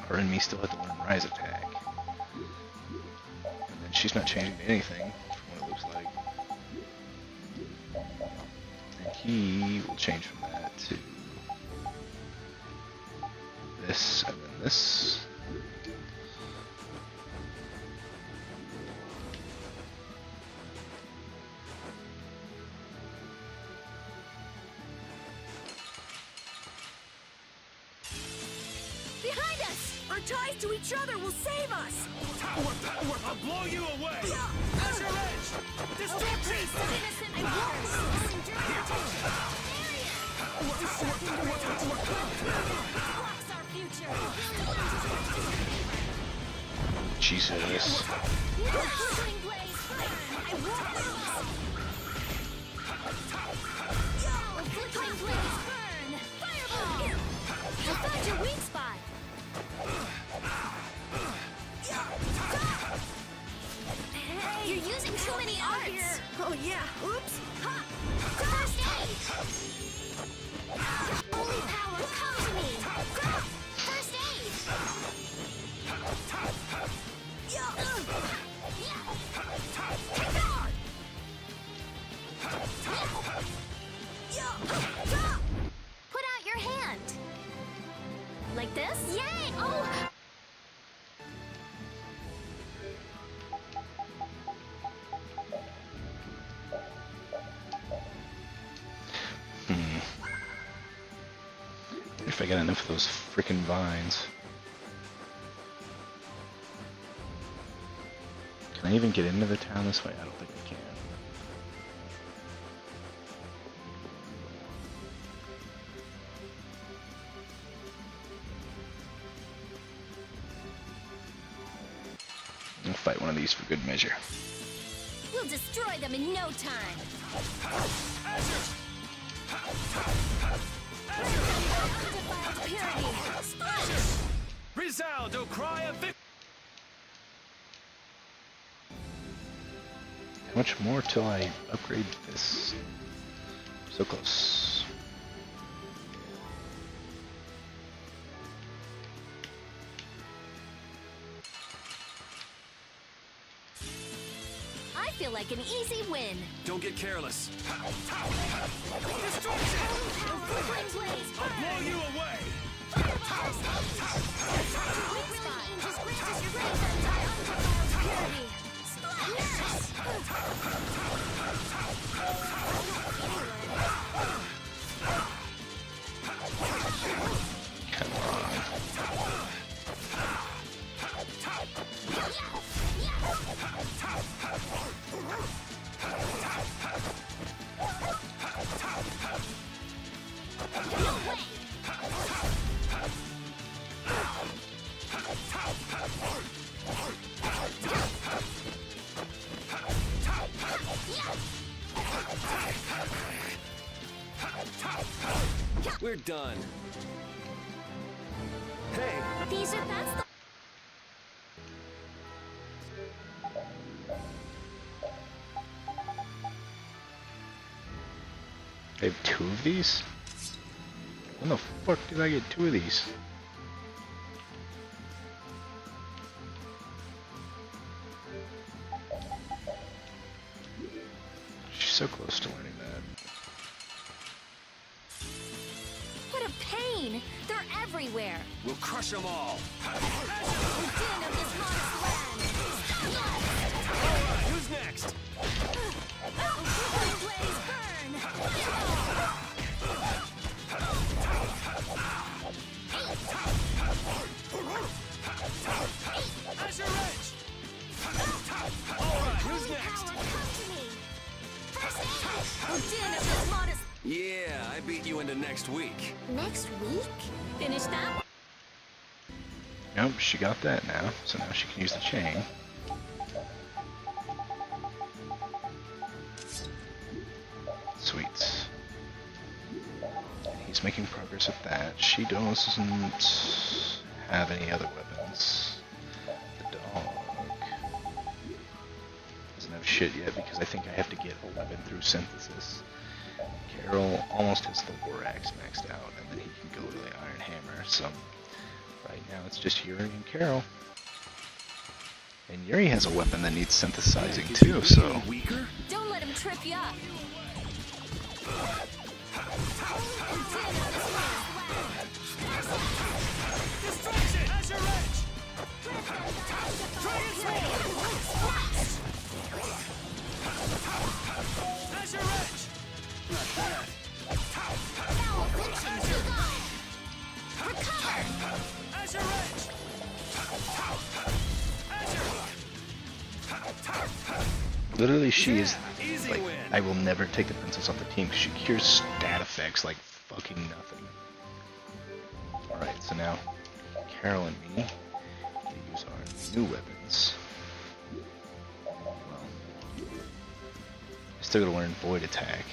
Her and me still have to learn Rise Attack. And then she's not changing to anything, from what it looks like. And he will change from that to this, and then this. Behind us! Our ties to each other will save us! I'll blow you away! Azure Edge! Destruction! Innocent and blocks our future! Jesus. Flickering blaze burn! I want this! Flickering blaze burn! Fireball! I found your weak spot! Hey, you're using too many arts! Oh yeah, oops! Ha! First aid! Holy power, come to me! First aid! Put out your hand! Like this? Yay! Oh! If I get enough of those freaking vines. Can I even get into the town this way? I don't think I can. I'll fight one of these for good measure. We'll destroy them in no time! Undefiled purity! child will cry a victory. How much more till I upgrade this? So close. I feel like an easy win. Don't get careless. Flame blaze, I'll blow you away. Just glances your grace undefiled purity. Splash! Come on. We're done. Hey, These are that's the I have 2 of these? When the fuck did I get 2 of these? She's so close to learning that. what a pain! They're everywhere. we'll crush them all. The din of this monstrous land. All right, who's next? Flame blaze, burn! Azure Edge. All right, who's next? Power, come to me. First aid! The din of this monstrous... Yeah, I beat you into next week. Next week? Finish that? Nope, she got that now, so now she can use the chain. Sweet. He's making progress with that. She doesn't have any other weapons. The dog doesn't have shit yet because I think I have to get a weapon through synthesis. Carol almost has the War Axe maxed out, and then he can go to the Iron Hammer. So right now it's just Yuri and Carol. And Yuri has a weapon that needs synthesizing too, so... Weaker? Don't let him trip you up. Destruction! Azure Edge. Dragon Sword. Azure Edge. Not bad. Malediction, you gone. Recover. Azure Edge. Literally, she is Easy like, win. I will never take the princess off the team because she cures stat effects like fucking nothing. Alright, so now Carol and me can use our new weapons. Well, I still gotta learn Void Attack.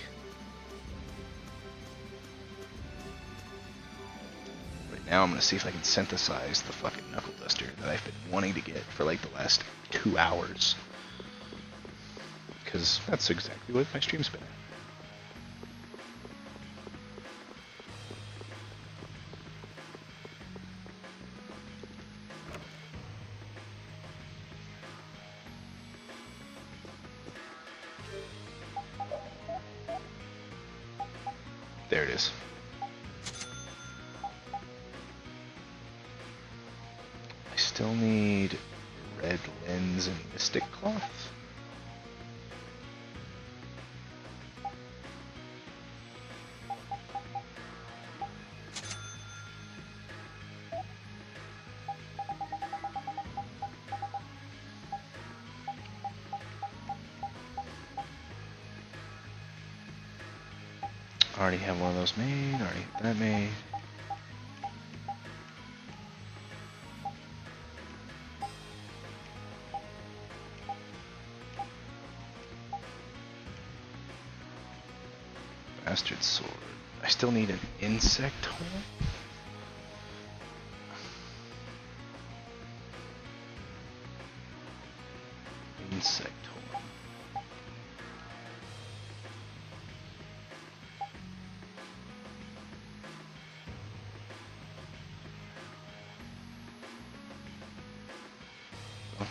Right now I'm gonna see if I can synthesize the fucking Knuckle Duster that I've been wanting to get for like the last 2 hours. Because that's exactly what my stream's been at. There it is. I still need red lens and mystic cloth. Already have one of those made, already have that made. Bastard sword. I still need an insect hole?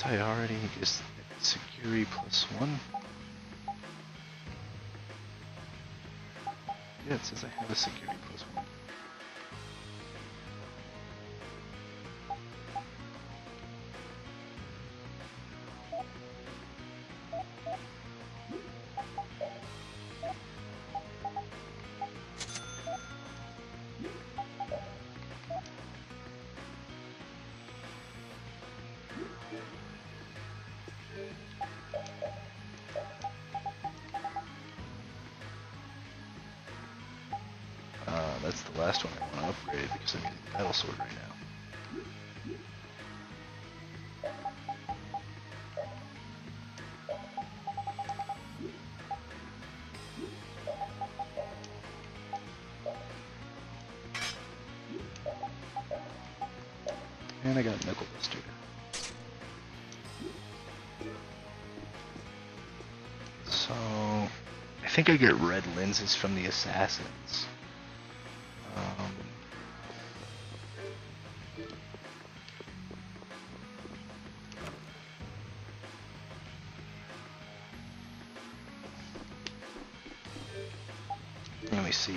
Didn't I already get Security +1? Yeah, it says I have a Security +1. That's the last one I want to upgrade because I'm using the Battle Sword right now. And I got Knuckle Buster. So, I think I get red lenses from the assassins. Let me see.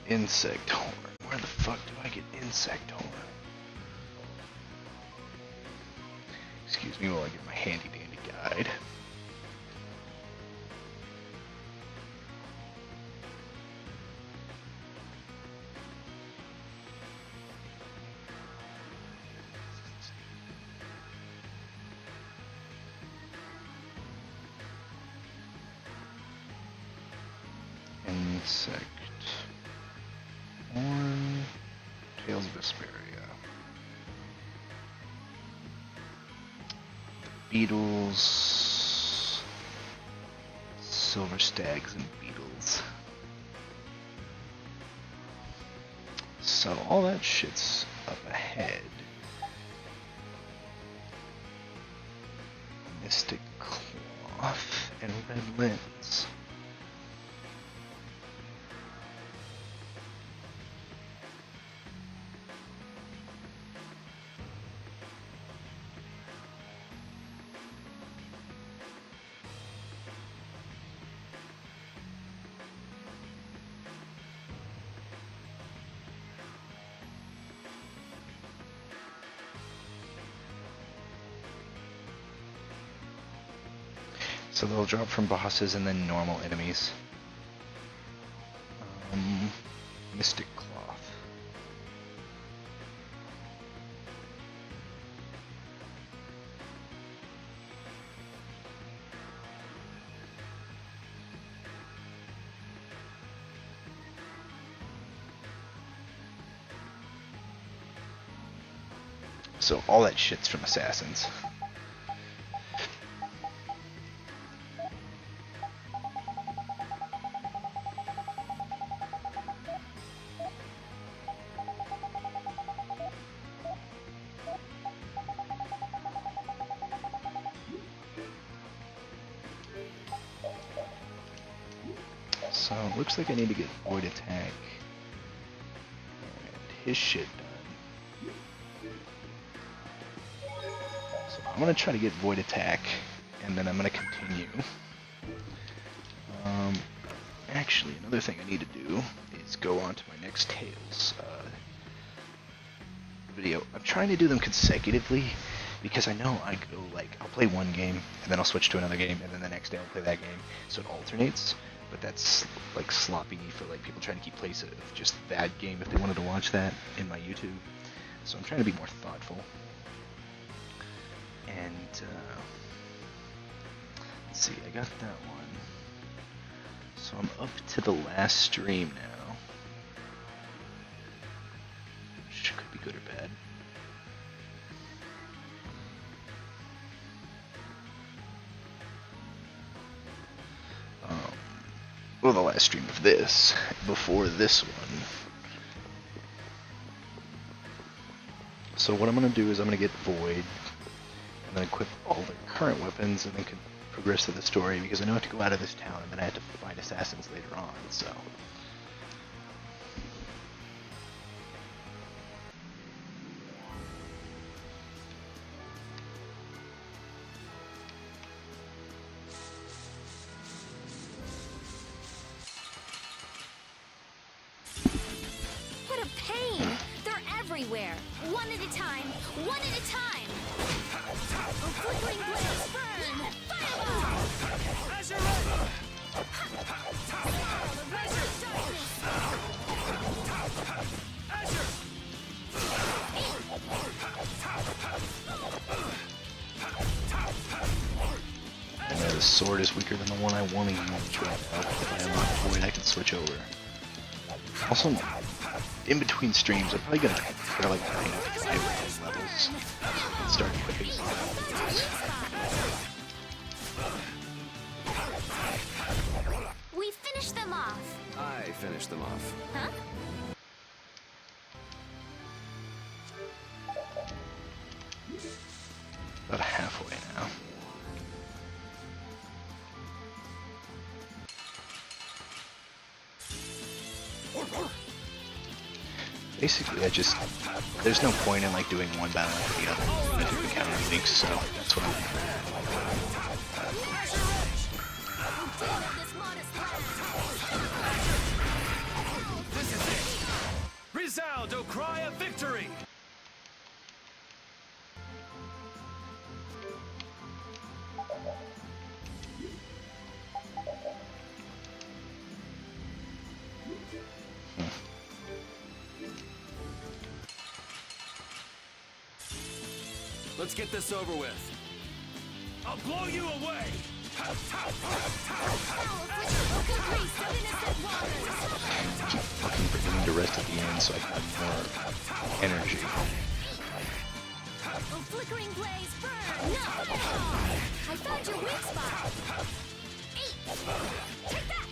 Insect horn. Where the fuck do I get insect horn? Excuse me while I get my handy dandy guide. Insect horn, tails of Vesperia. Beetles, silver stags and beetles. So all that shit's up ahead. Mystic cloth and red lens. So they'll drop from bosses and then normal enemies. Mystic cloth. So all that shit's from assassins. So it looks like I need to get Void Attack and his shit done. So I'm gonna try to get Void Attack, and then I'm gonna continue. Actually, another thing I need to do is go on to my next Tales video. I'm trying to do them consecutively because I know I go like I'll play one game and then I'll switch to another game and then the next day I'll play that game, so it alternates. But that's like sloppy for like people trying to keep pace of just that game if they wanted to watch that in my YouTube. So I'm trying to be more thoughtful. And let's see, I got that one. So I'm up to the last stream now, which could be good or bad. Well, the last stream of this, before this one. So what I'm going to do is I'm going to get Void, and then equip all the current weapons, and then progress of the story because I know I have to go out of this town and then I have to find assassins later on, so. What a pain! They're everywhere! One at a time! One at a time! A flickering blaze burn! Fireball! Azure! The rise of darkness! Azure! I know the sword is weaker than the one I want to use right now. If I unlock Void, I can switch over. Also, in between streams, I'm probably gonna try like 9 to 5 levels and start quickly. We finished them off! I finished them off. Huh? About halfway now. Basically, there's no point in like doing one battle after the other. I do the counter links, so that's what I'm doing. This is it! Resound, O cry of victory! Let's get this over with. I'll blow you away! Keep fucking forgetting to rest at the end so I have more energy. Flickering blaze burn! No! I found your weak spot! 8! Take that!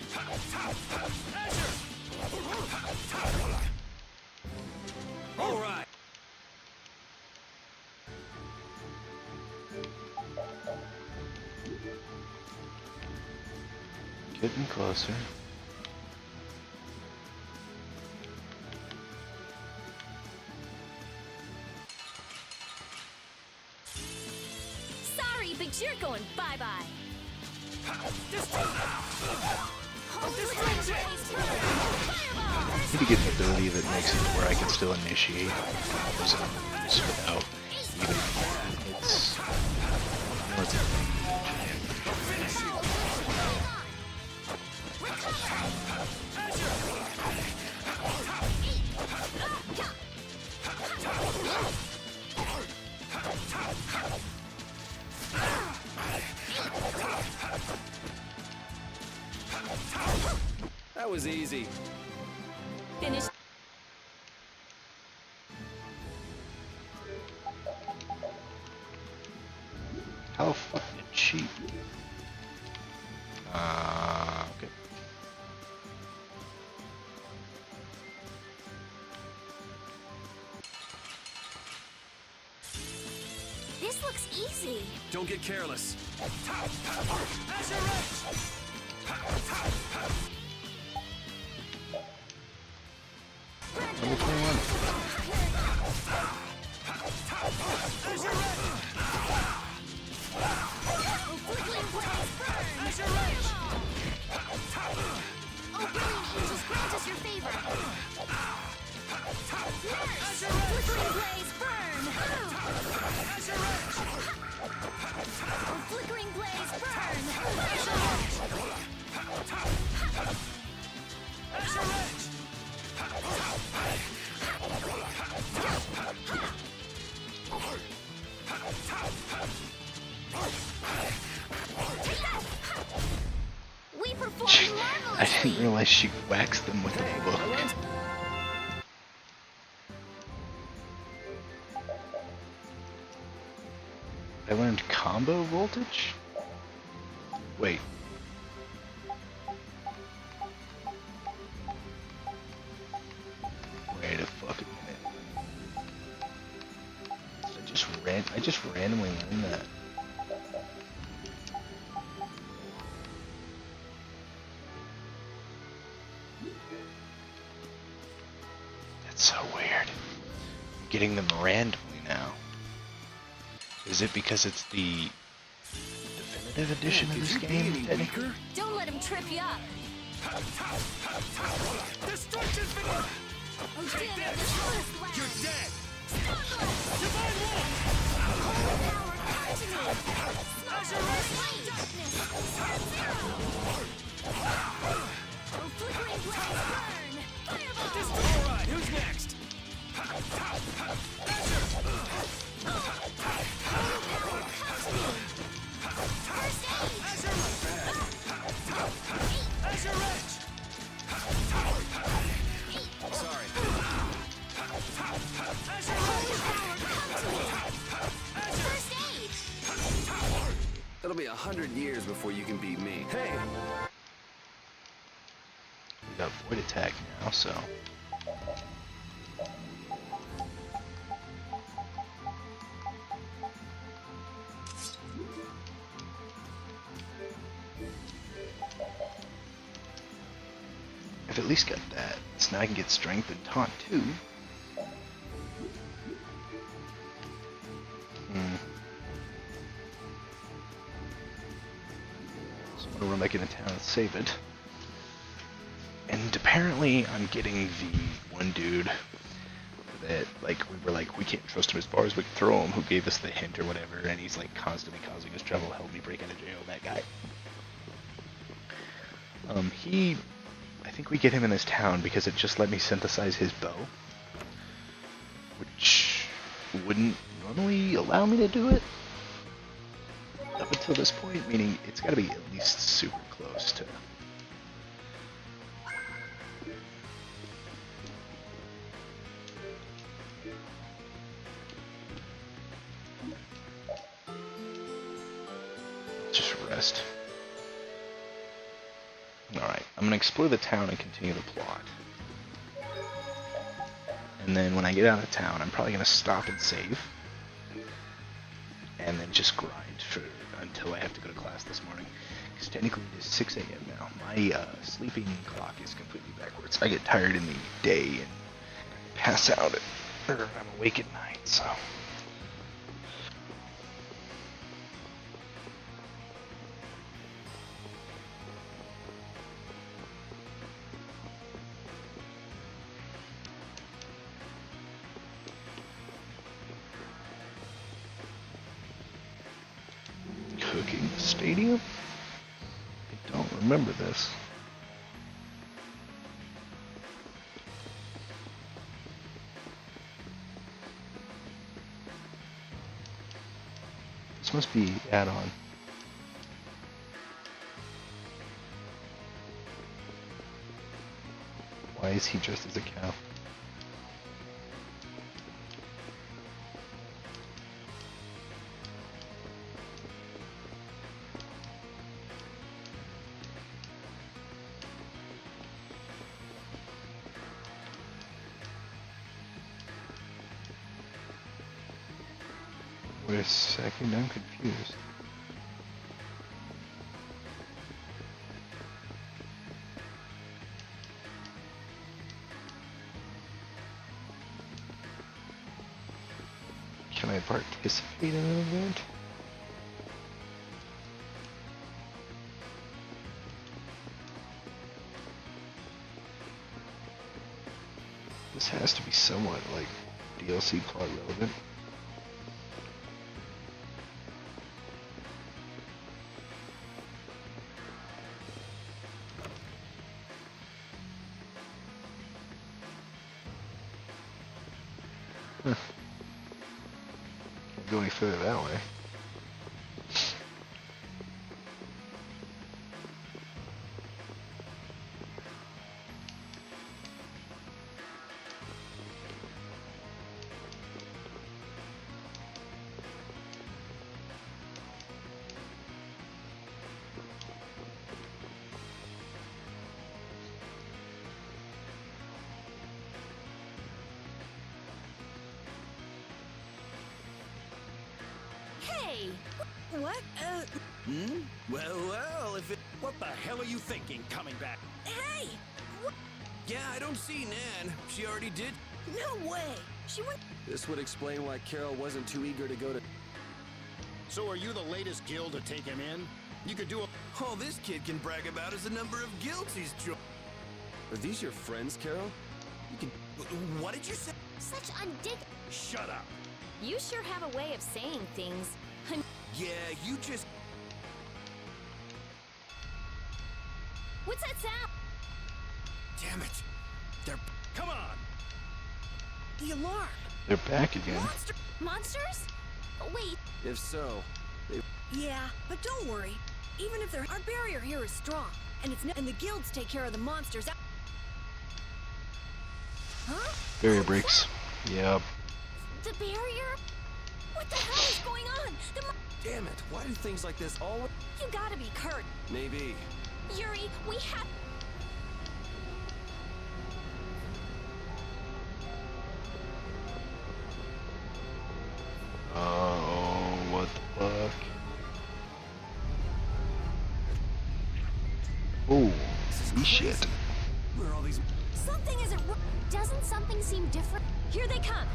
All right. Getting closer. Sorry, but you're going bye-bye. I need to get an ability that makes it where I can still initiate those moves without even hits. That was easy. Finish. How fucking cheap. Okay. This looks easy. Don't get careless. Level 21. Oh, brilliant angels, grant us your favor. Nurse! Flickering blaze, burn! Oh, flickering blaze, burn! We performed I marvelously! didn't realize she waxed them with a book. I learned combo voltage? Wait. Wait a fucking minute. I just randomly learned that. getting them randomly now. Is it because it's the definitive edition of this game? Technically? Don't let him trip you up. Destruction finger! Oh, damn it, this one is loud. You're dead! Divine Wolf! Power continuity! Azure Flame Darkness! Oh, flickering blaze burn! Fireball! Alright, who's next? First aid! Azure Edge! Sorry. First aid! It'll be 100 years before you can beat me. Hey! We got void attack now, so. I've at least got that, so now I can get strength and taunt too. So I'm gonna run back into town and save it. And apparently I'm getting the one dude that, like, we were like, we can't trust him as far as we can throw him, who gave us the hint or whatever, and he's like constantly causing us trouble, helped me break out of jail, that guy. I think we get him in this town because it just let me synthesize his bow, which wouldn't normally allow me to do it up until this point, meaning it's got to be at least super close to. Just rest. Alright, I'm going to explore the town and continue the plot. And then when I get out of town, I'm probably going to stop and save. And then just grind until I have to go to class this morning. Because technically it is 6 a.m. now. My sleeping clock is completely backwards. I get tired in the day and pass out or I'm awake at night, so. Cooking Stadium? I don't remember this. This must be add-on. Why is he dressed as a cow? Wait a second, I'm confused. Can I participate in an event? This has to be somewhat like DLC plot relevant. Huh. Can't go any further that way. Hey! What? Well, if it... What the hell are you thinking, coming back? Hey! Yeah, I don't see Nan. She already did. No way! She went. This would explain why Carol wasn't too eager to go to... So are you the latest guild to take him in? You could do a... All this kid can brag about is the number of guilds he's joined. Are these your friends, Carol? You can... What did you say? Such undig. Shut up. You sure have a way of saying things. Yeah, you just... What's that sound? Damn it. They're... Come on! The alarm! They're back again. Monsters? Wait, If so, Yeah, but don't worry. Even if our barrier here is strong, and and the guilds take care of the monsters. Huh? Barrier breaks. Yep. the barrier? What the hell is going on? Damn it, why do things like this always... You gotta be Kurt. Maybe. Yuri, we have... Oh, what the fuck? Oh, shit. Where are all these... Something isn't... Doesn't something seem different? Here they come.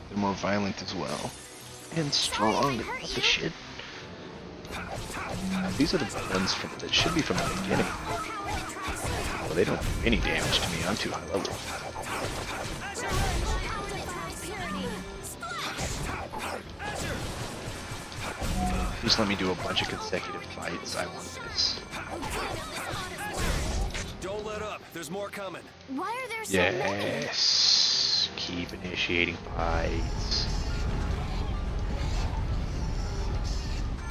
They're more violent as well. And strong. What the shit? These are the ones from that should be from the beginning. Well, they don't do any damage to me. I'm too high level. Just let me do a bunch of consecutive fights. I want this. Don't let up. There's more coming. Why are there so many? Yes. Keep initiating fights.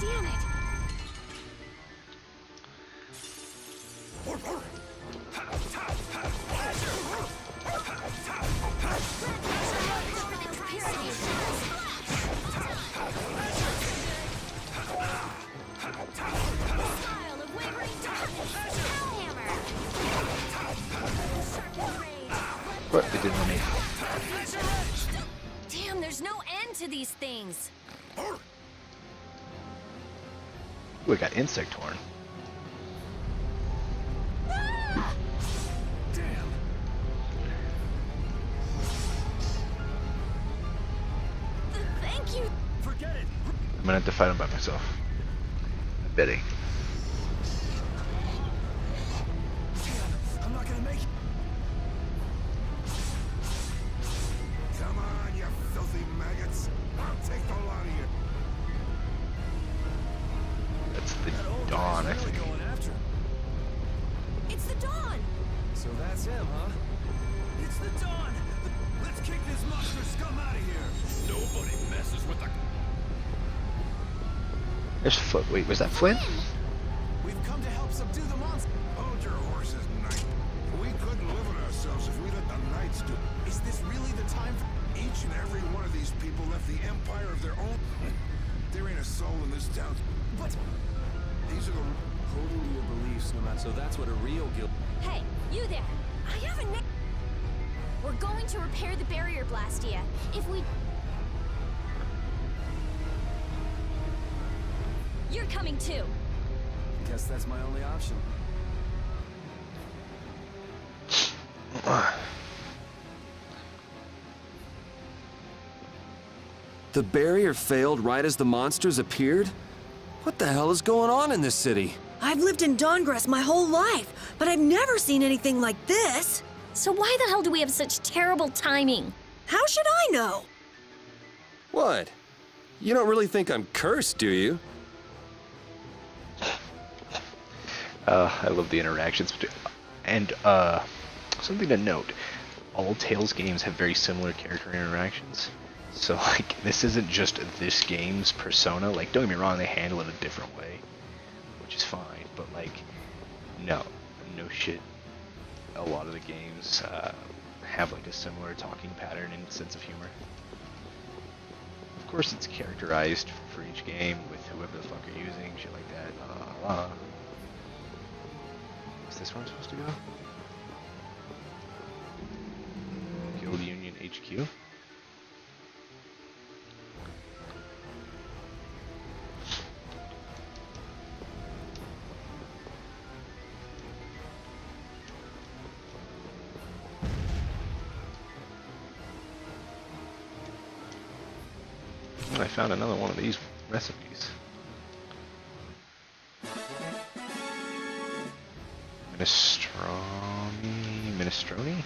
Damn it. What? It didn't let me. Damn, there's no end to these things. Ooh, I got insect horn. Thank you. Forget it. I'm gonna have to fight him by myself. I'm betting. I'm not gonna make it. Come on, you filthy maggots. I'll take the lot of you. That's the Dawn, I think. Going after him. It's the Dawn! So that's him, huh? It's the Dawn. Let's kick this monster scum out of here. Nobody messes with the... There's Foot. Wait, was that Flint? We've come to help subdue the monster. Hold your horses, Knight. We couldn't live with ourselves if we let the Knights do. Is this really the time for... Each and every one of these people left the empire of their own. There ain't a soul in this town. But these are the... Holding to your beliefs, no matter. So that's what a real guild... Hey, you there. I haven't... We're going to repair the barrier, Blastia. If we... You're coming too. Guess that's my only option. The barrier failed right as the monsters appeared? What the hell is going on in this city? I've lived in Dawngrass my whole life, but I've never seen anything like this. So why the hell do we have such terrible timing? How should I know? What? You don't really think I'm cursed, do you? I love the interactions between... And, something to note. All Tales games have very similar character interactions. So, like, this isn't just this game's persona. Like, don't get me wrong, they handle it a different way. Which is fine, but, like, no shit. A lot of the games, have, like, a similar talking pattern and sense of humor. Of course, it's characterized for each game with whoever the fuck you're using, shit like that. Is this where I'm supposed to go? Guild Union HQ? I found another one of these recipes. Minestrone?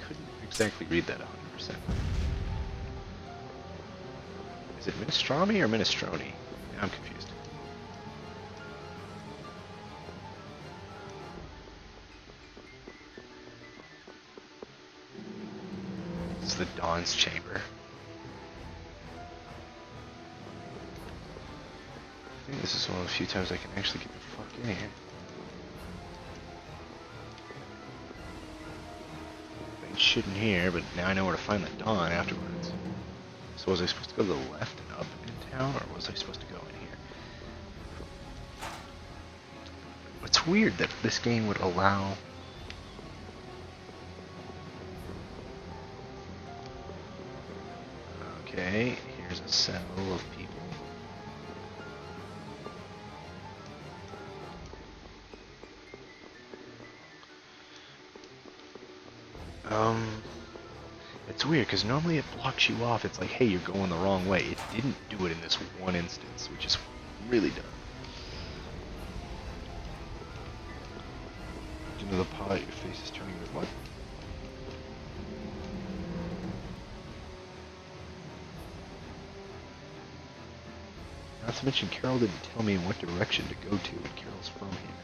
Couldn't exactly read that 100%. Is it minestrone or minestrone? I'm confused. It's the Dawn's Chamber. I think this is one of the few times I can actually get the fuck in here. Been shit in here, but now I know where to find the Dawn afterwards. So was I supposed to go to the left and up in town, or was I supposed to go in here? It's weird that this game would allow... Okay, here's a cell of people. It's weird because normally it blocks you off. It's like, hey, you're going the wrong way. It didn't do it in this one instance, which is really dumb. Into the pot, your face is turning red. What? Not to mention, Carol didn't tell me in what direction to go to, and Carol's from here.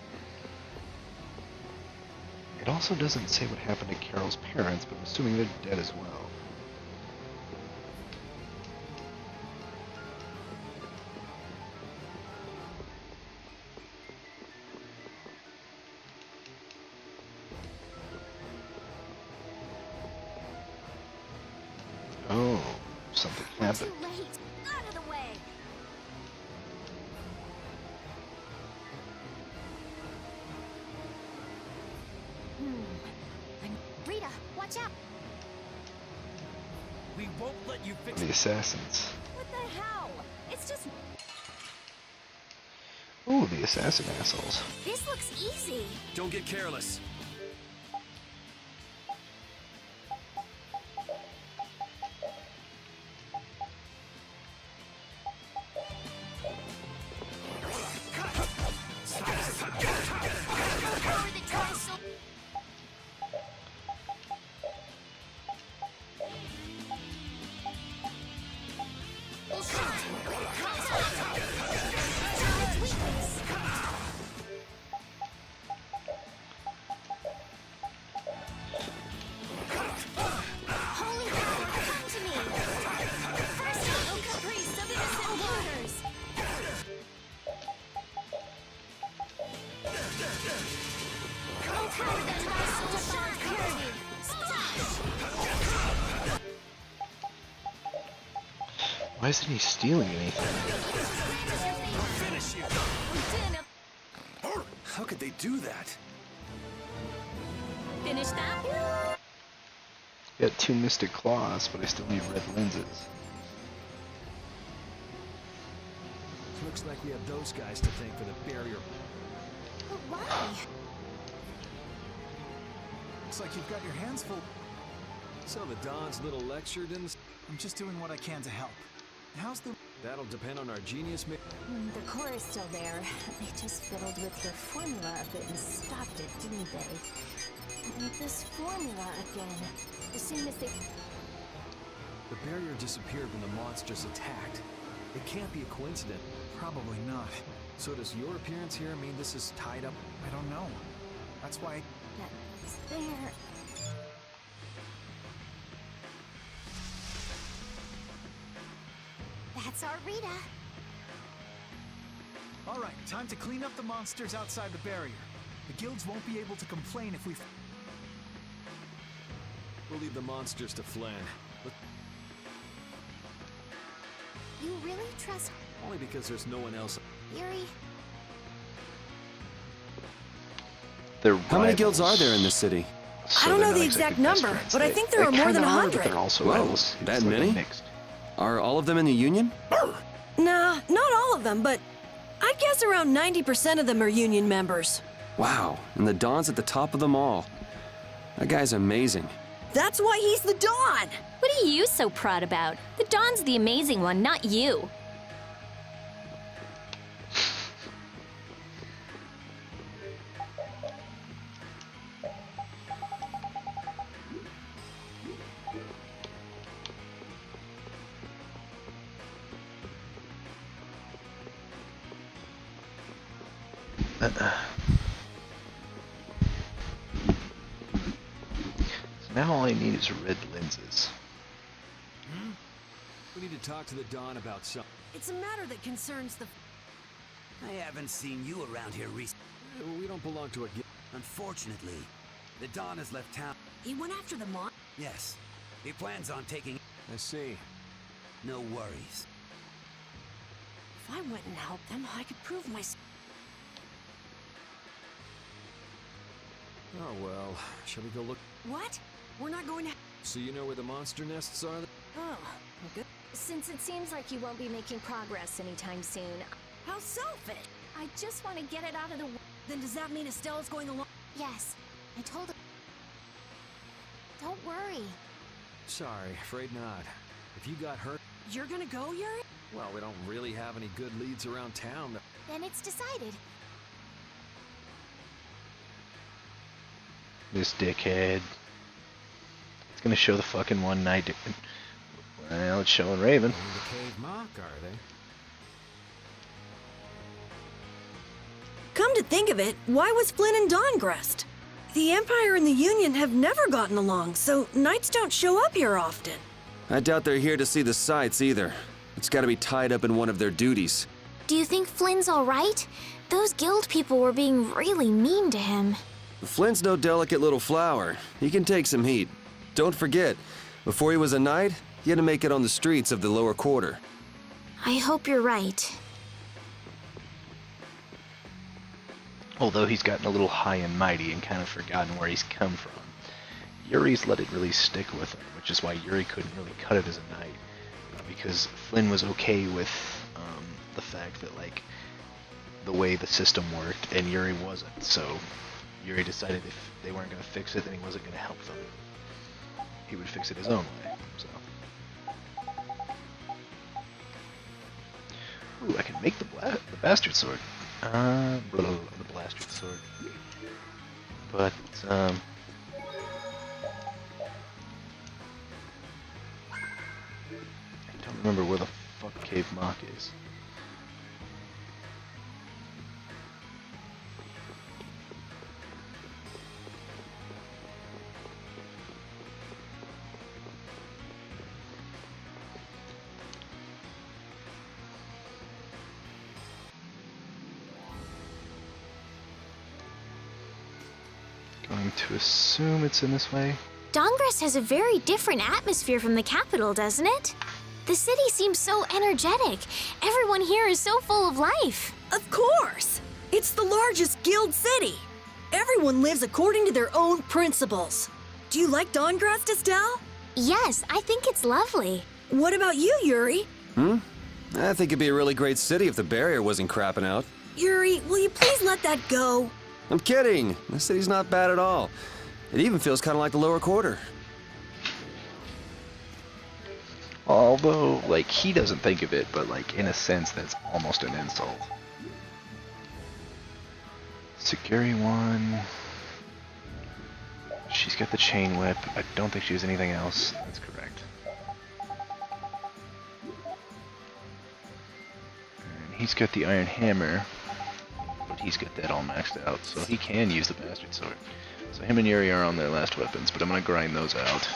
It also doesn't say what happened to Carol's parents, but I'm assuming they're dead as well. Oh, something happened. Too late. Out of the way. Rita, watch out. We won't let you fix The assassins. What the hell? It's just... Oh, the assassin assholes. This looks easy. Don't get careless. Why isn't he stealing anything? How could they do that? Finish that? Got 2 mystic claws, but I still need red lenses. Looks like we have those guys to thank for the barrier. But why? Looks like you've got your hands full. So the Don's little lecture didn't... I'm just doing what I can to help. How's the... That'll depend on our genius The core is still there. They just fiddled with the formula a bit and stopped it, didn't they? And this formula again. As soon as they... The barrier disappeared when the monsters attacked. It can't be a coincidence. Probably not. So does your appearance here mean this is tied up? I don't know. That's why... That's there. That's our Rita. All right, time to clean up the monsters outside the barrier. The guilds won't be able to complain if we... We'll leave the monsters to Flan. But You really trust only because there's no one else. Yuri? They're How many guilds are there in this city? I don't know the exact number, but I think there are more than 100. They're also Whoa, rivals. that It's like many? mixed. Are all of them in the Union? Nah, not all of them, but I'd guess around 90% of them are Union members. Wow, and the Don's at the top of them all. That guy's amazing. That's why he's the Dawn! What are you so proud about? The Dawn's the amazing one, not you. So now all I need is red lenses. We need to talk to the Dawn about something. It's a matter that concerns the... I haven't seen you around here recently. We don't belong to a guild. Unfortunately, the Dawn has left town. He went after the mon... Yes, he plans on taking... I see. No worries. If I went and helped them, I could prove myself. Oh well, shall we go look? What? We're not going to... So you know where the monster nests are? Oh, good. Since it seems like you won't be making progress anytime soon, How selfish! I just want to get it out of the way. Then does that mean Estelle's going along? Yes, I told her. Don't worry. Sorry, afraid not. If you got hurt, You're gonna go, Yuri? well, we don't really have any good leads around town. Then it's decided. This dickhead. It's gonna show the fucking one night. Well, it's showing Raven. In the cave mock, are they? Come to think of it, why was Flynn and Dawngrest? The Empire and the Union have never gotten along, so knights don't show up here often. I doubt they're here to see the sights either. It's gotta be tied up in one of their duties. Do you think Flynn's all right? Those guild people were being really mean to him. Flynn's no delicate little flower. He can take some heat. Don't forget, before he was a knight, he had to make it on the streets of the lower quarter. I hope you're right. Although he's gotten a little high and mighty and kind of forgotten where he's come from. Yuri's let it really stick with him, which is why Yuri couldn't really cut it as a knight. Because Flynn was okay with the fact that, like, the way the system worked, and Yuri wasn't. So Yuri decided if they weren't going to fix it, then he wasn't going to help them. He would fix it his own way. So, ooh, I can make the bastard sword. The bastard sword. But I don't remember where the fuck Cave Mock is. Going to assume it's in this way. Dawngrest has a very different atmosphere from the capital, doesn't it? The city seems so energetic. Everyone here is so full of life. Of course! It's the largest guild city. Everyone lives according to their own principles. Do you like Dawngrest, Estelle? Yes, I think it's lovely. What about you, Yuri? I think it'd be a really great city if the barrier wasn't crapping out. Yuri, will you please let that go? I'm kidding. The city's not bad at all. It even feels kind of like the lower quarter. Although, like, he doesn't think of it, but, like, in a sense, that's almost an insult. Security 1. She's got the chain whip. I don't think she has anything else. That's correct. And he's got the iron hammer, but he's got that all maxed out, so he can use the bastard sword. So him and Yuri are on their last weapons, but I'm gonna grind those out.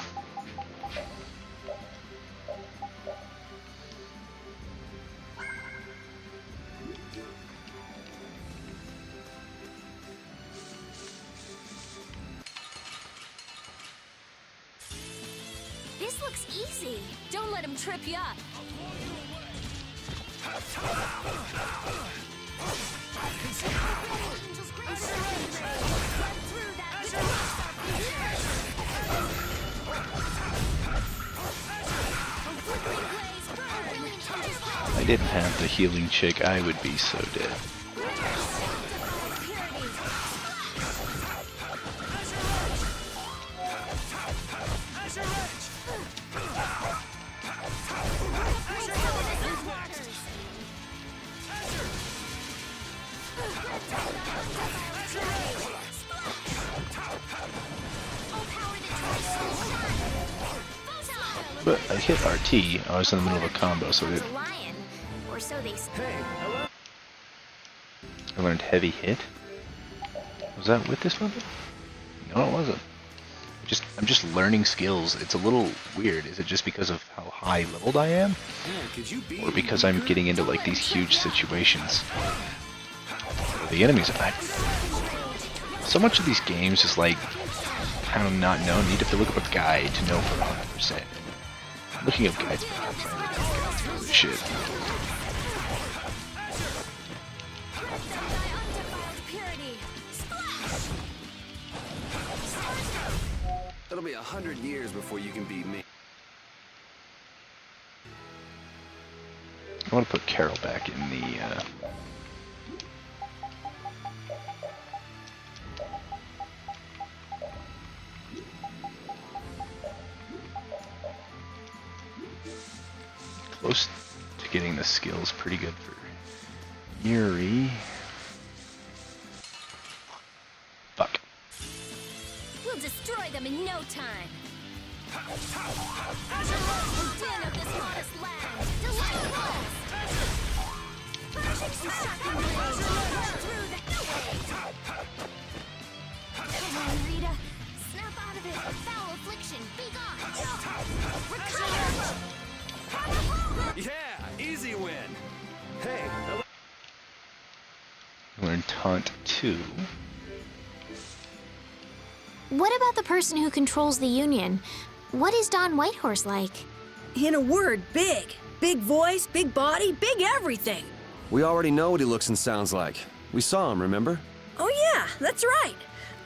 This looks easy. Don't let him trip you up. If I didn't have the healing chick, I would be so dead. But I hit RT. I was in the middle of a combo, so it, lion, or so they say. Hey, hello? I learned heavy hit. Was that with this weapon? No, it wasn't. I'm just learning skills. It's a little weird. Is it just because of how high leveled I am? Or because I'm getting into like these huge situations? The enemies are so much of these games is like kind of not known. You need to look up a guide to know for 100%. Looking up guides for shit. It'll be 100 years before you can beat me. I want to put Carol back in the close to getting the skills pretty good for Mire. Fuck. We'll destroy them in no time. Den of this modest land, delight us. Shocking blades through the Come on, Rita. Snap out of it. Foul affliction. Be gone. Recover. Yeah, easy win. Hey, hello? Learn Taunt 2. What about the person who controls the Union? What is Don Whitehorse like? In a word, big. Big voice, big body, big everything. We already know what he looks and sounds like. We saw him, remember? Oh yeah, that's right.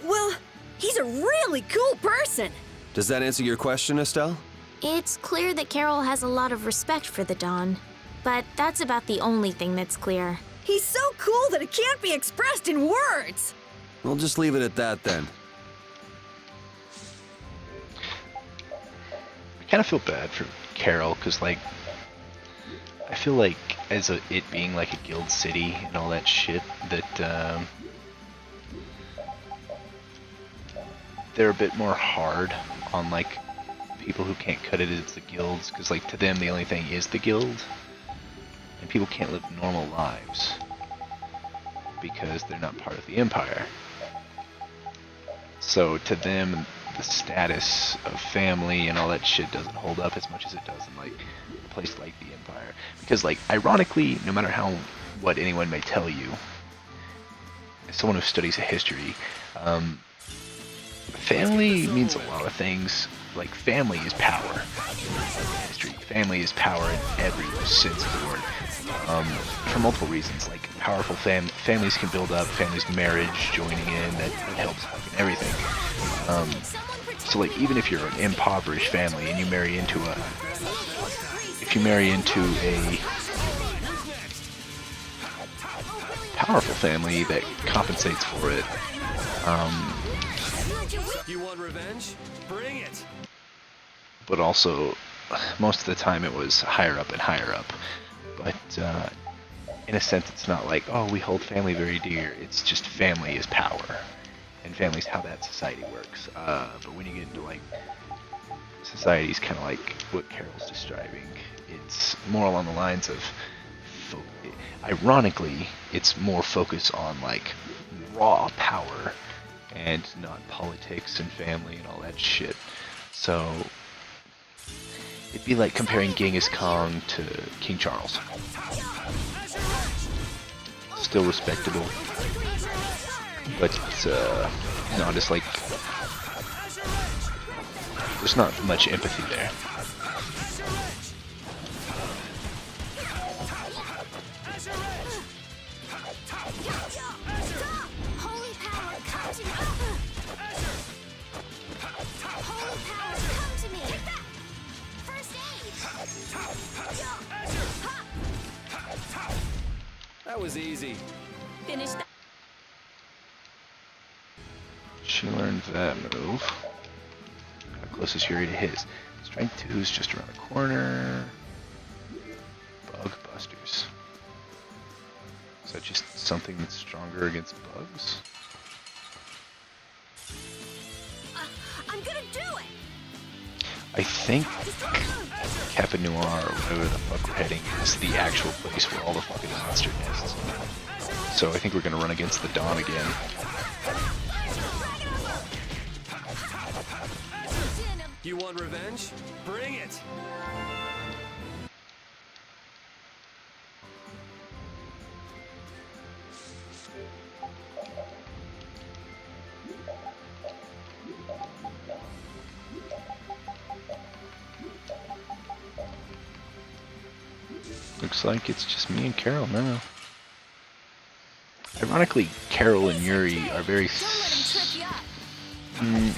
Well, he's a really cool person. Does that answer your question, Estelle? It's clear that Carol has a lot of respect for the Don, but that's about the only thing that's clear. He's so cool that it can't be expressed in words. We'll just leave it at that then. I kind of feel bad for Carol because, like, I feel like as it being like a guild city and all that shit, that they're a bit more hard on like people who can't cut it as the guilds, because like to them the only thing is the guild, and people can't live normal lives because they're not part of the Empire. So to them, the status of family and all that shit doesn't hold up as much as it does in like a place like the Empire. Because like ironically, no matter what anyone may tell you, as someone who studies history, family means a lot of things. Like family is power. History, family is power in every sense of the word. For multiple reasons, like powerful families can build up, families' marriage joining in, that helps fucking everything. So like even if you're an impoverished family and you marry into a powerful family that compensates for it, You want revenge? Bring it! but also most of the time it was higher up and higher up. But in a sense it's not like, oh, we hold family very dear. It's just family is power, and family's how that society works. But when you get into like societies kind of like what Carol's describing, it's more along the lines of ironically it's more focused on like raw power and not politics and family and all that shit. So it'd be like comparing Genghis Khan to King Charles. Still respectable, but no, just like there's not much empathy there. Holy power, come to me! Holy power, come to me! Take that! First aid! That was easy. Finish that. She learned that move. How close is Yuri to his? Strength 2 is just around the corner. Bug busters. Is that just something that's stronger against bugs? I'm gonna do it! I think Cafe Noir, or whatever the fuck we're heading, is the actual place where all the fucking monster nests. So I think we're gonna run against the Dawn again. You want revenge? Bring it! Looks like it's just me and Carol now. Ironically, Carol and Yuri are very...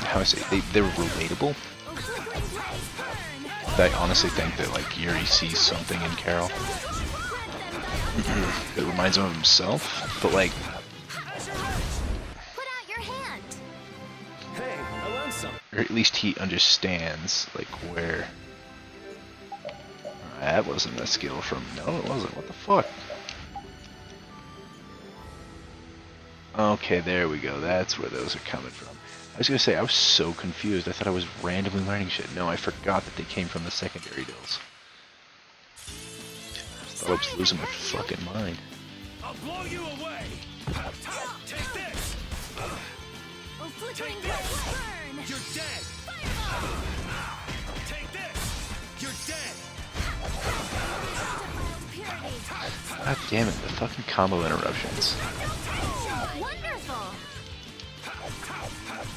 how I say, they're relatable. I honestly think that like Yuri sees something in Carol that reminds him of himself, but like... Put out your hand! Hey, I learned something. Or at least he understands like where... That wasn't a skill from... No, it wasn't. What the fuck? Okay, there we go. That's where those are coming from. I was gonna say, I was so confused. I thought I was randomly learning shit. No, I forgot that they came from the secondary bills. I thought I was losing my fucking mind. I'll blow you away! Take this! Oh, flickering blaze, burn! You're dead! Fireball! Take this! You're dead! Defiled purity! God damn it, the fucking combo interruptions. Wonderful!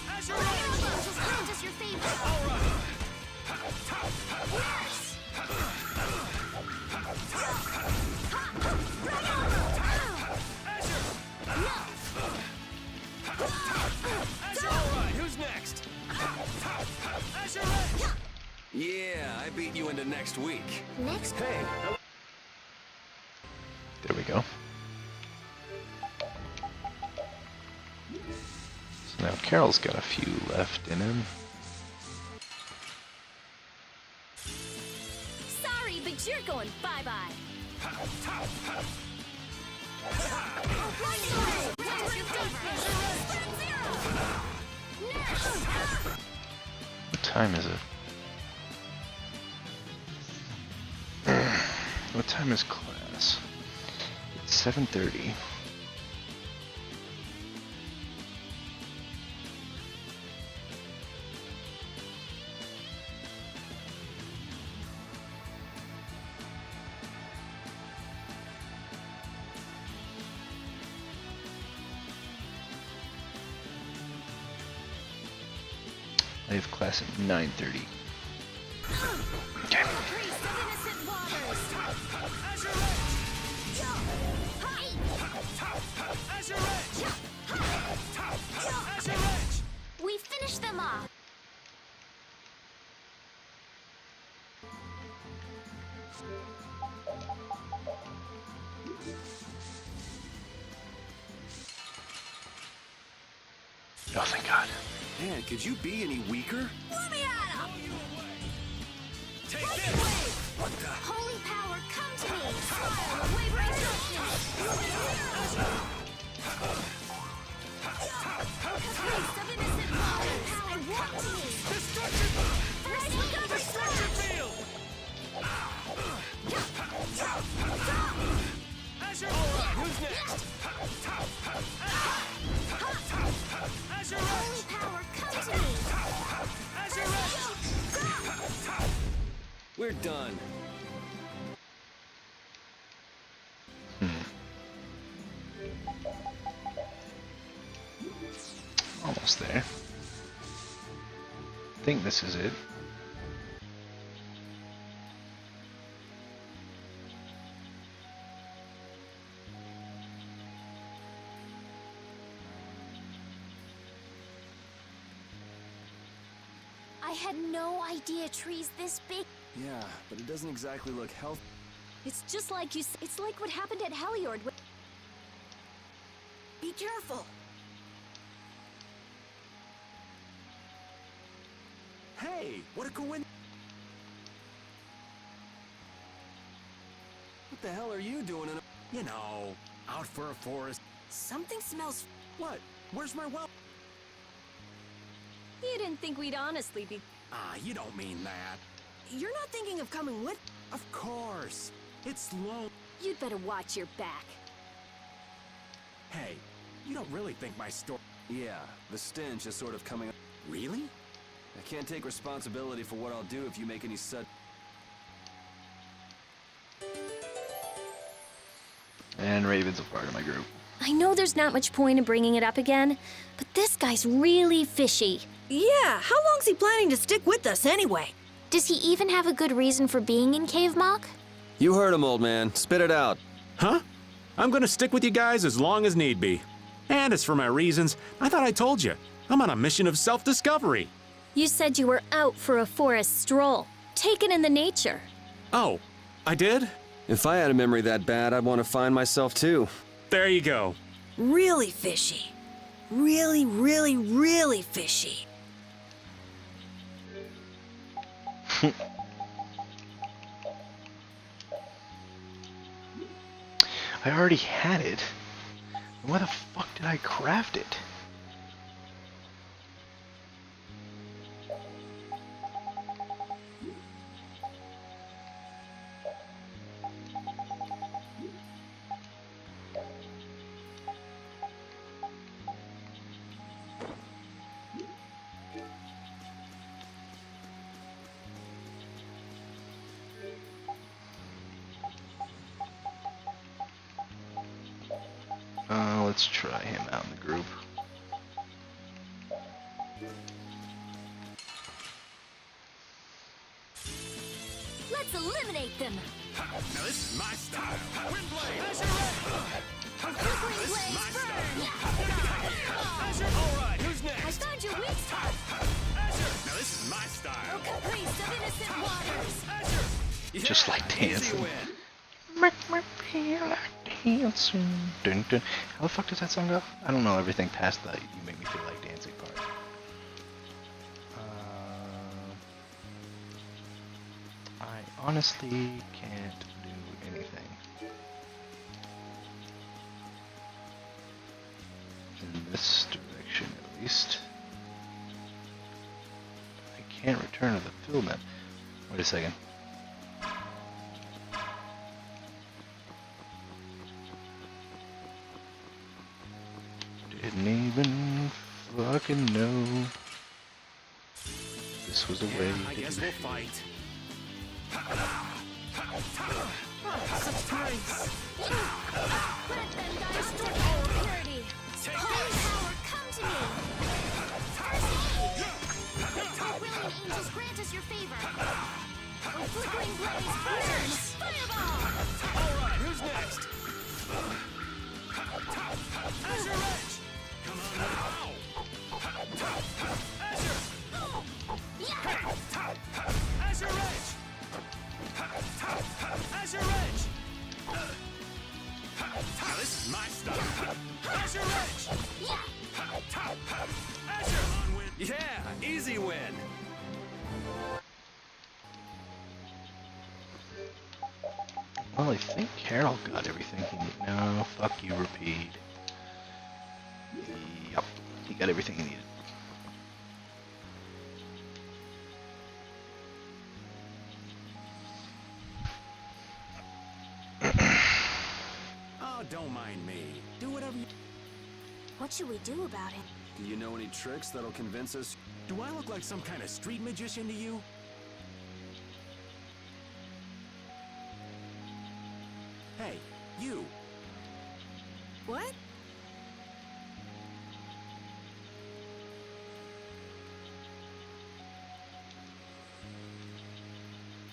Azure Fire Edge! elbows as hard as your favorite! Alright! Yes! Azure! Alright, who's next? Azure Edge! Yeah, I beat you into next week. Next Hey! There we go. So now Carol's got a few left in him. Sorry, but you're going bye-bye. What time is it? What time is class? It's 7:30. I have class at 9:30. Okay. We finished them off. Oh, thank God. Man, could you be any weaker? Let me at 'em! Take this! What the? Holy power, come to me! Fire, wavering darkness! Caprice of innocent waters! Power, come to me! Destruction! First recovery Destruction slash! field! Azure! Alright, who's next? Azure Holy Edge! power, come to me! Azure Edge! We're done. Almost there. I think this is it. I had no idea trees this big. Yeah, but it doesn't exactly look healthy. It's just like you. It's like what happened at Heliord. Be careful. Hey, what a coincidence! What the hell are you doing in a... You know, out for a forest. Something smells. What? Where's my well? You didn't think we'd honestly be... Ah, you don't mean that. You're not thinking of coming with? Of course. It's low. You'd better watch your back. Hey, you don't really think my story... Yeah, the stench is sort of coming up. Really? I can't take responsibility for what I'll do if you make any And Raven's a part of my group. I know there's not much point in bringing it up again, but this guy's really fishy. Yeah, how long's he planning to stick with us anyway? Does he even have a good reason for being in Cave Mock? You heard him, old man. Spit it out. Huh? I'm gonna stick with you guys as long as need be. And as for my reasons, I thought I told you. I'm on a mission of self-discovery. You said you were out for a forest stroll, taken in the nature. Oh, I did? If I had a memory that bad, I'd want to find myself too. There you go. Really fishy. Really, really, really fishy. I already had it. Why the fuck did I craft it? Let's try him out in the group. Let's eliminate them. Now this is my style. Windblade! Flickering blaze burn. All right, who's I next? found your weak spot. Now this is my style. Caprice of innocent waters. Just like dancing. Easy win. Make me feel like dancing. Dun, dun. How the fuck does that song go? I don't know everything past the "you make me feel like dancing" part. I honestly can't do anything. In this direction, at least. I can't return to the field map. Wait a second. Didn't even fucking know this was a way I to guess do we'll shit. fight. Let them die destroy our purity. Holy power, come to me. Oh, willing angels, grant us your favor. Oh, flickering blaze burn. Fireball. All right, who's next? Azure Edge! Come on now! Azure! Azure Edge! Azure Edge! Now this is my style. Azure Edge! Azure on win. Yeah, easy win. Well, I think Carol got everything he needed. No, fuck you, Repeat. Yep, he got everything he needed. Oh, don't mind me. Do whatever you... What should we do about it? Do you know any tricks that'll convince us? Do I look like some kind of street magician to you? Hey, you. What?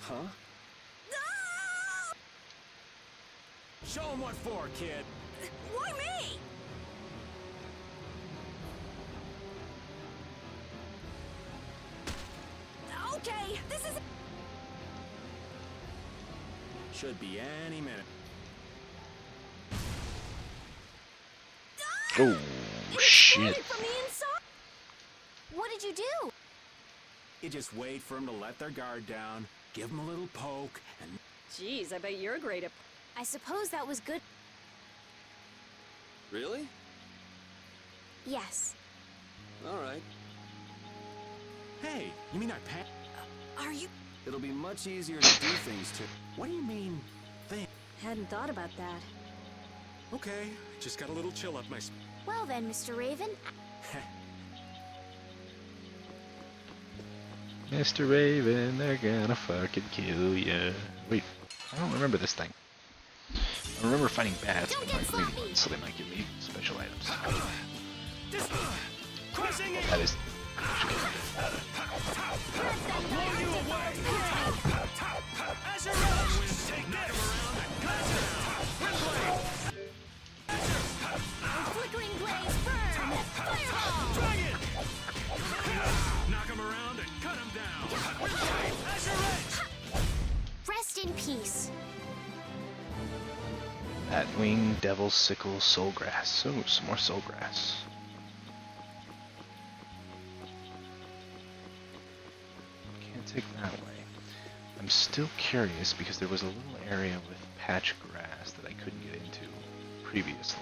Huh? Show 'em what for, kid. Why me? Okay, this is... Should be any minute. Oh, shit. From the inside. What did you do? You just wait for them to let their guard down, give them a little poke, and... Jeez, I bet you're great at... I suppose that was good. Really? Yes. All right. Hey, you mean I pat? Are you... It'll be much easier to do things to. What do you mean, thing? Hadn't thought about that. Okay, just got a little chill up my. Well then, Mr. Raven, Mr. Raven, they're gonna fucking kill ya. Wait, I don't remember this thing. I remember fighting bats, but not green ones, so they might give me special items. That is. flickering blaze burn! Fireball! Dragon! Knock him around and cut him down! Rest in peace. Batwing, Devil Sickle, Soulgrass. Oh, some more Soulgrass. Can't take that way. I'm still curious because there was a little area with patch grass that I couldn't get into previously.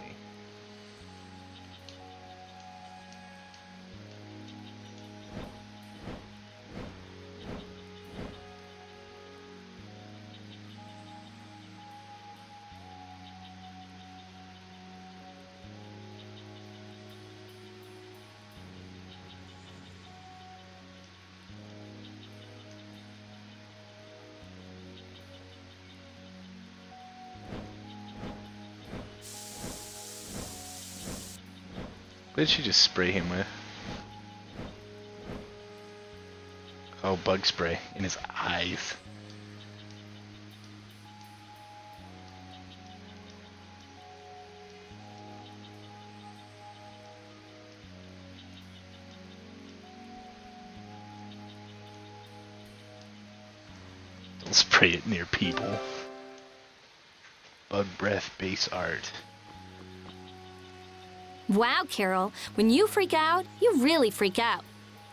What did she just spray him with? Oh, bug spray in his eyes. Don't spray it near people. Bug breath base art. Wow, Carol, when you freak out, you really freak out.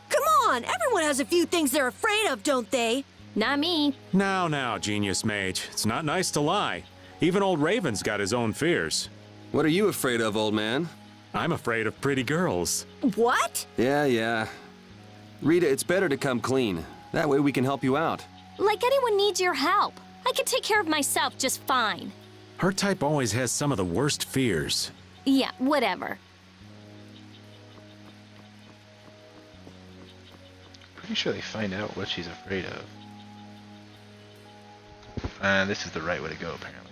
Come on, everyone has a few things they're afraid of, don't they? Not me. Now, Genius Mage. It's not nice to lie. Even old Raven's got his own fears. What are you afraid of, old man? I'm afraid of pretty girls. What? Yeah. Rita, it's better to come clean. That way we can help you out. Like anyone needs your help. I can take care of myself just fine. Her type always has some of the worst fears. Yeah, whatever. Pretty sure they find out what she's afraid of. This is the right way to go, apparently.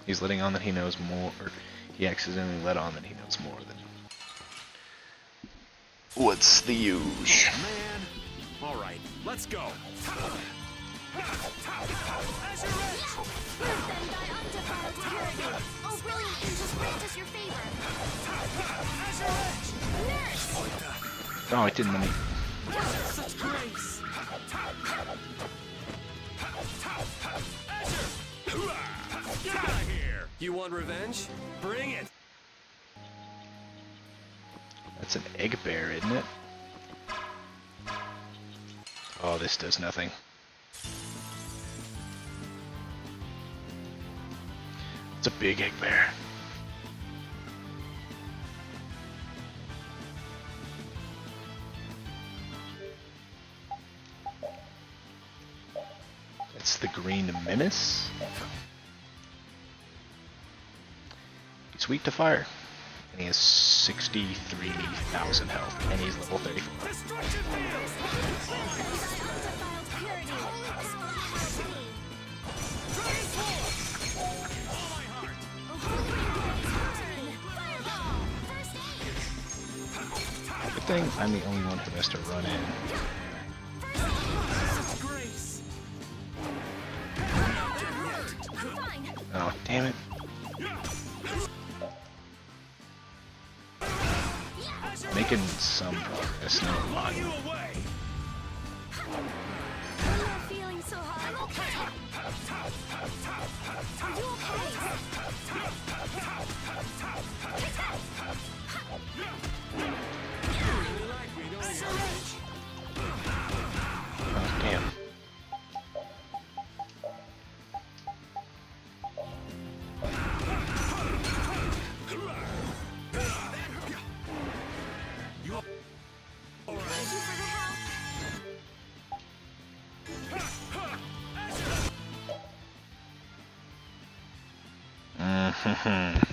He's letting on that he knows more, or he accidentally let on that he knows more than... What's the use? Man. All right, let's go. Oh, brilliant! You just grant us your favor. Nurse! Oh, it didn't let me... Such grace! Get out of here! You want revenge? Bring it! That's an egg bear, isn't it? Oh, this does nothing. It's a big egg bear. It's the green menace. He's weak to fire. And he has 63,000 health. And he's level 34. Destruction wheels! Good thing I'm the only one who has to run in. Oh, damn it. Making some progress, not a lot. I'm not feeling so hot. I'm okay. Are you okay?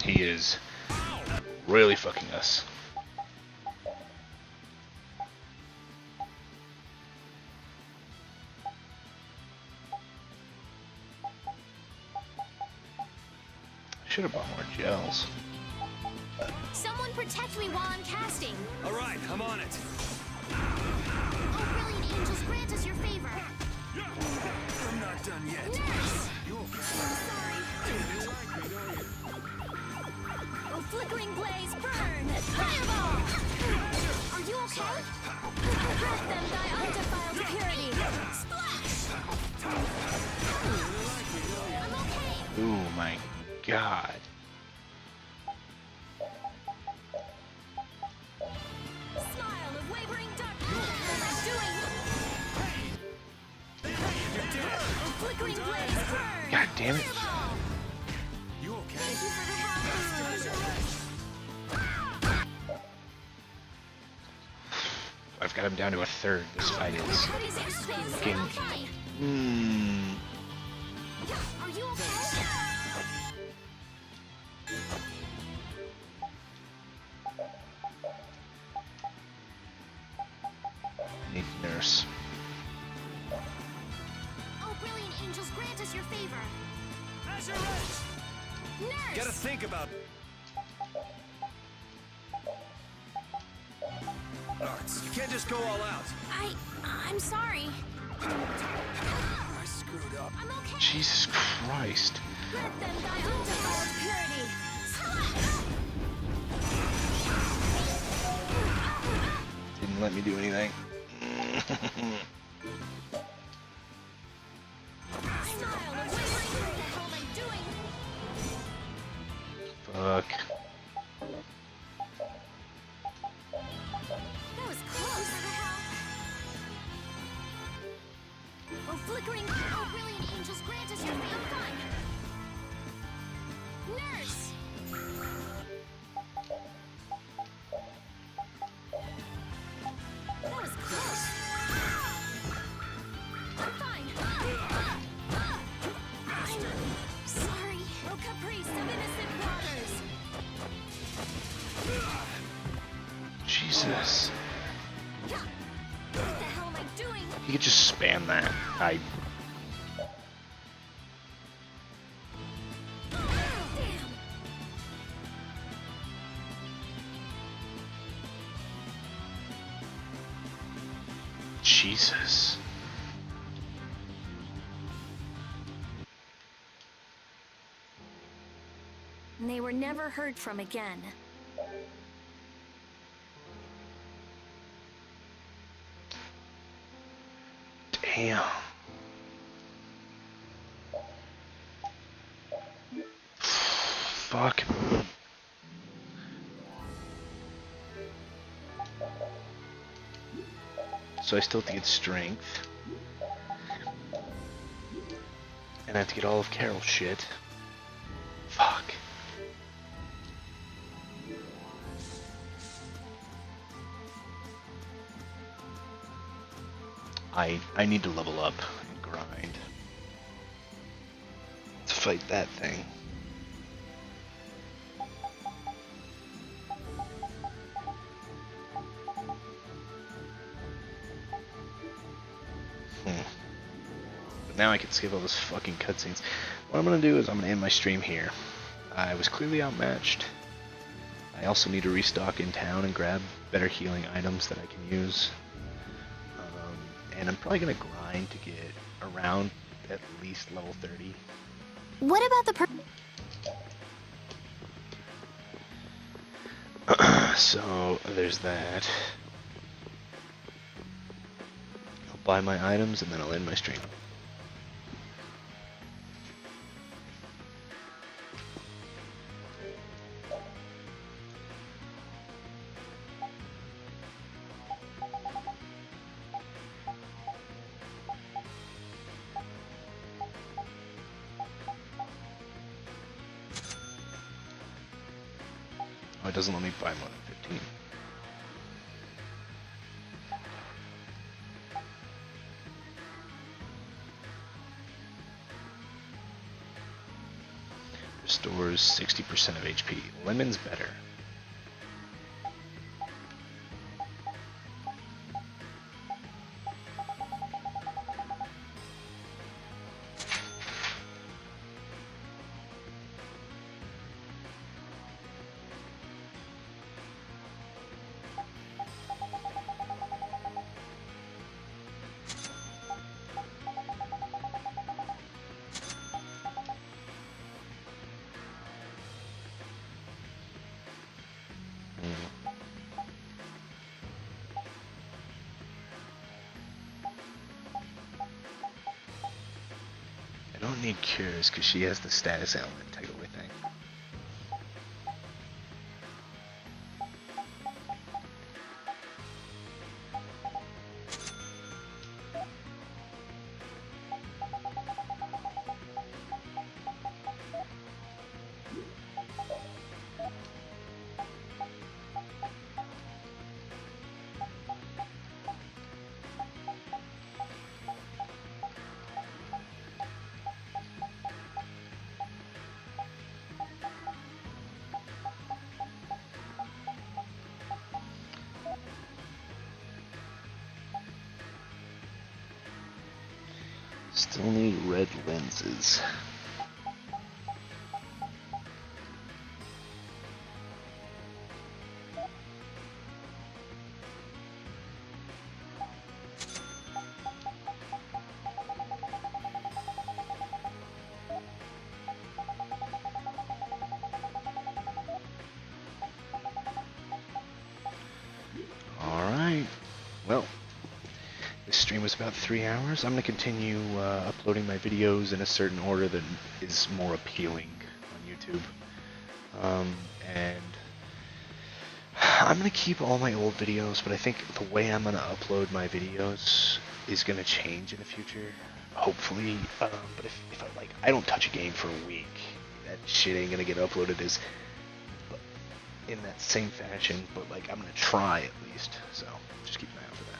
He is really fucking us. Should have bought more gels. Someone protect me while I'm casting. All right, I'm on it. Oh, brilliant angels, grant us your favor. I'm not done yet. Nurse! Sorry. Oh, flickering blaze, burn! Fireball! Are you okay? Grant them thy undefiled purity. Splash! I'm okay. Ooh my god. Smile of wavering darkness. What am I doing? Oh, flickering blaze, burn! God damn it. Fireball! You okay? Thank you for the help. I've got him down to a third. This fight is fucking. Are you okay? Need nurse. Oh, brilliant angels, grant us your favor. Azure Edge! Nurse! Gotta think about. You can't just go all out. I'm sorry. I screwed up. I'm okay. Jesus Christ. Grant them thy undefiled purity. Didn't let me do anything. Smile of wavering. What the hell am I doing? Fuck. That was close. Oh, flickering. Oh, brilliant angels, grant us your favor. I'm fine. Nurse! That was close. I'm fine. Sorry. Oh, caprice of innocent waters. Jesus. What the hell am I doing? You could just spam that. Damn. Jesus. And they were never heard from again. Damn. Fuck. So I still have to get strength. And I have to get all of Carol's shit. Fuck. I need to level up and grind to fight that thing. But now I can skip all those fucking cutscenes. What I'm gonna do is I'm gonna end my stream here. I was clearly outmatched. I also need to restock in town and grab better healing items that I can use. And I'm probably gonna grind to get around at least level 30. What about the So there's that. I'll buy my items and then I'll end my stream. Oh, it doesn't let me buy more than 15. There's Restores 60% of HP. Lemon's better. I don't need cures because she has the status element takeaway thing. Still need red lenses. Alright, well, this stream was about 3 hours. I'm going to continue uploading my videos in a certain order that is more appealing on YouTube. And I'm going to keep all my old videos, but I think the way I'm going to upload my videos is going to change in the future, hopefully. But if I don't touch a game for a week, that shit ain't going to get uploaded as in that same fashion, but like I'm going to try at least. So just keep an eye out for that.